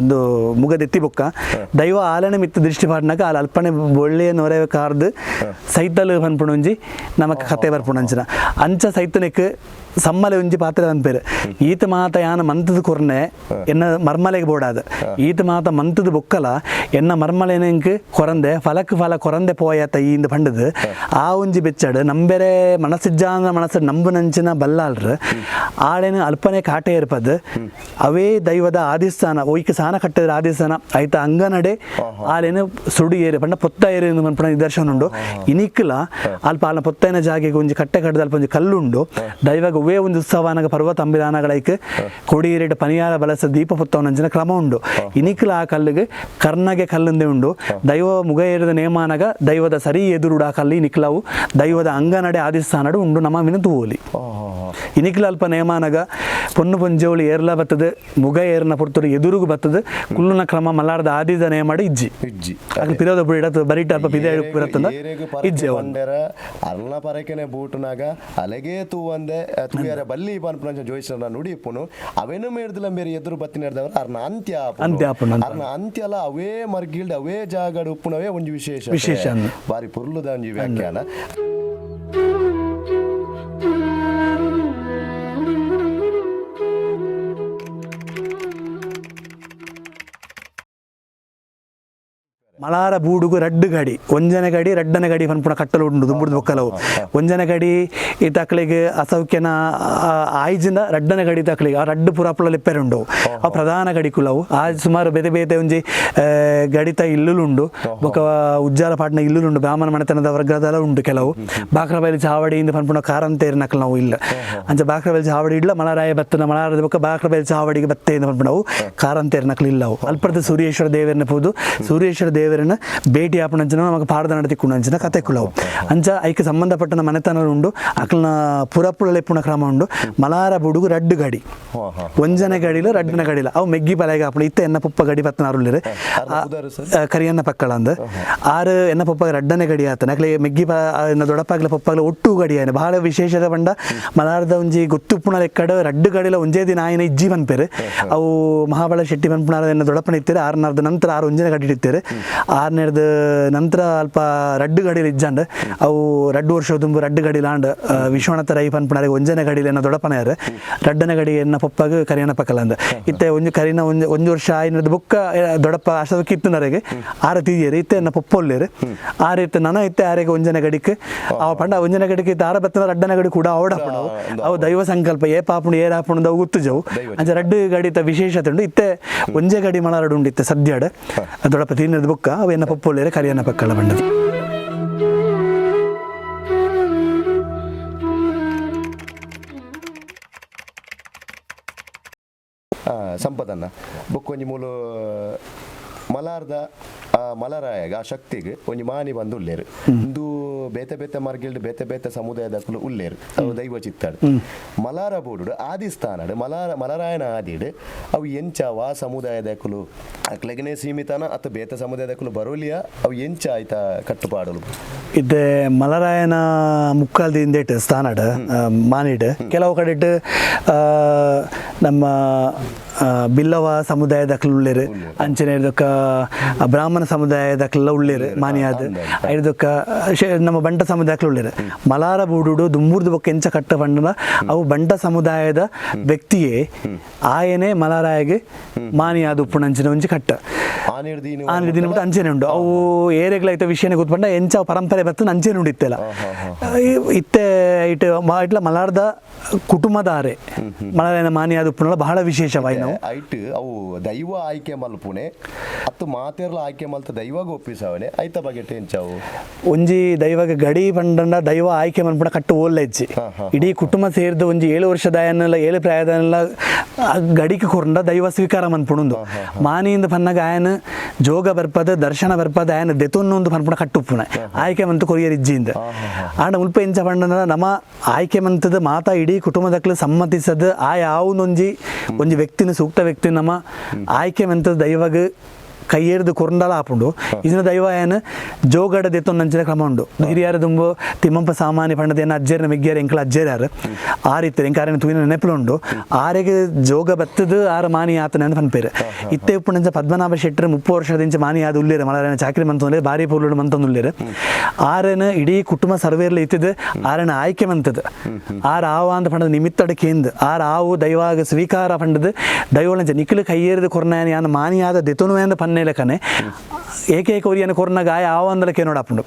ಒಂದು ಮುಗ ದೆತ್ತಿ ಬೊಕ್ಕ ದೈವ ಆಲನೆ ಮಿತ್ತ ದೃಷ್ಟಿ ಪಾಡ್ನಾಗ ಆಲ ಅಲ್ಪನೆ ಒಳ್ಳೆಯ ನೊರೆ ಕಾರ್ದು ಸೈತಲ್ ಬಂದ್ಪುಣಂಜಿ ನಮಕ್ ಕತೆ ಬರ್ಪುಣಂಚಿನ ಅಂಚ ಸೈತನಕ್ಕೆ ಸಮ್ಮಲೆ ಒಂಜಿ ಪಾತ್ರ ಅನ್ಪೇರು ಈತ ಮಾತ ಯಾನ ಮಂತದ ಕೊರ್ನೆ ಎನ್ನ ಮರ್ಮಲೆಗೆ ಬೋಡಾದ ಈತ ಮಾತ ಮಂತದ ಬೊಕ್ಕಲ ಎನ್ನ ಮರ್ಮಲೆನಂಕ್ ಕೊರಂದೆ ಫಲಕ್ ಫಲ ಕೊರಂದೆ ಪೋಯತ ಈಂದ ಪಂಡದು ಆ ಒಂಜಿ ಬೆಚ್ಚಡು ನಂಬೆರೆ ಮನಸ್ಸಿಜ್ಜಾನ ಮನಸ್ಸು ನಂಬುನಂಚಿನ ಬಲ್ಲಾಲ್ರು ಆಳೇನು ಅಲ್ಪನೆ ಕಾಟೆ ಇರ್ಪದು ಅವೇ ದೈವದ ಆದಿಸ್ಥಾನ ಒಯ್ಕೆ ಸಾನ ಕಟ್ಟಿದ್ರ ಆದಿಸ್ಥಾನ ಆಯ್ತ ಅಂಗನಡೆ ಆಳೇನು ಸುಡು ಏರಿ ಪಂಡ ಪೊತ್ತ ಏರಿ ಪಂಡ ನಿದರ್ಶನ ಉಂಡು ಇನಿಕ್ಲ ಅಲ್ಪ ಆಲ ಪೊತ್ತೈನ ಜಾಗೆಗೆ ಒಂಜಿ ಕಟ್ಟೆ ಕಟ್ಟದ ಅಲ್ಪ ಒಂಜಿ ಕಲ್ಲುಂಡು ದೈವಗ ಒವೇ ಒಂದು ಉತ್ಸವನಾಗ ಪರ್ವತ ಅಂಬಿದಾನಗಳೈಕ್ ಕೊಡಿಯೇರಿಡ ಪನಿಯಾರ ಬಲಸ ದೀಪ ಪುತ್ತವನಂಚಿನ ಕ್ರಮ ಉಂಡು ಇನಿಕ್ಲ ಆ ಕಲ್ಲಿಗೆ ಕರ್ನಗೆ ಕಲ್ಲಂದೆ ಉಂಡು ದೈವ ಮುಗ ಏರಿದ ನೇಮಾನಗ ದೈವದ ಸರಿ ಎದುರುಡ ಕಲ್ಲಿ ಇನಿಕ್ಲವು ದೈವದ ಅಂಗನಡೆ ಆದಿಸ್ಥಾನಡು ಉಂಡು ನಮ್ಮ ಮಿನತು ಓಲಿ ಇನಿಕ್ಲ ಅಲ್ಪ ನೇಮಾನಗ ಪೊನ್ನು ಪೊಂಜೋಳಿ ಏರ್ಲ ಬತ್ತದ ಮುಗ ಏರ್ನ ಪುರ್ತರು ಎದುರುಗು ಬತ್ತದ ಕುಲ್ಲುನ ಕ್ರಮ ಮಲ್ಲಾರದ ಆದಿದ ನೇಮಾಡು ಇಜ್ಜಿ ಅದು ಪಿರೋದ ಬಿಡತ ಬರಿಟ ಅಲ್ಪ ಪಿದೆ ಇರತ್ತಂದ ಇಜ್ಜಿ ಅರ್ನ ಪರಕೆನೆ ಬೂಟುನಾಗ ಅಲೆಗೆ ತೂವಂದೆ ತುಯರ ಬಲ್ಲಿ ಪನ್ಪುನ ಜೋಯಿಸನ ನುಡಿಪುನು ಅವೇನು ಮೇಡ್ದಿಲ್ಲ ಬೇರೆ ಎದುರು ಬತ್ತಿನ ಹಿಡ್ದವರು ಅರ್ನ ಅರ್ನ ಅಂತ್ಯಲ ಅವೇ ಮರ್ಗಿಲ್ಡ್ ಅವೇ ಜಾಗಡು ಉಪ್ಪುನವೇ ಒಂದು ವಿಶೇಷ ಬಾರಿ ಪುರ್ಲುದ ಒಂಜಿ ವ್ಯಾಖ್ಯಾನ. ಮಲಾರ ಬೂಡುಗು ರಡ್ಡು ಗಾಡಿ ಒಂಜನೆ ಗಾಡಿ ರಡ್ಡನೆ ಗಾಡಿ ಪನ್ಪುಣ ಕಟ್ಟಲು ಉಂಡು ದುಂಬುಡು ಬೊಕ್ಕಲವು ಒಂಜನೆ ಗಾಡಿ ಈ ತಕ್ಳಿಗೆ ಅಸೌಖ್ಯನ ಆಯ್ಜಿಂದ ರಡ್ಡನೆ ಗಾಡಿ ತಕ್ಳಿಗೆ ಆ ರಡ್ಡು ಪುರಾಪುಳ ಲೆಪ್ಪೆರೆ ಉಂಡು ಆ ಪ್ರಧಾನ ಗಡಿ ಕುಲವು ಆ ಸುಮಾರು ಬೇತೆ ಬೇತೆ ಒಂಜಿ ಗಡಿತ ಇಲ್ಲುಲುಂಡು ಬೊಕ್ಕ ಉಜ್ಜಾಲ ಪಾಟ್ನ ಇಲ್ಲುಲುಂಡು ಬ್ರಾಹ್ಮಣ ಮನೆತನದ ವರ್ಗದೆಲ್ಲ ಉಂಡು ಕೆಲವು ಬಾಕ್ರಬೈಲಿ ಚಾವಡಿಯಿಂದ ಪನ್ಪುಣ ಕಾರಂತೇರಿ ನಕಲ್ ನಾವು ಇಲ್ಲ ಅಂಚ ಬಾಕ್ರಬೈಲಿ ಚಾವಡಿ ಇಲ್ಲ ಮಲಾರಾಯ ಬತ್ತನ ಮಲಾರದ ಬೊಕ್ಕ ಬಾಕ್ರಬೈಲಿ ಚಾವಡಿಗೆ ಬತ್ತೆಯಿಂದ ಪನ್ಪುಣವು ಕಾರಂತೇರಿ ನಕಲ್ ಇಲ್ಲವು ಅಲ್ಪದ ಸೂರ್ಯೇಶ್ವರ ದೇವರನ್ನ ಪೋದು ಸೂರ್ಯೇಶ್ವರ ದೇವರನ್ನ ಭೇಟಿ ಆಪಣಂಚಿನ ನಮಗೆ ಪಾಡದ ನಡತಿಕ್ಕುಂಚಿನ ಕತೆ ಕುಲವು ಅಂಚ ಐಕ್ಕೆ ಸಂಬಂಧಪಟ್ಟ ಮನೆತನ ಉಂಡು ಅಕ್ಲನ ಪುರಪುಳ ಲೆಪ್ಪುಣ ಕ್ರಮ ಉಂಡು ಮಲಾರ ಬೂಡುಗು ರಡ್ಡು ಗಾಡಿ ಒಂಜನೆ ಗಾಡಿಲ ರಡ್ಡನ ಗಾಡಿಲ ಅವು ಮೆಗ್ಗಿ ಬಲೆಗೆ ಆಪಣ ಇತ್ತ ಎನ್ನ ಪುಪ್ಪ ಗಡಿ ಬತ್ತನಾರುಲ್ಲಿರು ಕರಿಯನ್ನ ಪಕ್ಕಳ ಅಂದ ಆರು ಎನ್ನ ಪುಪ್ಪ ರಡ್ಡನೆ ಗಡಿ ಆತನ ಅಕ್ಲೆ ಮೆಗ್ಗಿ ಎನ್ನ ದೊಡ್ಡಪ್ಪಾಗ್ಲ ಪುಪ್ಪಾಗ್ಲ ಒಟ್ಟು ಗಡಿ ಆಯ್ನ ಬಹಳ ವಿಶೇಷದ ಬಂಡ ಮಲಾರದ ಒಂಜಿ ಗೊತ್ತುಪ್ಪುಣ ಲೆಕ್ಕಡ ರಡ್ಡು ಗಾಡಿಲ ಒಂಜೇ ದಿನ ಆಯ್ನ ಇಜ್ಜಿ ಬನ್ಪೇರು ಅವು ಮಹಾಬಳ ಶೆಟ್ಟಿ ಬನ್ಪುಣ ಎನ್ನ ದೊಡ್ಡಪ್ಪನ ಇತ್ತೇರೆ ಆರನಾರ್ದ ನಂತರ ಆರು ಒಂಜನೆ ಗಡಿ ಇತ್ತೇರೆ ಆರ್ನೇರ್ದು ನಂತರ ಅಲ್ಪ ರಡ್ಡು ಗಡಿಲಿ ಇಜ್ಜಂಡು ಅವು 2 ವರ್ಷ ತುಂಬು ರಡ್ಡು ಗಡಿಲಾಂಡ್ ವಿಶ್ವನಾಥ ರೈ ಪನ್ಪುಣಾರಿಗೆ ಒಂಜನೆ ಗಡಿಲಿ ಎನ್ನ ದೊಡಪನೆಯರು ರಡ್ಡನ ಗಡಿ ಎನ್ನ ಪಪ್ಪಾಗ ಕರಿಯನ ಪಕ್ಕಲಂದ ಇತ್ತೆ ಒಂಜು ಕರಿನ ಒಂದು ವರ್ಷ ಆಯ್ನದ ಬುಕ್ಕ ದೊಡಪ ಅಷ್ಟದ ಕಿತ್ತನರೆಗೆ ಆರ ತೀಯರು ಇತ್ತೆ ಎನ್ನ ಪಪ್ಪೊಲ್ಲೇರು ಆರು ಇತ್ತು ನನ ಇತ್ತೆ ಆರೆಗೆ ಒಂಜನೆ ಗಡಿಕ್ಕೆ ಅವ ಪಂಡ ಒಂಜನೆ ಗಡಿಗೆ ಇತ್ತು ಆರ ಬತ್ತನ ರಡ್ಡನ ಗಡಿ ಕೂಡ ಓಡಾಪಣವು ಅವು ದೈವ ಸಂಕಲ್ಪ ಏ ಪಾಪುಣು ಏರಾಪುಣದ ಗುತ್ತು ಜವು ಅಂಚ ರಡ್ಡು ಗಡಿತ ವಿಶೇಷತೆ ಉಂಡು ಇತ್ತೆ ಒಂಜೆ ಗಡಿ ಮಲಾರಡು ಉಂಡು ಇತ್ತೆ ಸದ್ಯಡ್ ದೊಡಪ ತೀರ್ನದ ಬುಕ್ಕ ಅವು ಎನ್ನ ಪಪ್ಪೊಲ್ಲೇರು ಕರಿಯನ ಪಕ್ಕಲ ಬಂಡದು ಸಂಪದನ್ನ ಬೊಕ್ಕೊಂಜಿ ಮೂಲು ಮಲಾರ್ದ ಮಲರಾಯಗ ಆ ಶಕ್ತಿಗೆ ಒಂಜಿ ಮಾನಿ ಬಂದು ಉಲ್ಲೇರು ಇಂದು ಬೇತೆ ಬೇತೆ ಮರ್ಗಿಲ್ಡು ಬೇತೆ ಬೇತೆ ಸಮುದಾಯದಕ್ಕಲು ಉಲ್ಲೇರು ಅವು ದೈವ ಚಿತ್ತಾಡು ಮಲಾರ ಬೋಡು ಆದಿ ಸ್ಥಾನಡು ಮಲರಾಯನ ಆದಿಡು ಅವು ಎಂಚಾವ ಸಮುದಾಯದಕ್ಕಲು ಅಕ್ಲೆಗನೆ ಸೀಮಿತನ ಅಥವಾ ಬೇತೆ ಸಮುದಾಯದಕ್ಕಲು ಬರೋಲಿಯ ಅವು ಎಂಚ ಆಯ್ತಾ ಕಟ್ಟುಪಾಡಲು ಇದು ಮಲರಾಯನ ಮುಕ್ಕಾಲ್ದಿಂದ ಇಟ್ಟು ಸ್ಥಾನಡ್ ಮಾನಿಡು ಕೆಲವು ಕಡೆ ಇಟ್ಟು ನಮ್ಮ ಬಿಲ್ಲವ ಸಮುದಾಯದಕ್ಕಲು ಉಳ್ಳೇರು ಅಂಚನೆ ಇದಕ್ಕ ಬ್ರಾಹ್ಮಣ ಸಮುದಾಯದಕ್ಕೆಲ್ಲ ಉಳ್ಳೇರು ಮಾನಿಯಾದ ಇದಕ್ಕ ನಮ್ಮ ಬಂಟ ಸಮುದಾಯಕ್ಕಲು ಉಳ್ಳೇರು ಮಲಾರ ಬೂಡು ದುಂಬೂರ್ದು ಬೊಕ್ಕ ಎಂಚ ಕಟ್ಟ ಬಂಡನ ಅವು ಬಂಟ ಸಮುದಾಯದ ವ್ಯಕ್ತಿಯೇ ಆಯನೇ ಮಲಾರಾಯಗೆ ಮಾನಿಯಾದ ಉಪ್ಪುಣಂಚಿನ ಒಂಚಿ ಕಟ್ಟ ಆನಿರ್ದಿನ ಬಿಟ್ಟು ಅಂಚೆನೆ ಉಂಡು ಅವು ಏರೆಗ್ಲೈತ ವಿಷಯನೇ ಗೊತ್ತುಪಂಡ ಎಂಚ ಪರಂಪರೆ ಬರ್ತದೆ ಅಂಚೆನೆ ಉಂಡು ಇತ್ತೆಲ್ಲ ಇತ್ತೆ ಇಟ್ಲ ಮಲಾರ್ದ ಕುಟುಂಬದಾರೆ ಮಲಾರಾಯನ ಮಾನಿಯಾದ ಉಪ್ಪುನಲ್ಲ ಬಹಳ ವಿಶೇಷವಾಯಿ ನಾವು ಐಟ್ ಅವು ದೈವ ಆಯ್ಕೆ ಮಲ್ಪುನೆ ಅತ್ತು ಮಾತೆರ್ಲ ಆಯ್ಕೆ ಮಲ್ತ ದೈವಾಗ ಒಪ್ಪಿಸವನೆ ಐತ ಬಗೆಟ್ ಎಂಚಾವು ಒಂಜಿ ದೈವಗ ಗಡಿ ಪಂಡ ದೈವ ಆಯ್ಕೆ ಮಲ್ಪುಣ ಕಟ್ಟು ಓಲ್ಲ ಇಜ್ಜಿ ಇಡೀ ಕುಟುಂಬ ಸೇರಿದ ಒಂಜಿ 7 ವರ್ಷದಾಯನ್ನೆಲ್ಲ 7 ಪ್ರಾಯದನ್ನೆಲ್ಲ ಗಡಿಗೆ ಕೊರಂಡ ದೈವ ಸ್ವೀಕಾರ ಮನ್ಪುಣುಂದು ಮಾನಿಯಿಂದ ಪನ್ನಗ ಆಯನ ಜೋಗ ಬರ್ಪದ ದರ್ಶನ ಬರ್ಪದ ಆಯನ ದೆತೊನ್ನೊಂದು ಪನ್ಪುಣ ಕಟ್ಟುಪ್ಪುನ ಆಯ್ಕೆ ಮಂತು ಕೊರಿಯರ್ ಇಜ್ಜಿಂದ ಆಂಡ ಮುಲ್ಪ ಎಂಚ ಪಂಡನ ನಮ್ಮ ಆಯ್ಕೆ ಮಂತದ ಮಾತಾ ಇಡೀ ಕುಟುಂಬದಕ್ಲು ಸಮ್ಮತಿಸದ ಆ ಯಾವೊಂದೊಂಜಿ ಒಂಜಿ ವ್ಯಕ್ತಿನ ಸೂಕ್ತ ವ್ಯಕ್ತಿ ನಮ್ಮ ಆಯ್ಕೆ ಮಂತದ ದೈವಗ ಕೈಯೇರ್ದು ಕೊರಂಡಲ ಆಪುಂಡು ಇದನ್ನ ದೈವ ಏನು ಜೋಗಡ ದೆತ್ತೊಂದು ನಂಚಿನ ಕ್ರಮ ಉಂಡು ಹಿರಿಯರ ತುಂಬು ತಿಮ್ಮಪ್ಪ ಸಾಮಾನ್ಯ ಪಂಡದ ಏನು ಅಜ್ಜೇರನ ಮಿಗ್ಗ್ಯಾರ ಎಂಕಲ ಅಜ್ಜೇರ್ಯಾರು ಆ ರೀತಿ ಎಂಕಾರನ ತುವಿನ ನೆನಪುಂಡು ಆರೆಗೆ ಜೋಗ ಬತ್ತದು ಆರ ಮಾನಿ ಆತನ ಅಂತ ಪನ್ಪೇರು ಇತ್ತೆ ಉಪ್ಪುಣಂಚ ಪದ್ಮನಾಭ ಶೆಟ್ಟರ್ 30 ವರ್ಷದಿಂಚ ಮಾನಿ ಆದ ಉಳ್ಳೇರು ಮಲರಾಯನ ಚಾಕರಿ ಮಂತಂದ್ರೆ ಬಾರಿ ಪೂರ್ಲು ಮಂತಂದು ಉಳ್ಳೇರು ಆರನ ಇಡೀ ಕುಟುಂಬ ಸರ್ವೇರ್ಲಿ ಇತ್ತಿದ್ದು ಆರನ ಆಯ್ಕೆ ಮಂತದ ಆರ ಆವ ಅಂತ ಪಂಡದ ನಿಮಿತ್ತಡ ಕೇಂದ್ರ ಆರ ಆವು ದೈವಾಗ ಸ್ವೀಕಾರ ಪಂಡದು ದೈವಳಂಚ ನಿಖಿಲು ಕೈಯೇರಿದ ಕೊರ್ನಾಯನ ಯಾನ ಮಾನಿ ಆದ ದೆತೊನು ಎಂದು ಪನ್ನ ಲೆಕ್ಕನೆ ಏಕೈಕ ಒರಿಯನ ಕೊರ್ನ ಗಾಯ ಆವಂದಲಕ್ಕೆ ನೋಡಾಪುಂಡು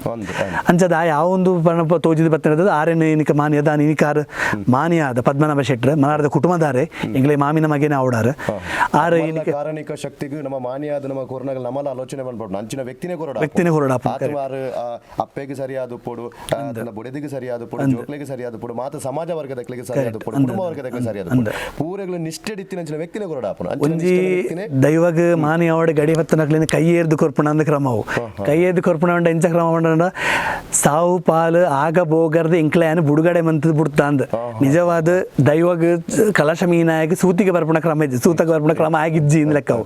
ಅಂಚದ ಆ ಯಾವೊಂದು ಪಣಪ ತೋಜಿದ ಬತ್ತಿನದ ಆರೇನು ನಿಕ ಮಾನಿಯದ ನಿನಿಕಾರ ಮಾನಿಯಾದ ಪದ್ಮನಾಭ ಶೆಟ್ರ ಮಲಾರದ ಕುಟುಂಬದಾರೆ ಎಂಗ್ಲೇ ಮಾಮಿನ ಮಗೇನ ಆವಡಾರ ಆರ ಕಾರಣಿಕ ಶಕ್ತಿಗೂ ನಮ್ಮ ಮಾನಿಯಾದ ನಮ್ಮ ಕೊರ್ನಗಳ ನಮ್ಮಲ ಆಲೋಚನೆ ಮಾಡ್ಬೋದು ಅಂಚಿನ ವ್ಯಕ್ತಿನೇ ಕೊರಡಾಪ ಅಪ್ಪೆಗೆ ಸರಿಯಾದ ಪೋಡು ಬುಡೆದಿಗೆ ಸರಿಯಾದ ಪೋಡು ಜೋಕ್ಲೆಗೆ ಸರಿಯಾದ ಪೋಡು ಮಾತ ಸಮಾಜ ವರ್ಗದಕ್ಕೆ ಸರಿಯಾದ ಪೋಡು ಕುಟುಂಬ ವರ್ಗದಕ್ಕೆ ಸರಿಯಾದ ಪೋಡು ಪೂರೆಗಳು ನಿಷ್ಠೆಡಿತ್ತಿನ ಅಂಚಿನ ವ್ಯಕ್ತಿನೇ ಕೊರಡಾಪನು ಒಂಜಿ ದೈವಗ ಮಾನಿ ಆವಡ ಗಡಿ ಹತ್ತನ ಕೈಯೇರ್ದು ಕೊರ್ಪುಣ ಅಂದ ಕ್ರಮವು ಕೈಯೇರ್ದು ಕೊರ್ಪುಣ ಉಂಡ ಎಂಚ ಕ್ರಮ ಉಂಡ ಸಾವು ಪಾಲು ಆಗ ಬೋಗರ್ದು ಎಂಕ್ಲೆಯಾನ ಬುಡುಗಡೆ ಮಂತದ ಬಿಡ್ತ ಅಂದ ನಿಜವಾದ ದೈವಗ ಕಲಶ ಮೀನಾಗಿ ಸೂತಿಗೆ ಬರ್ಪುಣ ಕ್ರಮ ಇಜ್ಜಿ ಸೂತಗೆ ಬರ್ಪುಣ ಕ್ರಮ ಆಗಿಜ್ಜಿ ಇಂದ ಲೆಕ್ಕವು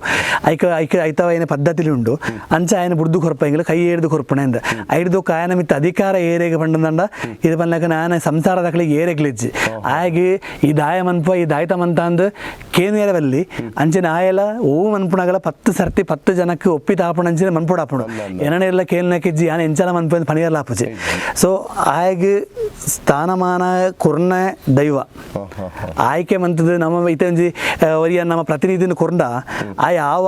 ಐತವ ಏನ ಪದ್ಧತಿಲಿ ಉಂಡು ಅಂಚ ಆಯನ ಬುಡ್ದು ಕೊರ್ಪ ಎಂಗ್ಲ ಕೈಯೇರ್ದು ಕೊರ್ಪುಣ ಇಂದ ಐಡ್ದು ಕಾಯನ ಮಿತ್ತ ಅಧಿಕಾರ ಏರೆಗೆ ಬಂಡದಂಡ ಇದು ಬಂದಾಗ ನಾನು ಸಂಸಾರದಕ್ಲಿಗೆ ಏರೆಗ್ಲಿಜ್ಜಿ ಆಗಿ ಈ ದಾಯ ಮನ್ಪ ಈ ದಾಯ್ತ ಮಂತ ಅಂದ ಕೇನು ಏರವಲ್ಲಿ ಅಂಚಿನ ಆಯಲ ಓ ಮನ್ಪುಣಗಳ 10 ಸರ್ತಿ 10 ಜನಕ್ಕೆ ಒಪ್ಪಿ ತಾಪುಣಂಚಿನ ಮನ್ಪುಡಾಪುಣ ಏನನೆಲ್ಲ ಕೇಳ್ನಕ್ಕಿಜ್ಜಿ ಯಾನ ಎಂಚಲ ಮನ್ಪ ಪಣಿಯರ್ಲ ಆಪುಜಿ ಸೊ ಆಯ್ಗೆ ಸ್ಥಾನಮಾನ ಕೊರ್ನ ದೈವ ಆಯ್ಕೆ ಮಂತದ ನಮ್ಮ ಇತ್ತಂಜಿ ಒರಿಯ ನಮ್ಮ ಪ್ರತಿನಿಧಿನ ಕೊರ್ಡ ಆ ಯಾವ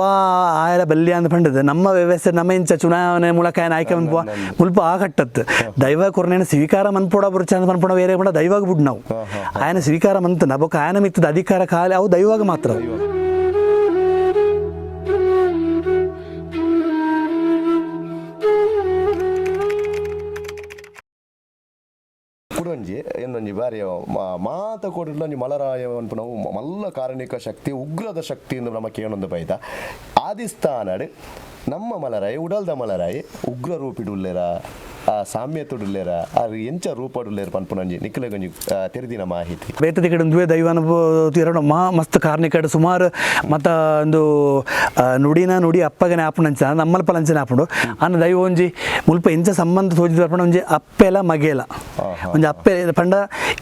ಆಯಲ ಬಲ್ಯ ಅಂತ ಪಂಡದ ನಮ್ಮ ವ್ಯವಸ್ಥೆ ನಮ್ಮ ಇಂಚ ಚುನಾವಣೆ ಮೂಲಕ ಏನು ಆಯ್ಕೆ ಮನ್ಪುವ ಮುಲ್ಪ ಆ ಕಟ್ಟತ್ತು ದೈವ ಕೊರ್ನೇನ ಸ್ವೀಕಾರ ಮನ್ಪುಡ ಬುರ್ಚ ಅಂತ ಮನ್ಪುಣ ಬೇರೆ ಕೂಡ ದೈವಾಗ ಬಿಡ್ ನಾವು ಆಯನ ಸ್ವೀಕಾರ ಮಂತ ನಬಕ ಆಯನ ಮಿತ್ತದ ಅಧಿಕಾರ ಕಾಲ ಅವು ದೈವಾಗ ಮಾತ್ರ ಕುಡೊಂಜಿ ಏನೊಂಜಿ ಬಾರಿ ಮಾತ ಕೊಡಿಲ್ಲ ಒಂಜಿ ಮಲರಾಯ ನಾವು ಮಲ್ಲ ಕಾರಣಿಕ ಶಕ್ತಿ ಉಗ್ರದ ಶಕ್ತಿ ಎಂದು ನಮ್ಮ ಕೇಳೊಂದು ಬೈದ ಆದಿಸ್ಥಾನಡ್ ನಮ್ಮ ಮಲರಾಯ ಉಡಲ್ದ ಮಲರಾಯ ಉಗ್ರ ರೂಪಿಡುಲ್ಲೆರ ಸಾಮ್ಯತುಡುಲ್ಲೇರ ಅದು ಎಂಚ ರೂಪಡುಲ್ಲೇರು ಪನ್ಪುನಂಜಿ ನಿಖಿಲಗಂಜಿ ತೆರೆದಿನ ಮಾಹಿತಿ ಬೇತದಿ ಕಡೆ ದುವೆ ದೈವನ ತೀರಡು ಮಸ್ತ್ ಕಾರ್ನಿಕಡೆ ಸುಮಾರು ಮತ್ತು ಒಂದು ನುಡಿ ಅಪ್ಪಗನೆ ಆಪುಣಂಚ ನಮ್ಮಲ್ಪ ಲಂಚನೆ ಆಪುಂಡು ಅನ್ನ ದೈವ ಒಂಜಿ ಮುಲ್ಪ ಎಂಚ ಸಂಬಂಧ ತೋಜಿದ ಬರ್ಪಣ ಒಂಜಿ ಅಪ್ಪೆಲ ಮಗೇಲ ಒಂಜಿ ಅಪ್ಪೆ ಪಂಡ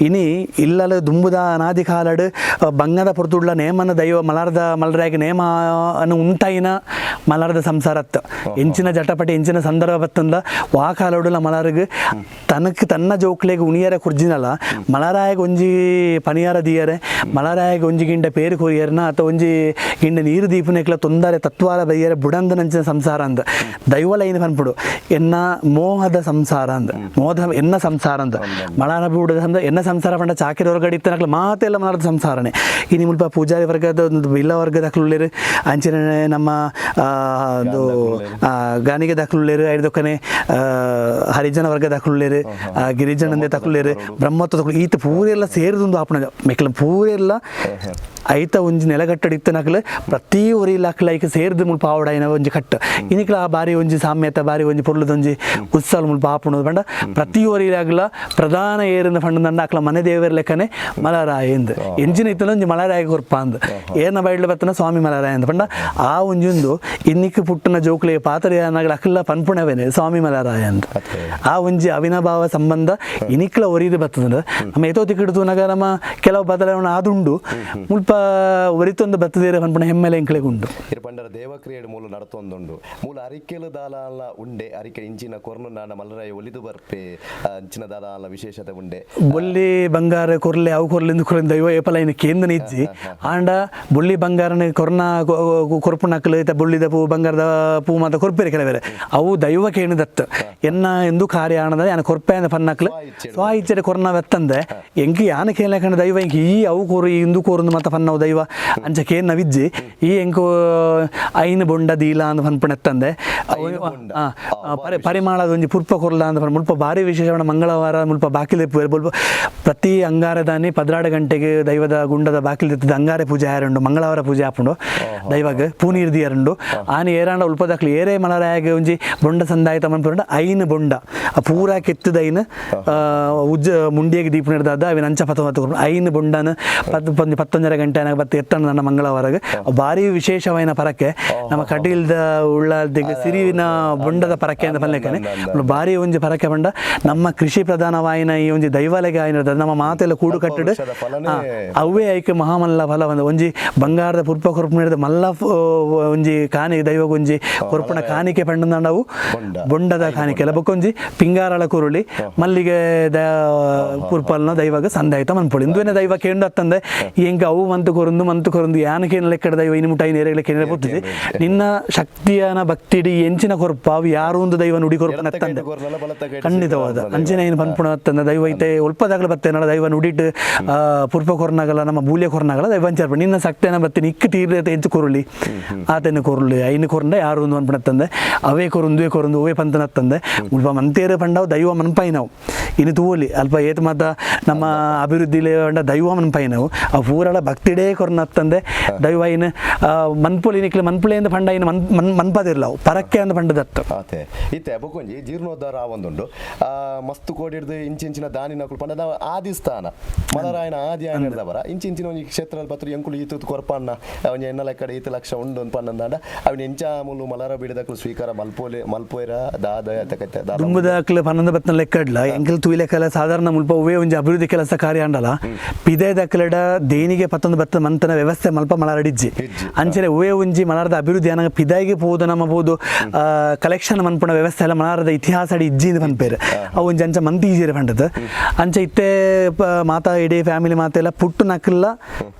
ಇನಿ ಇಲ್ಲಲ ದುಂಬುದ ಅನಾದಿ ಕಾಲಡ್ ಬಂಗದ ಪೊರ್ತುಡ್ಲ ನೇಮನ ದೈವ ಮಲರಾಗಿ ನೇಮ ಅನ್ನು ಉಂಟಾಯಿನ ಮಲರದ ಸಂಸಾರತ್ ಎಂಚಿನ ಜಟಪಟಿ ಎಂಚಿನ ಸಂದರ್ಭ ಬತ್ತಂದ ವಾ ಕಾಲಡುಲ ಮಲರ್ಗ್ ತನ್ನ ಜೋಕ್ಲೆಗ್ ಉಣಿಯರ ಕುರ್ಜಿನಲ್ಲ ಮಲರಾಯಗ ಒಂಜಿ ಪನಿಯಾರ ದಿಯರೆ ಮಲರಾಯಗ ಒಂಜಿ ಗಿಂಡ ಪೇರು ಕೊರಿಯರ್ನ ಅಥವಾ ಒಂಜಿ ಗಿಂಡ ನೀರು ದೀಪನೆಕ್ಲ ತೊಂದರೆ ತತ್ವಾರ ಬೈಯರೆ ಬುಡಂದ ನಂಚಿನ ಸಂಸಾರ ಅಂದ ದೈವಲ ಏನು ಪನ್ಪುಡು ಎನ್ನ ಮೋಹದ ಸಂಸಾರ ಅಂದ ಎನ್ನ ಸಂಸಾರ ಅಂದ ಮಲಾರ ಬೂಡದ ಅಂದ ಎನ್ನ ಸಂಸಾರ ಪಂಡ ಚಾಕಿರ ಹೊರಗಡೆ ಇತ್ತನಕ್ಲ ಮಾತೆಲ್ಲ ಮಲರದ ಸಂಸಾರನೆ ಇನ್ನು ಮುಲ್ಪ ಪೂಜಾರಿ ವರ್ಗದ ಒಂದು ಬಿಲ್ಲ ವರ್ಗದ ಹಾಕ್ಲುಳ್ಳೇರು ಅಂಚಿನ ನಮ್ಮ ಒಂದು ಗಾನಿಗೆ ದಾಖಲುಳ್ಳೇರು ಐದೊಕ್ಕನೆ ಹರಿಜನ ವರ್ಗದ ಹಾಕ್ಲುಳ್ಳೇರು ಗಿರಿಜನಂದೆ ತಕ್ಲುಳ್ಳೇರು ಬ್ರಹ್ಮತ್ವ ತಕ್ಲು ಈತ ಪೂರೆಲ್ಲ ಸೇರಿದೊಂದು ಆಪಣ ಮೆಕ್ಲ ಪೂರೆಲ್ಲ ಐತ ಒಂಜಿ ನೆಲಗಟ್ಟಡಿತ್ತನಕ್ಲು ಪ್ರತಿ ಒರಿಲಾಕ್ಲ ಐಕ ಸೇರಿದ ಮುಲ್ಪ ಆವಡಾಯಿನ ಒಂಜಿ ಕಟ್ಟ ಇನ್ನಿಕ್ಲ ಆ ಬಾರಿ ಒಂಜಿ ಸಾಮ್ಯತ ಬಾರಿ ಒಂಜಿ ಪೊರ್ಲದೊಂಜಿ ಉತ್ಸವ ಮುಲ್ಪ ಆಪುಣದು ಪಂಡ ಪ್ರತಿ ಒರಿಲಾಗ್ಲ ಪ್ರಧಾನ ಏರಿಂದ ಪಂಡ ನಂಡ ಅಕ್ಲ ಮನೆ ದೇವರ ಲೆಕ್ಕನೆ ಮಲರಾಯ ಎಂದು ಎಂಜಿನ ಇತ್ತನ ಒಂಜಿ ಮಲರಾಯ ಕೊರ್ಪ ಅಂದ್ ಏನ ಬೈಡ್ಲ ಬತ್ತನ ಸ್ವಾಮಿ ಮಲರಾಯ ಅಂದ ಪಂಡ ಆ ಒಂಜೊಂದು ಇನ್ನಿಕ್ ಪುಟ್ಟನ ಜೋಕ್ಲೆ ಪಾತರಿಯಾನಗಳ ಅಕ್ಲ ಪನ್ಪುಣವೇನೆ ಸ್ವಾಮಿ ಮಲರಾಯ ಅಂತ ಆ ಒಂಜಿ ಅವಿನಾಭಾವ ಸಂಬಂಧ ಇನಿಕ್ಲ ಒರಿದು ಬತ್ತದ ನಮ್ಮ ಏತೋ ತಿಕ್ಕಿಡ್ತು ನಗ ನಮ್ಮ ಕೆಲವು ಬದಲಾವಣೆ ಆದುಂಡು ಮುಲ್ಪ ಒರಿತೊಂದು ಬತ್ತದೇರೆ ಪನ್ಪುಣ ಹೆಮ್ಮೆಲೆ ಎಂಕ್ಲೆಗ್ ಉಂಡು ಇರು ಪಂಡರ ದೇವಕ್ರಿಯೆಡ್ ಮೂಲ ನಡತೊಂದುಂಡು ಮೂಲ ಅರಿಕೆಲು ದಾಲ ಉಂಡೆ ಅರಿಕೆ ಇಂಚಿನ ಕೊರ್ನು ನಾಡ ಮಲರಾಯ ಒಲಿದು ಬರ್ಪೆ ಅಂಚಿನ ದಾಲ ವಿಶೇಷತೆ ಉಂಡೆ ಬೊಲ್ಲಿ ಬಂಗಾರ ಕೊರ್ಲೆ ಅವು ಕೊರ್ಲಿಂದ ಕೊರ್ಲಿಂದ ದೈವ ಏಪಲೈನ ಕೇಂದ್ರ ಇಜ್ಜಿ ಆಂಡ ಬೊಳ್ಳಿ ಬಂಗಾರನ ಕೊರ್ನ ಕೊರ್ಪು ನಕ್ಲು ಐತ ಬೊಳ್ಳಿದ ಪೂ ಬಂಗಾರದ ಪೂ ಮಾತ ಕೊರ್ಪೇರೆ ಕೆಲವೇರೆ ಅವು ದೈವ ಕೇಣಿದತ್ತು ಎನ್ನ ಎಂದು ಕಾರ್ಯ ಆಣದ ಯಾನ ಕೊರ್ಪೆ ಅಂದ ಪನ್ನಕ್ಲು ಸ್ವ ಇಚ್ಚೆ ಕೊರ್ನ ಬೆತ್ತಂದೆ ಎಂಕಿ ಯಾನ ಕೇಳಕಂಡ ದೈವ ಎಂಕಿ ಈ ಅವು ಕೋರು ಇಂದು ಕೋರು ಮತ್ತ ಪನ್ನವು ದೈವ ಅಂಚ ಕೇನ್ನ ವಿಜ್ಜಿ ಈ ಎಂಕು ಐನು ಬೊಂಡ ದೀಲ ಅಂತ ಪನ್ಪಣೆತ್ತಂದೆ ಪರಿಮಾಣದ ಒಂಜಿ ಪುರ್ಪ ಕೊರ್ಲ ಅಂತ ಮುಲ್ಪ ಭಾರಿ ವಿಶೇಷವಾದ ಮಂಗಳವಾರ ಮುಲ್ಪ ಬಾಕಿಲ್ ತೆಪ್ಪು ಪ್ರತಿ ಅಂಗಾರದಾನಿ 12 ಗಂಟೆಗೆ ದೈವದ ಗುಂಡದ ಬಾಕಿಲ್ ತೆತ್ತದ ಅಂಗಾರೆ ಪೂಜೆ ಆಯರಂಡು ಮಂಗಳವಾರ ಪೂಜೆ ಆಪುಂಡು ದೈವಗ್ ಪೂನೀರ್ ದಿಯರಂಡು ಆನಿ ಏರಾಂಡ ಉಲ್ಪದಾಕ್ಲಿ ಏರೇ ಮಲರಾಯಗೆ ಒಂಜಿ ಬೊಂಡ ಸಂದಾಯಿತ ಮನ್ಪುಂಡ ಐನು ಬೊಂಡ ಪೂರ ಕೆತ್ತದೈನು ಉಜ್ಜ ಮುಂಡಿಯಾಗಿ ದೀಪ ನಡೆದಾದ ಅವಿನ ಅಂಚ ಪತ ಐನು ಬೊಂಡನ 11 ಗಂಟೆ ಬತ್ತ ಎತ್ತಣ ನನ್ನ ಮಂಗಳವಾರಗೆ ಭಾರಿ ವಿಶೇಷವಾದ ಪರಕ್ಕೆ ನಮ್ಮ ಕಟೀಲ್ದ ಉಳ್ಳಾಲ್ದಿಗೆ ಸಿರಿವಿನ ಬೊಂಡದ ಪರಕ್ಕೆ ಅಂತ ಪಲ್ಲೆಕನೆ ಭಾರಿ ಒಂಜಿ ಪರಕ್ಕೆ ಬಂಡ ನಮ್ಮ ಕೃಷಿ ಪ್ರಧಾನವಾಯಿನ ಈ ಒಂಜಿ ದೈವಾಲೆಗೆ ಆಯ್ನ ನಮ್ಮ ಮಾತೆಲ್ಲ ಕೂಡು ಕಟ್ಟಡು ಅವೇ ಐಕೆ ಮಹಾಮಲ್ಲ ಫಲ ಬಂದ ಒಂಜಿ ಬಂಗಾರದ ಪುರ್ಪ ಕೊರ್ಪು ನಡೆದ ಮಲ್ಲ ಒಂಜಿ ಕಾಣಿಕೆ ದೈವಗ ಒಂಜಿ ಕೊರ್ಪುನ ಕಾಣಿಕೆ ಪಂಡ ನಾವು ಬೊಂಡದ ಕಾಣಿಕೆ ಎಲ್ಲ ಬಕ್ಕೊಂಜಿ ಪಿಂಗಾರಳ ಕುರುಳಿ ಮಲ್ಲಿಗೆ ಪುರ್ಪಲ್ನ ದೈವಗ ಸಂದಾಯಿತ ಮನ್ಪೊಳಿ ಇಂದುವೇನೆ ದೈವ ಕೇಂದ್ರ ಹತ್ತಂದೆ ಎಂಕ ಅವು ಮಂತು ಕೊರಂದು ಯಾನಕೇನ ಲೆಕ್ಕಡ ದೈವ ಇನ್ನು ಮುಟ್ಟಾಯಿ ನೇರಗಳ ಕೇಂದ್ರ ಪೊತ್ತಿದೆ ನಿನ್ನ ಶಕ್ತಿಯನ ಭಕ್ತಿಡಿ ಎಂಚಿನ ಕೊರ್ಪ ಅವು ಯಾರು ಒಂದು ದೈವ ನುಡಿ ಕೊರ್ಪನ ತಂದೆ ಖಂಡಿತವಾದ ಅಂಚಿನ ಏನು ಪನ್ಪುಣ ಹತ್ತಂದ ದೈವ ಐತೆ ಒಲ್ಪದಾಗಲ ಬತ್ತೇನಲ್ಲ ದೈವ ನುಡಿಟ್ ಪುರ್ಪ ಕೊರ್ನಾಗಲ್ಲ ನಮ್ಮ ಬೂಲ್ಯ ಕೊರ್ನಾಗಲ್ಲ ದೈವ ಅಂಚಾರ್ಪ ನಿನ್ನ ಶಕ್ತಿಯನ ಬತ್ತೀನಿ ಇಕ್ಕ ತೀರ್ತೆ ಹೆಚ್ಚು ಕೊರುಳಿ ಆತನ ಕೊರುಳಿ ಐನು ಕೊರಂಡ ಯಾರು ಒಂದು ಅನ್ಪಣತ್ತಂದೆ ಅವೇ ಕೊರಂದು ಅವೇ ಪಂತನತ್ತಂದೆ ಮುಲ್ಪ ಮಂತೇರು ಪಂಡವು ದೈವ ಮನ್ಪಾಯಿ ನಾವು ಇನ್ನು ತೂಲಿ ಅಲ್ಪ ಏತ್ ಮಾತ ನಮ್ಮ ಅಭಿವೃದ್ಧಿಲಿ ದೈವ ಮನ್ಪಾಯಿ ನಾವು ಆ ಪೂರಳ ಭಕ್ತಿಡೇ ಕೊರ್ನತ್ತಂದೆ ದೈವ ಇನ್ನು ಮನ್ಪುಲಿ ನಿಕ್ಲೆ ಮನ್ಪುಳಿ ಅಂತ ಪಂಡ ಇನ್ನು ಮನ್ಪದಿರ್ಲಾವು ಪರಕ್ಕೆ ಅಂತ ಪಂಡದತ್ತು ಆತೆ ಇತ್ತೆ ಬೊಕೊಂಜಿ ಜೀರ್ಣೋದ್ಧಾರ ಆವೊಂದುಂಡು ಮಸ್ತ್ ಕೋಡಿಡ್ದು ಇಂಚಿನ ದಾನಿನ ಪಂಡದ ಆದಿ ಸ್ಥಾನ ಮಲರಾಯನ ಆದಿ ಆಯ್ನದವರ ಇಂಚಿನ ಒಂಜಿ ಕ್ಷೇತ್ರ ಪತ್ರ ಎಂಕುಲು ಈತು ಕೊರ್ಪಣ್ಣ ಅವನ ಎನ್ನ ಲೆಕ್ಕಡ ಈತ ಲಕ್ಷ ಉಂಡು ಪನ್ನಂದಾಂಡ ಅವನ ಎಂಚ ಮೂಲು ಮಲರ ಬಿಡದಕ್ಲು ಸ್ವೀಕಾರ ಮಲ್ಪೋಯ್ರ ದಾದ ದುಂಬುದಾಕ್ಲು ಪನ್ನೊಂದು ಬತ್ತನ ಲೆಕ್ಕಡ್ಲ ಎಂಕಲ್ ತೂಯಿ ಲೆಕ್ಕಲ ಸಾಧಾರಣ ಮುಲ್ಪ ಒವೇ ಒಂಜಿ ಅಭಿವೃದ್ಧಿ ಕೆಲಸ ಕಾರ್ಯ ಅಂಡಲ್ಲ ಪಿದೆ ದಕ್ಕಲಡ ದೇನಿಗೆ 11 ಬತ್ತ ಮಂತನ ವ್ಯವಸ್ಥೆ ಮಲ್ಪ ಮಲರಡಿಜ್ಜಿ ಅಂಚನೆ ಒವೇ ಒಂಜಿ ಮಲರದ ಅಭಿವೃದ್ಧಿ ಅನ್ನ ಪಿದಾಯಿಗೆ ಪೋದು ನಮ್ಮ ಬೋದು ಕಲೆಕ್ಷನ್ ಮನ್ಪುಣ ವ್ಯವಸ್ಥೆ ಎಲ್ಲ ಮಲರದ ಇತಿಹಾಸ ಅಡಿ ಇಜ್ಜಿ ಪನ್ಪೇರು ಅವು ಒಂಜಿ ಅಂಚ ಮಂತಿ ಈಜಿರ ಪಂಡದ ಅಂಚ ಇತ್ತೆ ಮಾತಾ ಇಡೀ ಫ್ಯಾಮಿಲಿ ಮಾತೆಲ್ಲ ಪುಟ್ಟು ನಕ್ಕಲ್ಲ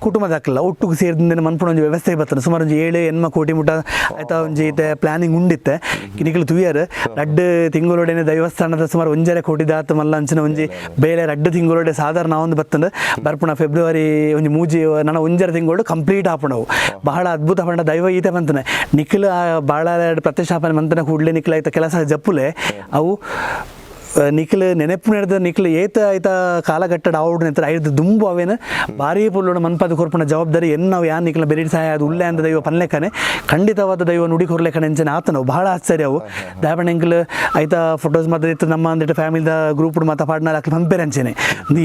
ಕುಟುಂಬದ ಹಾಕಲ್ಲ ಒಟ್ಟಿಗೆ ಸೇರಿದ ಮನ್ಪುಣ ಒಂಜಿ ವ್ಯವಸ್ಥೆ ಬರ್ತದೆ ಸುಮಾರು ಒಂಜಿ 7 ಕೋಟಿ ಮುಟ ಆಯ್ತಾ ಒಂಜಿ ಇತ್ತೆ ಪ್ಲಾನಿಂಗ್ ಉಂಡಿತ್ತೆ ಕಿನಿಕಲು ತುಯ್ಯರು 2 ತಿಂಗಳೊಡನೆ ದೇವಸ್ಥಾನದ ಸುಮಾರು 1.5 ಕೋಟಿ ದಾತ ಮಲ್ಲ ಅಂಚಿನ ಒಂಜಿ ಬೇರೆ 2 ತಿಂಗಳೊಡೆ ಸಾಧಾರಣ ಒಂದು ಬತ್ತಂದ್ರೆ ಬರ್ಪುಣ ಫೆಬ್ರವರಿ ಒಂಜಿ ಮೂಜಿ ನನ್ನ 1.5 ತಿಂಗಳು ಕಂಪ್ಲೀಟ್ ಆಪುಣವು ಬಹಳ ಅದ್ಭುತ ಪಂಡ ದೈವ ಈತೆ ಬಂತನೆ ನಿಖಿಲ ಭಾಳ ಪ್ರತಿಷ್ಠಾಪನೆ ಮಂತನ ಕೂಡಲೇ ನಿಖಿಲ ಆಯ್ತ ಕೆಲಸ ಜಪ್ಪುಲೆ ಅವು ನಿಖಿಲ್ ನೆನಪು ನಡೆದ ನಿಖಿಲ್ ಏತ ಆಯ್ತ ಕಾಲಘಟ್ಟದ ಆವುಡ್ ನೆತ್ರ ಐದು ದುಂಬು ಅವೇನು ಭಾರಿ ಪುಲ್ಲೋಡು ಮನ್ಪದ ಕೊರ್ಪಣ ಜವಾಬ್ದಾರಿ ನಾವು ಯಾನ್ ನಿಖಿಲ್ ಬೆರಿಡ್ ಸಹಾಯ ಅದು ಉಳ್ಳೆ ಅಂದ ದೈವ ಪನ್ಲೆಕ್ಕನೆ ಖಂಡಿತವಾದ ದೈವ ನುಡಿ ಕೊರ್ಲೆಕ್ಕನೆ ಎಂಚನೆ ಆತನವು ಬಹಳ ಆಶ್ಚರ್ಯ ಅವು ದಾಪಣ ಎಂಕಲ್ ಆಯ್ತ ಫೋಟೋಸ್ ಮಾತ್ರ ಇತ್ತು ನಮ್ಮ ಅಂದಿಟ್ಟು ಫ್ಯಾಮಿಲಿದ ಗ್ರೂಪ್ ಮಾತಾ ಪಾಡ್ನ ಹಾಕಿ ಪಂಪೇರ್ ಅಂಚೆನೆ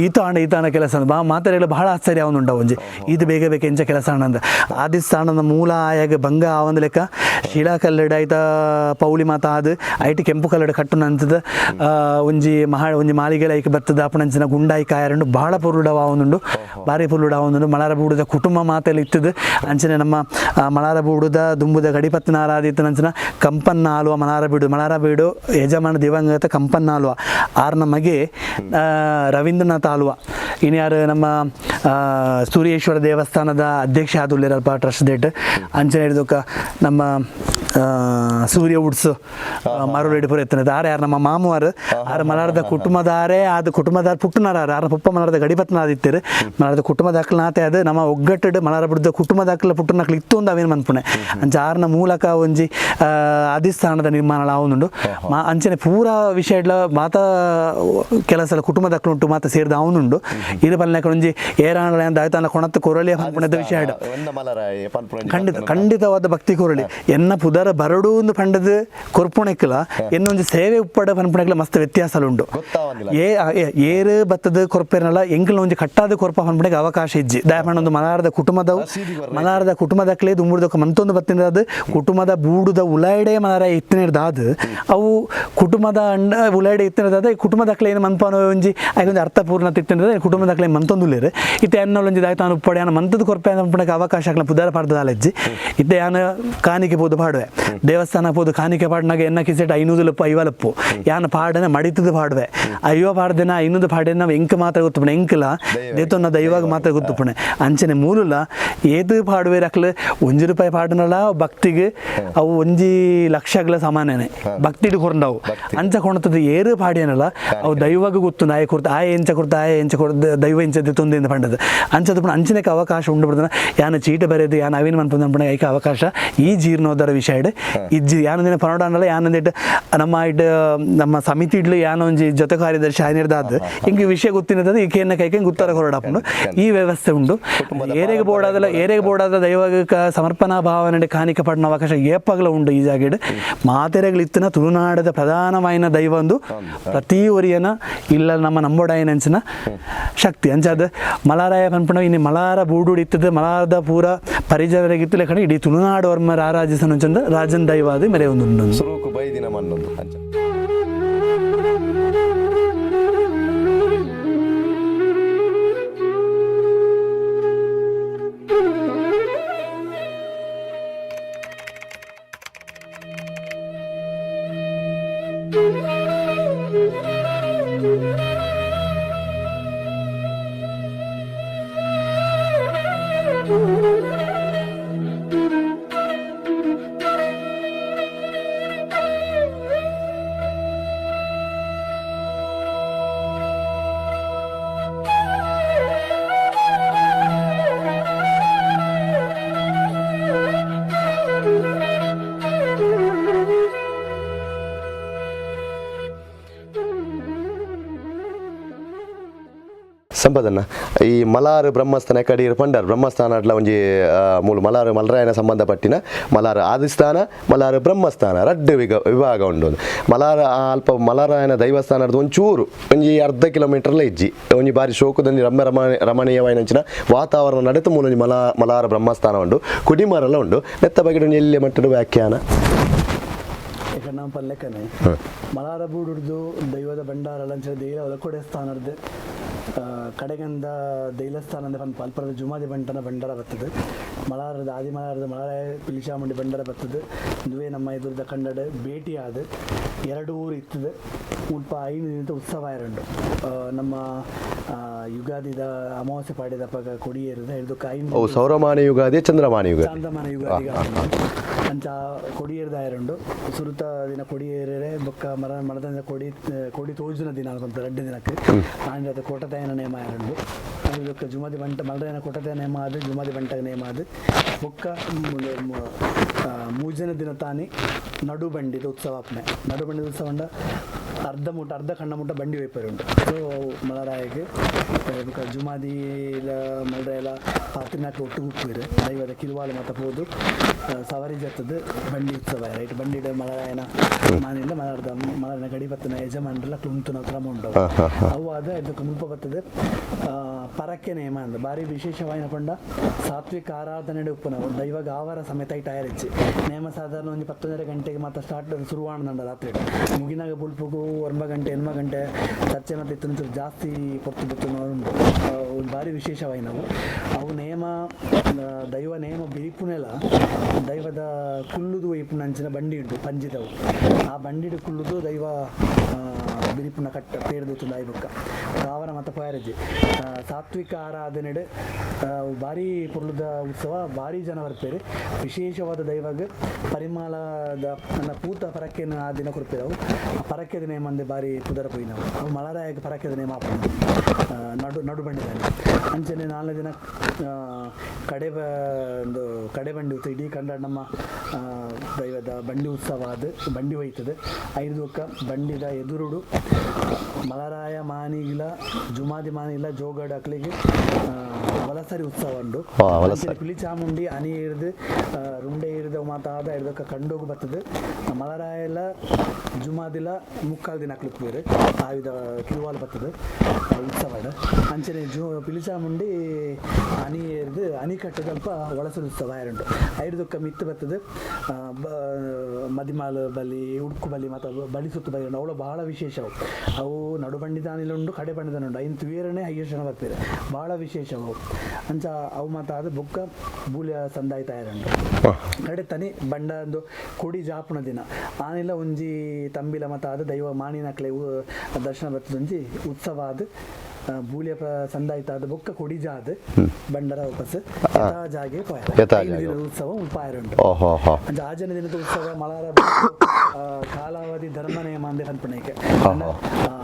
ಈತಾನ ಕೆಲಸ ಮಾತಾಡಲು ಬಹಳ ಆಶ್ಚರ್ಯ ಅವನುಂಡ ಒಂಜಿ ಇದು ಬೇಗ ಬೇಕ ಎಂಚ ಕೆಲಸ ಅಂದ ಆದಿ ಸ್ಥಾನದ ಮೂಲ ಆಯಾಗ ಭಂಗ ಆವಂದ ಲೆಕ್ಕ ಶಿಲಾ ಕಲ್ಲಡ ಆಯ್ತ ಪೌಳಿ ಮಾತ ಆದ ಐಟಿ ಕೆಂಪು ಕಲ್ಲಡ ಕಟ್ಟು ನಂತದ ಒಂಜಿ ಮಾಳಿಗೆ ಐಕೆ ಬರ್ತದ ಅಪ್ಪಣಂಚಿನ ಗುಂಡಾಯಿ ಕಾಯರಂಡು ಬಹಳ ಪುರುಡವ ಅವನುಂಡು ಭಾರಿ ಪುರುಡ ಅವನುಂಡು ಮಲಾರ ಬೂಡುದ ಕುಟುಂಬ ಮಾತೆಲ್ಲ ಇತ್ತದು ಅಂಚನೆ ನಮ್ಮ ಮಲಾರ ಬೂಡುದ ದುಂಬುದ ಗಡಿಪತ್ತಿನ ಆರಾಧಿತ ನಂಚಿನ ಕಂಪನ್ನ ಆಲ್ವ ಮಲಾರ ಬೀಡು ಯಜಮಾನ ದಿವಂಗತ ಕಂಪನ್ನ ಆಲ್ವ ಆರ್ನ ಮಗೆ ರವೀಂದ್ರನಾಥ್ ಆಲ್ವ ಇನ್ಯಾರು ನಮ್ಮ ಸೂರ್ಯೇಶ್ವರ ದೇವಸ್ಥಾನದ ಅಧ್ಯಕ್ಷ ಆದುಲ್ಲೇರಲ್ಪ ಟ್ರಸ್ಟ್ ಡೇಟ್ ಅಂಚನೆ ಹಿಡಿದಕ್ಕ ನಮ್ಮ ಸೂರ್ಯ ಉಡ್ಸು ಮರುಳೆಡಿಪುರ ಎತ್ತನದ ಯಾರು ನಮ್ಮ ಮಾಮುವಾರು ಆರು ಮಲಾರದ ಕುಟುಂಬದಾರೇ ಅದು ಕುಟುಂಬದಾರ ಪುಟ್ಟನಾರ ಆರು ಪುಪ್ಪ ಮಲಾರದ ಗಡಿಪತ್ನಾದಿತ್ತರು ಮಲಾರದ ಕುಟುಂಬದ ಅಕ್ಕನಾತೆ ಅದು ನಮ್ಮ ಒಗ್ಗಟ್ಟು ಮಲಾರ ಬಿಡ್ದ ಕುಟುಂಬದ ಅಕ್ಕಲ ಪುಟ್ಟನಕ್ಲು ಇತ್ತು ಒಂದು ಅವೇನು ಮನ್ಪುಣೆ ಅಂಚ ಆರ್ನ ಮೂಲಕ ಒಂಜಿ ಅಧಿಸ್ಥಾನದ ನಿರ್ಮಾಣ ಆವನುಂಡು ಅಂಚನೆ ಪೂರ ವಿಷಯ ಮಾತ ಕೆಲಸ ಕುಟುಂಬದ ಅಕ್ಕಲುಂಟು ಮಾತ ಸೇರಿದ ಅವನುಂಡು ಇದು ಬಲ್ನಾಕ ಒಂಜಿ ಏರಾಣ ದಾಯ್ತಾನ ಕೊಣತ್ತ ಕೊರಳಿಯ ಪನ್ಪುಣದ ವಿಷಯ ಖಂಡಿತವಾದ ಭಕ್ತಿ ಕೊರಳಿ ಎನ್ನ ಪುದರ ಬರಡು ಒಂದು ಪಂಡದ ಕೊರ್ಪುಣೆಕ್ಕಲ ಎನ್ನೊಂದು ಸೇವೆ ಉಪ್ಪಡ ಪನ್ಪುಣೆಕ್ಕಲ ಮಸ್ತ್ ವ್ಯತ್ಯಾಸಲುಂಡು ಏರು ಬತ್ತದ ಕೊರ್ಪೆನಲ್ಲ ಎಂಕಲ್ನ ಒಂಜಿ ಕಟ್ಟಾದ ಕೊರ್ಪ ಪನ್ಪುಣೆಗೆ ಅವಕಾಶ ಇಜ್ಜಿ ದಯಪಂಡ ಒಂದು ಮಲಾರದ ಕುಟುಂಬದಕ್ಲೇ ದುಂಬುರ್ದಕ್ಕೆ ಮಂತೊಂದು ಬತ್ತಿನದ ಕುಟುಂಬದ ಬೂಡುದ ಉಲಾಯ್ಡೆ ಮಲಾರ ಇತ್ತಿನದಾದ ಅವು ಕುಟುಂಬದ ಉಲಾಯ್ಡೆ ಇತ್ತಿನದಾದ ಕುಟುಂಬದಕ್ಲೆ ಏನು ಮನ್ಪಾನೋ ಒಂಜಿ ಆಯ್ಕೊಂದು ಅರ್ಥಪೂರ್ಣ ತಿತ್ತಿನದ ಕುಟುಂಬದಕ್ಲೆ ಮಂತೊಂದುಲ್ಲೇರು ಇತ್ತೆ ಎನ್ನೊಂಜಿ ದಾಯ್ತಾನ ಉಪ್ಪಡೆ ಯಾನ ಮಂತದ ಕೊರ್ಪೆ ಪನ್ಪುಣೆಗೆ ಅವಕಾಶ ಆಗ್ಲ ಪುದಾರ ಪಾಡ್ದ ಅಲೆಜ್ಜಿ ಇತ್ತೆ ಯಾನ ಕಾಣಿಕೆ ಪೋದು ಪಾಡುವೆ ದೇವಸ್ಥಾನ ಪೋದು ಕಾಣಿಕೆ ಪಾಡ್ನಾಗ ಎನ್ನ ಕಿಸೆಟ್ 550 ಯಾನ ಪಾಡನೆ ಮಡಿತದ ಪಾಡುವೆ ಅಯ್ಯೋ ಪಾಡ್ದೆನ 500 ಪಾಡಿನ ನಾವು ಎಂಕ ಮಾತ್ರ ಗೊತ್ತುಪಣೆ ಎಂಕಲ ದೇತೊನ್ನ ದೈವಾಗ ಮಾತ್ರ ಗೊತ್ತುಪಣೆ ಅಂಚನೆ ಮೂಲಲ ಏದು ಪಾಡುವೆ ರಕ್ಲು ₹1 ಪಾಡನಲ್ಲ ಭಕ್ತಿಗೆ ಅವು 1 ಲಕ್ಷಗಳ ಸಮಾನನೆ ಭಕ್ತಿಡ್ ಕೊರ್ಂಡವು ಅಂಚ ಕೊಣತದ ಏರು ಪಾಡಿಯನಲ್ಲ ಅವು ದೈವಾಗ ಗೊತ್ತು ಆಯ ಕೊಡ್ತ ಆಯ ಎಂಚ ಕೊಡ್ದ ದೈವ ಎಂಚ ತೊಂದೆಯಿಂದ ಪಂಡದ ಅಂಚದ ಪುಣ ಅಂಚನೆಗೆ ಅವಕಾಶ ಉಂಡು ಬಿಡ್ದನ ಯಾನ ಚೀಟ ಬರೆದು ಯಾನ ಅವಿನ ಮನ್ಪಂದ ಪುಣ ಐಕ ಅವಕಾಶ ಈ ಜೀರ್ಣೋದ್ಧಾರ ವಿಷಯ ಇಜ್ಜಿ ಯಾನಂದಿನ ಪನೋಡ ಅನ್ನಲ್ಲ ಯಾನಂದಿಟ್ಟು ನಮ್ಮ ಸಮಿತಿ ಇಡ್ಲಿ ಯಾನ ಒಂಜಿ ಜೊತೆ ಕಾರ್ಯದರ್ಶಿ ಆಯ್ನಿರ್ದಾದ ಹಿಂಗೆ ವಿಷಯ ಗೊತ್ತಿನದ ಈ ಕೇನ ಕೈಕೆ ಗುತ್ತಾರ ಹೊರಡಾಪುಂಡು ಈ ವ್ಯವಸ್ಥೆ ಉಂಡು ಏರೆಗೆ ಬೋರ್ಡಾದ ದೈವಗ ಸಮರ್ಪಣಾ ಭಾವನೆ ಕಾಣಿಕೆ ಪಡಿನ ಅವಕಾಶ ಏಪಾಗಲ ಉಂಡು ಈ ಜಾಗಡ್ ಮಾತೆರೆಗಳಿತ್ತಿನ ತುಳುನಾಡದ ಪ್ರಧಾನವಾಯಿನ ದೈವ ಒಂದು ಪ್ರತಿ ಒರಿಯನ ಇಲ್ಲ ನಮ್ಮ ನಂಬೋಡಾಯಿನಂಚಿನ ಶಕ್ತಿ ಅಂಚಾದ ಮಲಾರಾಯ ಪನ್ಪಣ ಇನ್ನು ಮಲಾರ ಬೂಡು ಇತ್ತದ ಮಲಾರದ ಪೂರ ಪರಿಜನರಿಗಿತ್ತು ಲೆಕ್ಕ ಇಡೀ ತುಳುನಾಡು ವರ್ಮರ ಆರಾಧಿಸನ ಚಂದ ರಾಜನ್ ದೈವಾದ ಮೆರೆ ಒಂದು ಸುರುಕು ಬೈದಿನ ಮಣ್ಣೊಂದು ಅಂಚ ಸಂಪದನ್ನ ಈ ಮಲಾರ ಬ್ರಹ್ಮಸ್ಥಾನ ಕಡೆ ಪಂಡರ್ ಬ್ರಹ್ಮಸ್ಥಾನ ಅಟ್ಲ ಒಂಜಿ ಮೂಲ ಮಲರಾಯನ ಸಂಬಂಧಪಟ್ಟಿನ ಮಲಾರ ಆದಿಸ್ಥಾನ ಮಲಾರ ಬ್ರಹ್ಮಸ್ಥಾನ ರಡ್ಡು ವಿಭಾಗ ಉಂಡು ಮಲಾರ ಅಲ್ಪ ಮಲಾರಾಯನ ದೈವಸ್ಥಾನದ ಒಂಚೂರು ಒಂಜಿ ಅರ್ಧ ಕಿಲೋಮೀಟರ್ಲ ಇಜ್ಜಿ ಒಂಜಿ ಬಾರಿ ಶೋಕದಲ್ಲಿ ರಮಣೀಯವಾಯಿನಂಚಿನ ವಾತಾವರಣ ನಡೆತ ಮೂಲ ಒಂಜಿ ಮಲಾರ ಬ್ರಹ್ಮಸ್ಥಾನ ಉಂಡು ಕುಡಿಮರಲ್ಲ ಉಂಡು ನೆತ್ತ ಬಗ್ಗೆ ಎಲ್ಲಿ ಮಟ್ಟದ ವ್ಯಾಖ್ಯಾನ ನಮ್ಮ ಪಲ್ಲೆಕ್ಕನೆ ಮಲಾರ ಬೂಡುಡ್ದು ದೈವದ ಭಂಡಾರ ಲಂಚ ದೇಲ ಒಲಕೊಡೆ ಸ್ಥಾನದ ಕಡೆಗಂದ ದೈಲಸ್ಥಾನದ ಅಲ್ಪರದ ಜುಮಾದಿ ಬಂಟನ ಭಂಡಾರ ಬರ್ತದೆ ಮಲಾರದ ಆದಿಮಲಾರದ ಮಲಾರಾಯ ಪಿಲಿಚಾಮುಂಡಿ ಭಂಡಾರ ಬರ್ತದೆ ದುವೆ ನಮ್ಮ ಎದುರದ ಕಂಡಡ ಭೇಟಿ ಆದ 2 ಊರು ಇರ್ತದೆ ಮುಲ್ಪ 5 ದಿನದ ಉತ್ಸವ ಇರಂಡು ನಮ್ಮ ಯುಗಾದಿದ ಅಮಾವಾಸ್ಯೆ ಪಾಡಿದ ಪಗ ಕೊಡಿಯೇರಿದ ಹಿಡಿದು ಸೌರಮಾನ ಯುಗಾದಿ ಚಂದ್ರಮಾನ ಯುಗಾದಿ ಅಂಚ ಕೊಡಿಯೇರಿದ ಇರಂಡು ಸುರುತ ದಿನ ಕೊಡಿಯೇರೆ ಬೊಕ್ಕ ಮರದ ಕೊಡಿ ತೋಜುನ ದಿನ ಅಂತ 2 ದಿನಕ್ಕೆ ಆಂಡ ಕೋಟತಾಯನ ನೇಮ ಇರಂಡು ಅದಕ್ಕೆ ಜುಮಾದಿ ಬಂಟ ಮಲರಾಯನ ಕೋಟತಾಯ ನೇಮ ಆದ ಜುಮಾದಿ ಬಂಟಗ ನೇಮ ಆದ ಬೊಕ್ಕ ಮೂಜನ ದಿನ ತಾನಿ ನಡು ಬಂಡಿದ ಉತ್ಸವ ನಡು ಬಂಡಿದ ಉತ್ಸವ ಅರ್ಧ ಕಣ್ಣ ಮುಟ್ಟ ಬಂಡಿ ವೈಪರುಂಟು. ಸೊ ಮಲರಾಯಗೆ ಜುಮಾದಿಲ ಮಲ್ರೆಲ್ಲ ಪಾತಿನಾಕ ಒಟ್ಟು ಉಪ್ಪುರು ದೈವದ ಕಿರುವಾಲು ಮತ್ತು ಹೋದು ಸವಾರಿ ಜತ್ತದು ಬಂಡಿ ಉತ್ಸವ ರೈಟ್. ಬಂಡಿಡ ಮಲರಾಯನ ಮಾನಿಂದ ಮಲರಾಯನ ಗಡಿ ಬತ್ತನ ಯಜಮಾನರೆಲ್ಲ ಕುಂತುನ ಕ್ರಮ ಉಂಟವು ಅವು ಅದ ಇದಕ್ಕೆ ಮುಲ್ಪ ಬರ್ತದೆ. ಪರಕ್ಕೆ ನೇಮ ಅಂದ ಭಾರಿ ವಿಶೇಷವಾಯಿನ ಪಂಡ ಸಾತ್ವಿಕ ಆರಾಧನೆ ಉಪ್ಪುನ ದೈವ ಗಾವರ ಸಮೇತ ಟೈರ್ ಹೆಚ್ಚಿ ನೇಮ ಸಾಧಾರಣ ಒಂದು 11 ಗಂಟೆಗೆ ಮತ್ತೆ ಸ್ಟಾರ್ಟ್ ಶುರುವಾಣದಂಡ ರಾತ್ರಿ ಮುಗಿನಾಗ ಬುಲ್ಪುಗು 9 ಗಂಟೆ 8 ಗಂಟೆ ಚರ್ಚೆ ಮತ್ತು ಇತ್ತು ಜಾಸ್ತಿ ಪೊರ್ತು ಬಿತ್ತು ಉಂಟು. ಭಾರಿ ವಿಶೇಷವಾಗಿ ಅವು ನೇಮ ದೈವ ನೇಮ ಬಿರಿಪುನೆಲ್ಲ ದೈವದ ಕುಲ್ಲುದು ವೈಪುನ ಅಂಚಿನ ಬಂಡಿ ಉಂಟು ಪಂಜಿದವು ಆ ಬಂಡಿಡು ಕುಲ್ಲುದು ದೈವ ಬಿರಿಪುನ ಕಟ್ಟ ಪೇರ್ದಿತ್ತು ದೈವಕ್ಕ ಕಾವರ ಮತ್ತು ಪೈರಜಿ ಸಾತ್ವಿಕ ಆರಾಧನೆಡೆ ಭಾರಿ ಪುರ್ಲದ ಉತ್ಸವ ಭಾರಿ ಜನ ಬರ್ಪೇರಿ. ವಿಶೇಷವಾದ ದೈವಾಗ ಪರಿಮಳದ ನನ್ನ ಪೂತ ಪರಕೆಯನ್ನು ಆ ದಿನ ಕೊಡ್ಪೇರವು ಆ ಪರಕೆದ ನೇಮ ಅಂದೆ ಭಾರಿ ಪುದರ ಪೋಯಿ ನಾವು ಅವು ಮಲರಾಯಗೆ ಪರಕೆದ ನೇಮ ನಡು ಬಂಡಿದ್ದಾನೆ ಅಂಚನೆ 4 ದಿನ ಕಡೆ ಬಂಡಿ ಉತ್ಸವ ಇಡೀ ಕಂಡ ನಮ್ಮ ದೈವದ ಬಂಡಿ ಉತ್ಸವ ಅದು ಬಂಡಿ ಒಯ್ತದೆ 5 ಬಂಡಿದ ಎದುರುಡು ಮಲರಾಯ ಮಾನಿಗಿಲ ಜುಮಾದಿ ಮಾನಿಗಿಲ ಜೋಗಡ ಅಕ್ಲಿಗೆ ವಲಸರಿ ಉತ್ಸವ ಉಂಡು. ಪಿಲಿ ಚಾಮುಂಡಿ ಅನಿ ಇರಿದು ರುಂಡೆ ಇರಿದ ಮಾತಾದ ಹಿಡ್ದಕ್ಕ ಕಂಡೋಗು ಬರ್ತದೆ. ಮಲರಾಯಲ ಜುಮಾದಿಲ 3 ದಿನ ಅಕ್ಲಿಕ್ಕೆ ಬೇರೆ ಆಯುಧ ಕಿರುವಾಲು ಬರ್ತದೆ ಉತ್ಸವ ಅಂಚನೆ ಪಿಲಿ ಚಾಮುಂಡಿ ಅನಿ ಇರಿದು ಅನಿ ಕಟ್ಟದ ಸ್ವಲ್ಪ ವಲಸರಿ ಉತ್ಸವ ಉಂಟು. 5 ಮಿತ್ತು ಬರ್ತದೆ ಮದಿಮಾಲು ಬಲಿ ಉಡುಕು ಬಲಿ ಮತ್ತು ಬಲಿ ಸುತ್ತು ಬಲಿ ಉಂಟು. ಅವಳು ಬಹಳ ವಿಶೇಷವು ಅವು ನಡು ಬಂಡಿದಾನಿಲ ಉಂಡು ಕಡೆ ಬಂಡಿದಾನ ಉಂಟು 5 ವೀರನೇ ಹೈಯೆಸ್ಟ್ ಜನ ಬರ್ತಾರೆ ಭಾಳ ವಿಶೇಷವು ಅಂಚ ಅವು ಮಾತಾದ ಬೊಕ್ಕ ಬೂಲಿಯ ಸಂದಾಯ ತಯಾರುಂಟು. ಕಡೆ ತನಿ ಬಂಡ ಒಂದು ಕೊಡಿ ಜಾಪುನ ದಿನ ಆನೆಲ್ಲ ಒಂಜಿ ತಂಬಿಲ ಮಾತಾದ ದೈವ ಮಾಣಿನಕ್ಲೆ ದರ್ಶನ ಬರ್ತದೆ ಒಂಜಿ ಉತ್ಸವ ಅದು ಬೂಲಿಯ ಸಂದಾಯ್ತಾದ ಬೊಕ್ಕ ಕೊಡಿಜಾದ ಬಂಡರ ವಾಪಸ್ ಜಾಗೆ ಉತ್ಸವ ಉಪಾಯರುಂಟು. ಆಜನ ದಿನದ ಉತ್ಸವ ಮಲಾರ ಕಾಲಾವಧಿ ಧರ್ಮ ನೇಮ ಅಂದೆ ಕಲ್ಪನೆಗೆ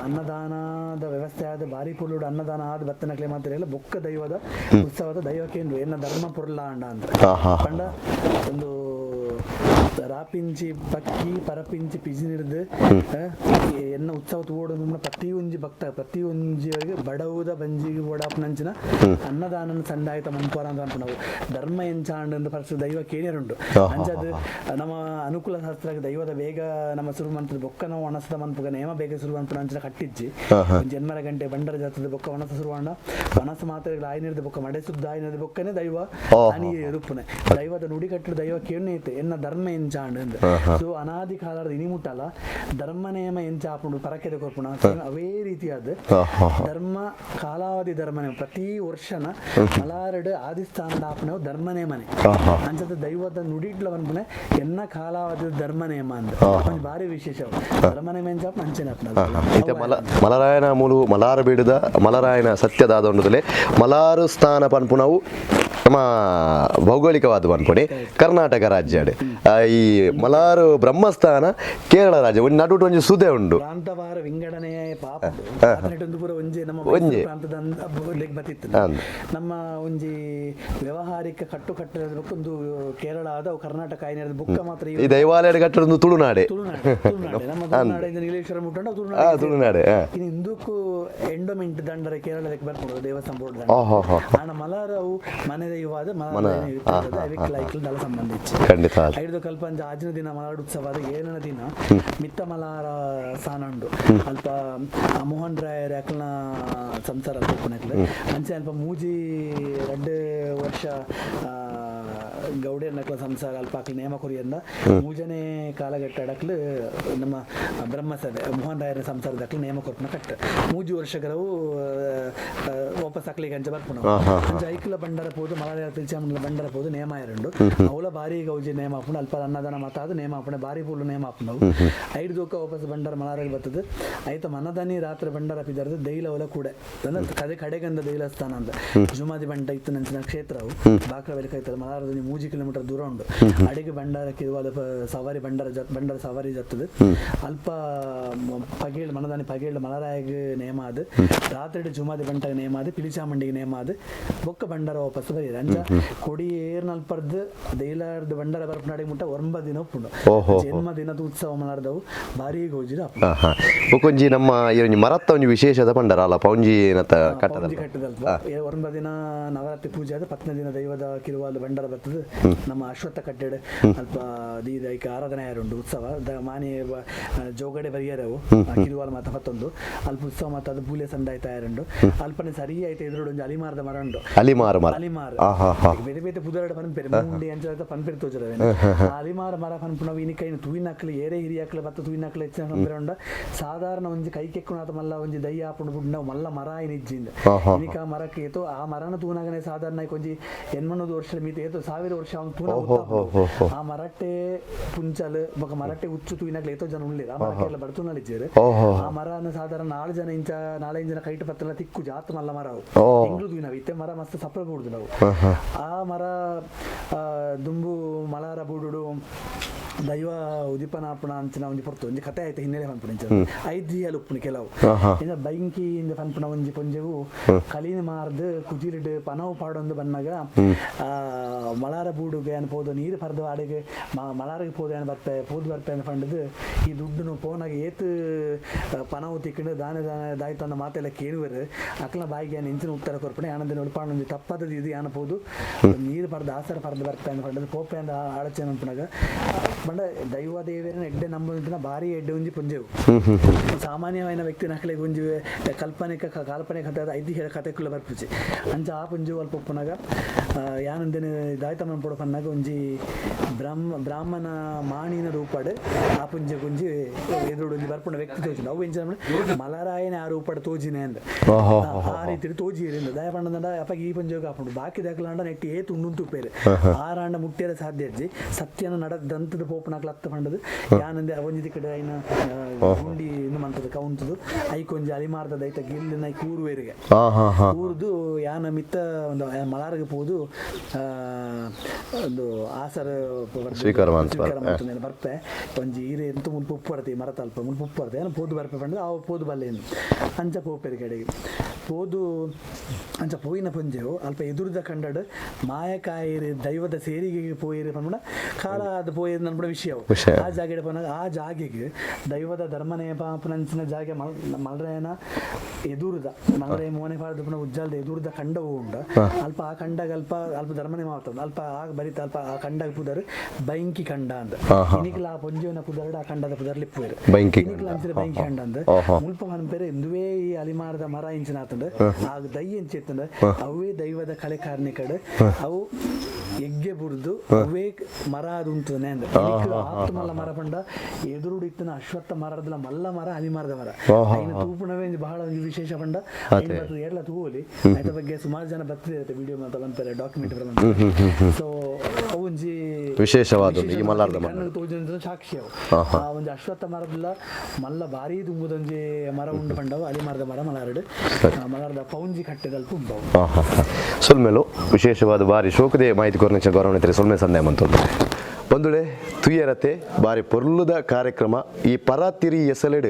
ಅನ್ನದಾನದ ವ್ಯವಸ್ಥೆ ಆದ ಬಾರಿ ಪುರುಡು ಅನ್ನದಾನ ಆದ ಬತ್ತನಕ್ಲೆ ಮಾತ್ರ ಎಲ್ಲ ಬೊಕ್ಕ ದೈವದ ಉತ್ಸವದ ದೈವಕ್ಕೇನು ಎನ್ನ ಧರ್ಮ ಪುರ್ಲಾಂಡ ಅಂತ ಕಂಡ ಒಂದು ರಾಪಿಂಚಿ ಪಕ್ಕಿ ಪರಪಿಂಚಿ ಪಿಜಿನಿರ್ದು ಎನ್ನ ಉತ್ಸವ ತೋಡು ಪ್ರತಿ ಒಂಜಿ ಭಕ್ತ ಪ್ರತಿ ಒಂಜಿಯವರಿಗೆ ಬಡವುದ ಬಂಜಿಗೆ ಓಡಾಪನಂಚಿನ ಅನ್ನದಾನ ಸಂದಾಯಿತ ಮಂಪರ ಅಂತ ನಾವು ಧರ್ಮ ಎಂಚಾಂಡ್ ಅಂತ ಪರಿಸ್ಥಿತಿ ದೈವ ಕೇಳಿರುಂಟು ಅಂಚದು ನಮ್ಮ ಅನುಕೂಲ ಶಾಸ್ತ್ರ ದೈವದ ಬೇಗ ನಮ್ಮ ಶುರು ಮಂತ್ರದ ಬೊಕ್ಕ ನಾವು ಒಣಸದ ಮಂತ್ಗ ನೇಮ ಬೇಗ ಶುರು ಮಂತ್ರ ಅಂಚಿನ ಕಟ್ಟಿಜ್ಜಿ ಜನ್ಮರ ಗಂಟೆ ಬಂಡರ ಜಾತದ ಬೊಕ್ಕ ಒಣಸ ಶುರುವಾಂಡ ಒಣಸ ಮಾತ್ರ ಆಯ್ನಿರ್ದ ಬೊಕ್ಕ ಮಡೆ ಸುದ್ದ ಆಯ್ನಿರ್ದ ಬೊಕ್ಕನೆ ದೈವ ಅನಿ ರೂಪನೆ ದೈವದ ನುಡಿ ಕಟ್ಟಡ ದೈವ ಕೇಳೈತೆ ಎನ್ನ ಧರ್ಮ ಎಂಚಾಂಡ್ ಅಂದ್ ಸೊ ಅನಾದಿ ಕಾಲದ ಇನಿಮುಟ್ಟಲ್ಲ ಧರ್ಮ ನೇಮ ಎಂಚಾಪುಂಡು ಪರಕೆದ ಕೊರ್ಪುಣ ಅವೇ ರೀತಿಯಾದ ಧರ್ಮ ಕಾಲಾವಧಿ ಧರ್ಮ ನೇಮ ಪ್ರತಿ ವರ್ಷನ ಮಲಾರಡು ಆದಿಸ್ಥಾನದ ಆಪಣವು ಧರ್ಮ ನೇಮನೆ ಅಂಚದ ದೈವದ ನುಡಿಡ್ಲ ಬಂದ್ಪನೆ ಎನ್ನ ಕಾಲಾವಧಿ ಧರ್ಮ ನೇಮ ಅಂದ್ ಭಾರಿ ವಿಶೇಷ ಧರ್ಮ ನೇಮ ಎಂಚಾಪ ಅಂಚನೆ ಮಲರಾಯನ ಮೂಲು ಮಲಾರ ಬೀಡದ ಮಲರಾಯನ ಸತ್ಯದಾದ ಒಂದಲೆ ಮಲಾರು ಸ್ಥಾನ ಪನ್ಪುನವು ನಮ್ಮ ಭೌಗೋಳಿಕವಾದ ಪನ್ಪುಣಿ ಕರ್ನಾಟಕ ರಾಜ್ಯ ಈ ಮಲಾರು ಬ್ರಹ್ಮಸ್ಥಾನ ಕೇರಳ ರಾಜ್ಯ ಒಂದು ನಡುಟು ಒಂಜಿ ಸುದೆ ಉಂಡು ಪ್ರಾಂತವಾರ ವಿಂಗಡಣೆ ಪಾಪ ಒಂಜಿ ನಮ್ಮ ಪ್ರಾಂತದ ಬತ್ತಿತ್ತು ನಮ್ಮ ಒಂಜಿ ವ್ಯವಹಾರಿಕ ಕಟ್ಟುಕಟ್ಟದ ಒಂದು ಕೇರಳ ಆದ ಕರ್ನಾಟಕ ಆಯ್ನ ಬುಕ್ಕ ಮಾತ್ರ ಈ ದೈವಾಲಯ ಕಟ್ಟಡ ತುಳುನಾಡೆ ನಮ್ಮ ತುಳುನಾಡೆ ನೀಲೇಶ್ವರ ಮುಟ್ಟ ತುಳುನಾಡೆ ಹಿಂದೂಕು ಎಂಡೋಮೆಂಟ್ ದಂಡರ ಕೇರಳಕ್ಕೆ ಬರ್ಬೋದು ದೇವಸ್ಥಾನ ಬೋರ್ಡ್ ಮಲಾರ ಅವು ಮನೆ ದೈವಾದ ಮಲಾರ ಸಂಬಂಧಿಸಿ ಐದು ಕಲ್ಪ ಆಜಿನ ದಿನ ಮಲಾಡ ಉತ್ಸವ ಅದು 7ನೇ ದಿನ ಮಿತ್ತ ಮಲಾರ ಸ್ಥಾನ ಉಂಡು ಅಲ್ಪ ಮೋಹನ್ ರಾಯರ್ ಅಕ್ಲನ ಸಂಸಾರ ಅಲ್ಪನಕ್ಲೆ ಅಂಚೆ ಅಲ್ಪ ಮೂಜಿ 2 ವರ್ಷ ಗೌಡೆ ನಕ್ಲ ಸಂಸಾರ ಅಲ್ಪ ಅಕ್ಲ ನೇಮ ಕೊರಿಯಂದ ಮೂಜನೇ ಕಾಲಘಟ್ಟ ಅಡಕ್ಲು ನಮ್ಮ ಬ್ರಹ್ಮಸಭೆ ಮೋಹನ್ ರಾಯರ ಸಂಸಾರದ ಅಕ್ಲ ನೇಮ ಕೊರ್ಪನ ಕಟ್ಟ ಮೂಜಿ ವರ್ಷಗರವು ವಾಪಸ್ ಅಕ್ಲಿಗೆ ಅಂಚೆ ಬರ್ಪುಣ ಅಂಚೆ ಐಕ್ಲ ಬಂಡರ ಪೋದು ಮಲಾರ ತಿಲ್ಚಾಮಂಡಲ ಬಂಡರ ಪೋದು ನೇಮ ಇರಂಡು ಅವಳ ಭಾರಿ ಗೌಜಿ ನೇಮ ಹಾಪುಂಡು ಅಲ್ಪ ಅನ್ನದಾನ ಮಾತಾದ ನೇಮ ಹಾಪುಂಡು ಭಾರಿ ಪೂಲು ನೇಮ ಹಾಪುಂಡು 5 ದೂಕ ವಾಪಸ್ ಬಂಡರ ಮಲಾರಿಗೆ ಬರ್ತದೆ ಆಯ್ತು ಮನದನಿ ರಾತ್ರಿ ಬಂಡರ ಪಿದರ್ದು ದೈಲ ಒಲ ಕೂಡ ಕಡೆಗಂದ ದೈಲಸ್ಥಾನ ಅಂತ ಜುಮಾದಿ ಬಂಡ ಇತ್ತು ನಂಚಿನ ಕ್ಷೇತ್ರವು ಬಾಕ್ರ ಬೆಲೆ ಕೈತದ ಮಲಾರದಲ್ಲಿ 3 ಕಿಲೋಮೀಟರ್ ದೂರ ಉಂಡು ಅಡಿಗೆ ಬಂಡಾರಕ್ಕೆ ಇರುವಾದ ಸವಾರಿ ಬಂಡರ ಸವಾರಿ ಜತ್ತದು ಅಲ್ಪ ಪಗೇಳು ಮನದಾನಿ ಪಗೇಳು ಮಲರಾಯಿಗೆ ನೇಮ ಅದು ರಾತ್ರಿ ಜುಮಾದಿ ಬಂಟಾಗ ನೇಮ ಅದು ಪಿಲಿಚಾಮಂಡಿಗೆ ನೇಮ ಅದು ಬೊಕ್ಕ ಬಂಡಾರ ವಾಪಸ್ ಬರೀರಿ ಅಂಚ ಕೊಡಿ ಏರ್ ನಲ್ಪರ್ದು ದೈಲಾರ್ದು ಬಂಡಾರ ಬರ್ಪನಾಡಿಗೆ ಮುಟ್ಟ 9 ದಿನ ಉಪ್ಪುಂಡು ಜನ್ಮ ದಿನದ ಉತ್ಸವ ಮಲಾರ್ದವು ಭಾರಿ ಗೋಜಿರ ಒಂಜಿ ನಮ್ಮ ಮರತ್ತ ಒಂಜಿ ವಿಶೇಷದ ಬಂಡಾರ ಅಲ್ಲ ಪೌಂಜಿ ಏನತ್ತ ಪೌಂಜಿ ಕಟ್ಟದಲ್ಪ 9 ದಿನ ನವರಾತ್ರಿ ಪೂಜೆ ಆದ 10ನೇ ದಿನ ದೈವದ ಕಿರುವಾದ ಬಂಡಾರ ಬರ್ತದೆ ನಮ್ಮ ಅಶ್ವತ್ಥ ಕಟ್ಟೆಡ್ ಅಲ್ಪ ದೈಕ ಆರಾಧನೆ ಯಾರುಂಡು ಉತ್ಸವ ಮಾನಿ ಜೋಗಡೆ ಬರಿಯಾರವು ಕಿರುವಾಲ ಮಾತ ಮತ್ತೊಂದು ಅಲ್ಪ ಉತ್ಸವ ಮಾತ ಅದು ಬೂಲೆ ಸಂದಾಯ ತಯಾರುಂಡು ಅಲ್ಪನೆ ಸರಿ ಆಯ್ತು ಎದುರು ಒಂದು ಅಲಿಮಾರದ ಮರ ಉಂಡು ಅಲಿಮಾರ ಬೇತೆ ಬೇತೆ ಪುದರಡ ಪನ್ಪೇರು ಮುಂಡಿ ಅಂಚ ಪನ್ಪೇರು ತೋಜರವೆ ಅಲಿಮಾರ ಮರ ಪನ್ಪುನವು ಇನಿಕೈನ ತೂಯಿನಕ್ಲು ಏರೆ ಹಿರಿಯಕ್ಲು ಬತ್ತ ತೂಯಿನಕ್ಲು ಹೆಚ್ಚಿನ ಪನ್ಪೇರು ಉಂಡ ಸಾಧಾರಣ ಒಂಜಿ ಕೈಕೆಕ್ಕುನಾತ ಮಲ್ಲ ಒಂಜಿ ದಯ್ಯ ಆಪುಂಡು ಬುಡ್ ನಾವು ಮಲ್ಲ ಮರ ಇನಿಜ್ಜಿಂದ ಇನಿಕ ಮರಕ್ಕೆ ಏತೋ ಆ ಮರನ ತೂನಾಗನೆ ಸಾಧಾರಣ ಕೊಂಜಿ 800 ವರ್ಷ ಮೀತೆ ಏತೋ 1000 ವರ್ಷ ಅವನು ತೂನ ಆ ಮರಟ್ಟೆ ಪುಂಚಲ್ ಬೊಕ ಮರಟ್ಟೆ ಉಚ್ಚು ತೂಯಿನಕ್ಲು ಏತೋ ಜನ ಉಳ್ಳಿರ ಆ ಮರಕ್ಕೆಲ್ಲ ಬರ್ತೂನಲ್ಲಿಜ್ಜೇರು ಆ ಮರನ ಸಾಧಾರಣ 4 ಜನ ಇಂಚ 4 ಜನ ಕೈಟ್ ಪತ್ತಲ ತಿಕ್ಕು ಜಾತ ಮಲ್ಲ ಮರ ಅವು ಎಂಗ್ಲುದು ನಾವು ಇತ್ತೆ ಮರ ಮಸ್ತ್ ಸಪ್ರ ಕೂಡುದು ನಾವು ಆ ಮರ ದುಂಬು ಮಲಾರ ಬೂಡು ದೈವ ಉದಿಪನಾಪಣ ಅಂಚಿನ ಒಂಜಿ ಪೊರ್ತು ಒಂಜಿ ಕತೆ ಆಯ್ತು ಹಿನ್ನೆಲೆ ಪನ್ಪುಣ ಐದಿಯಲು ಉಪ್ಪುನ ಕೆಲವು ಇನ್ನು ಬೈಂಕಿ ಇಂದ ಪನ್ಪುಣ ಒಂಜಿ ಪೊಂಜೆವು ಕಲೀನ ಮಾರ್ದು ಕುಜಿಲಿಡ್ ಪನವು ಪಾಡೊಂದು ಬನ್ನಾಗ ಮಲಾರ ಬೂಡುಗೆ ಅನ್ಪೋದು ನೀರು ಪರ್ದು ಆಡಿಗೆ ಮಲಾರಿಗೆ ಪೋದೆ ಅನ್ ಬರ್ಪೆ ಪೋದು ಬರ್ಪೆ ಅನ್ ಪಂಡದು ಈ ದುಡ್ಡು ಪೋನಾಗ ಏತು ಪನವು ತಿಕ್ಕಿಂಡು ದಾನೆ ದಾಯ್ತು ಅಂದ ಮಾತೆಲ್ಲ ಕೇಳುವರು ಅಕ್ಲ ಬಾಯಿಗೆ ಇಂಚಿನ ಉತ್ತರ ಕೊರ್ಪಣೆ ಆನಂದಿನ ಉಳ್ಪಾಂಡು ಒಂಜಿ ತಪ್ಪದ ಇದು ಅನ್ಪೋದು ನೀರು ಪರ್ದು ಆಸರ ಪರ್ದು ಬರ್ಪೆ ಅನ್ ಪಂಡದು ಪೋಪೆ ಅಂದ ಆಳಚೆ ಅನ್ಪುನಾಗ ಬಂಡ ದೈವ ದೇವರನ್ನ ಎಡ್ಡೆ ನಂಬುದಿನ ಭಾರಿ ಎಡ್ಡೆ ಒಂಜಿ ಪುಂಜೆವು ಸಾಮಾನ್ಯವಾದ ವ್ಯಕ್ತಿ ನಕಲಿಗೆ ಒಂಜಿ ಕಾಲ್ಪನಿಕ ಕಥೆ ಐತಿಹ್ಯ ಕಥೆக்குள்ள ಬರ್ಪುಜಿ ಅಂಚ ಆ ಪುಂಜೆವು ಅಲ್ಪ ಉಪ್ಪುನಾಗ ಯಾನಂದಿನ ದಾಯ್ತಮ್ಮನ ಪೊಡ ಪನ್ನಾಗ ಒಂಜಿ ಬ್ರಾಹ್ಮಣ ಮಾಣಿನ ರೂಪಡ್ ಆ ಪುಂಜೆ ಒಂಜಿ ಎದುರು ಒಂಜಿ ಬರ್ಪುಂಡ ವ್ಯಕ್ತಿ ತೋಜಿನ ಅವು ಎಂಚ ಮಲರಾಯನ ಆ ರೂಪಡ್ ತೋಜಿನೆ ಅಂದ ಆ ರೀತಿ ತೋಜಿ ದಯ ಪಂಡ ಅಪ್ಪ ಈ ಪುಂಜೆಗೆ ಹಾಕೊಂಡು ಬಾಕಿ ದಾಖಲಾಂಡ ನೆಟ್ಟಿ ಏತು ಉಂಡು ತುಪ್ಪೇರು ಆರಾಂಡ ಮುಟ್ಟಿಯರ ಸಾಧ್ಯ ಅಜ್ಜಿ ಸತ್ಯನ ನಡದಂತದ ಪೋಪನಾಕ್ಲ ಹತ್ತ ಪಂಡದು ಯಾನಂದೆ ಒಂಜಿ ಕಡೆ ಐನ ಗುಂಡಿ ಇನ್ನು ಮಂತದ ಕೌಂತದು ಐಕೊಂಜಿ ಅಲಿಮಾರ್ದ ದೈತ ಗಿಲ್ಲಿನ ಕೂರುವೇರಿಗೆ ಕೂರ್ದು ಯಾನ ಮಿತ್ತ ಒಂದು ಮಲಾರಿಗೆ ಪೋದು ಒಂದು ಆಸರ ಸ್ವೀಕಾರ ಮಾಡ್ತಾನೆ ಬರ್ಪೆ ಒಂಜಿ ಈರೆ ಎಂತ ಮುಲ್ಪ ಉಪ್ಪು ಬರ್ತದೆ ಮರ ತಲ್ಪ ಮುಲ್ಪ ಉಪ್ಪು ಬರ್ತದೆ ಏನೋ ಪೋದು ಬರ್ಪೆ ಪಂಡ ಅವು ಪೋದು ಬಲ್ಲೇನು ಅಂಚ ಪೋಪೇರಿ ಕಡೆಗೆ ಪೋದು ಅಂಚ ಪೋಯಿನ ಪುಂಜೆವು ಅಲ್ಪ ಎದುರುದ ಕಂಡಡು ಮಾಯಕಾಯಿರಿ ದೈವದ ಸೇರಿಗೆ ಪೋಯಿರಿ ಪಂಡ ಕಾಲ ಅದು ಪೋಯಿರಿ ನನ್ಪಡ ವಿಷಯವು ಆ ಜಾಗ ಪನ್ನಾಗ ಆ ಜಾಗೆಗೆ ದೈವದ ಧರ್ಮನೇ ಪಾಪನಂಚಿನ ಜಾಗ ಮಲ್ರಾಯನ ಎದುರುದ ಮಲ್ರಾಯ ಮೋನೆ ಪಾಡ್ದು ಪುನಃ ಉಜ್ಜಾಲದ ಎದುರುದ ಕಂಡವು ಉಂಡ ಅಲ್ಪ ಆ ಕಂಡಾಗ ಅಲ್ಪ ಧರ್ಮನೇ ಮಾತಾಡ ಅಲ್ಪ ಆಗ ಬರೀತ ಅಲ್ಪ ಆ ಕಂಡಾಗ ಪುದರ್ ಬೈಂಕಿ ಕಂಡ ಅಂದ ಇನಿಕ್ಲ ಆ ಪೊಂಜೆವನ ಪುದರ್ಡ ಆ ಕಂಡದ ಪುದರ್ಲಿ ಪೋಯಿರು ಇನಿಕ್ಲ ಅಂಚಿನ ಬೈಂಕಿ ಕಂಡ ಅಂದ ಮುಲ್ಪ ಮನ್ಪೇರೆ ಎಂದುವೇ ಈ ಅಲಿಮಾರದ ಮರ ಇಂಚಿನ ಆತಂಡ ಆ ದೈ ಎಂಚಿತ್ತಂಡ ಅವೇ ದೈವದ ಕಲೆ ಕಾರ್ಣಿಕಡ್ ಅವು ಎಗ್ಗೆ ಬುರ್ದು ಅವೇ ಮರ ಅದು ಉಂಟನೆ ಅಂದ ಆಪ್ತ ಮಲ್ಲ ಮರ ಪಂಡ ಎದುರುಡಿತ್ತನ ಅಶ್ವತ್ಥ ಮರದ ಮಲ್ಲ ಮರ ಅಲಿಮಾರದ ಮರ ಐನ ತೂಪುಣವೇ ಬಹಳ ಒಂದು ವಿಶೇಷ ಪಂಡ ಎಲ್ಲ ತೂವಲಿ ಅದ್ರ ಬಗ್ಗೆ ಸುಮಾರು ಜನ ಬರ್ತಿರುತ್ತೆ ವಿಡಿಯೋ ಮಾತ ಬಂತಾರೆ ಡಾಕ್ಯುಮೆಂಟರಿ ಸೊ ಒಂಜಿ ವಿಶೇಷವಾದ ಸಾಕ್ಷಿ ಅವು ಒಂದು ಅಶ್ವತ್ಥ ಮರದಲ್ಲ ಮಲ್ಲ ಭಾರಿ ತುಂಬುದೊಂಜಿ ಮರ ಉಂಡು ಪಂಡವು ಅಲಿಮಾರದ ಮರ ಮಲಾರದ ಪೌಂಜಿ ಕಟ್ಟೆದಲ್ಪ ಉಂಟವು ಸೊಲ್ಮೇಲು ವಿಶೇಷವಾದ ಬಾರಿ ಶೋಕದೆ ಮಾಹಿತಿ ಕೊರನೆ ಗೌರವ ಸೊಲ್ಮೆ ಸಂದೇಹ ಮಂತೊಂದು ಬಂದುಳೆ ತುಯ್ಯರತೆ ಬಾರಿ ಪೊರ್ಲುದ ಕಾರ್ಯಕ್ರಮ ಈ ಪರಾತಿರಿ ಎಸಲೆಡ್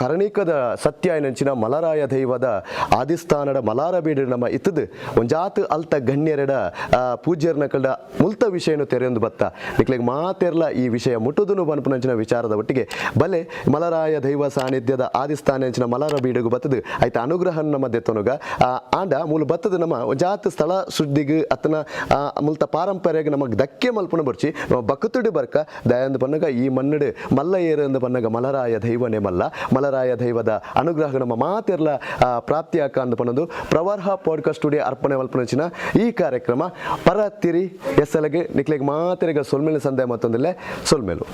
ಕರ್ಣಿಕದ ಸತ್ಯ ನಂಚಿನ ಮಲರಾಯ ದೈವದ ಆದಿಸ್ಥಾನದ ಮಲಾರ ಬೀಡು ನಮ್ಮ ಇತ್ತದು ಒಂಜಾತ್ ಅಲ್ತ ಗಣ್ಯರೆಡ ಪೂಜ್ಯರ್ನ ಕಡ ಮುಲ್ತ ವಿಷಯನು ತೆರೆಯೊಂದು ಬತ್ತ ನಿಕ್ಲಿಗೆ ಮಾತೆರ್ಲ ಈ ವಿಷಯ ಮುಟ್ಟುದನು ಬನ್ಪುನಂಚಿನ ವಿಚಾರದ ಒಟ್ಟಿಗೆ ಬಲೆ ಮಲರಾಯ ದೈವ ಸಾನ್ನಿಧ್ಯದ ಆದಿಸ್ಥಾನ ನಂಚಿನ ಮಲಾರ ಬೀಡುಗು ಬತ್ತದು ಆಯ್ತು ಅನುಗ್ರಹ ನಮ್ಮ ದೆತ್ತನುಗ ಆಂಡ ಮೂಲ ಬತ್ತದ ನಮ್ಮ ಒಂಜಾತ್ ಸ್ಥಳ ಸುದ್ದಿಗೆ ಅತನ ಮುಲ್ತ ಪಾರಂಪರ್ಯಗೆ ನಮಗೆ ಧಕ್ಕೆ ಮಲ್ಪುನ ಬರ್ಚಿ ಬಕುತುಡಿ ಬರ್ಕ ದಯಾಂದು ಪನ್ನಗ ಈ ಮನ್ನಡು ಮಲ್ಲ ಏರಂದು ಪನ್ನಗ ಮಲರಾಯ ದೈವನೇ ಮಲರಾಯ ದೈವದ ಅನುಗ್ರಹ ನಮ್ಮ ಮಾತೆರ್ಲ ಪ್ರಾಪ್ತಿಯಾಕ ಅಂದು ಪನ್ನದು ಪ್ರವರ್ಹ ಪಾಡ್ಕಾಸ್ಟ್ ಸ್ಟುಡಿಯೋ ಅರ್ಪಣೆ ಮಲ್ಪನಚಿನ ಈ ಕಾರ್ಯಕ್ರಮ ಪರಾತಿರಿ ಎಸ್ಸಲಗೆ ನಿಕ್ಲೆಗೆ ಮಾತೆರೆಗ ಸೊಲ್ಮೇಲೆ ಸಂದೇಹ ಮತ್ತೊಂದಿಲ್ಲ ಸೊಲ್ಮೇಲು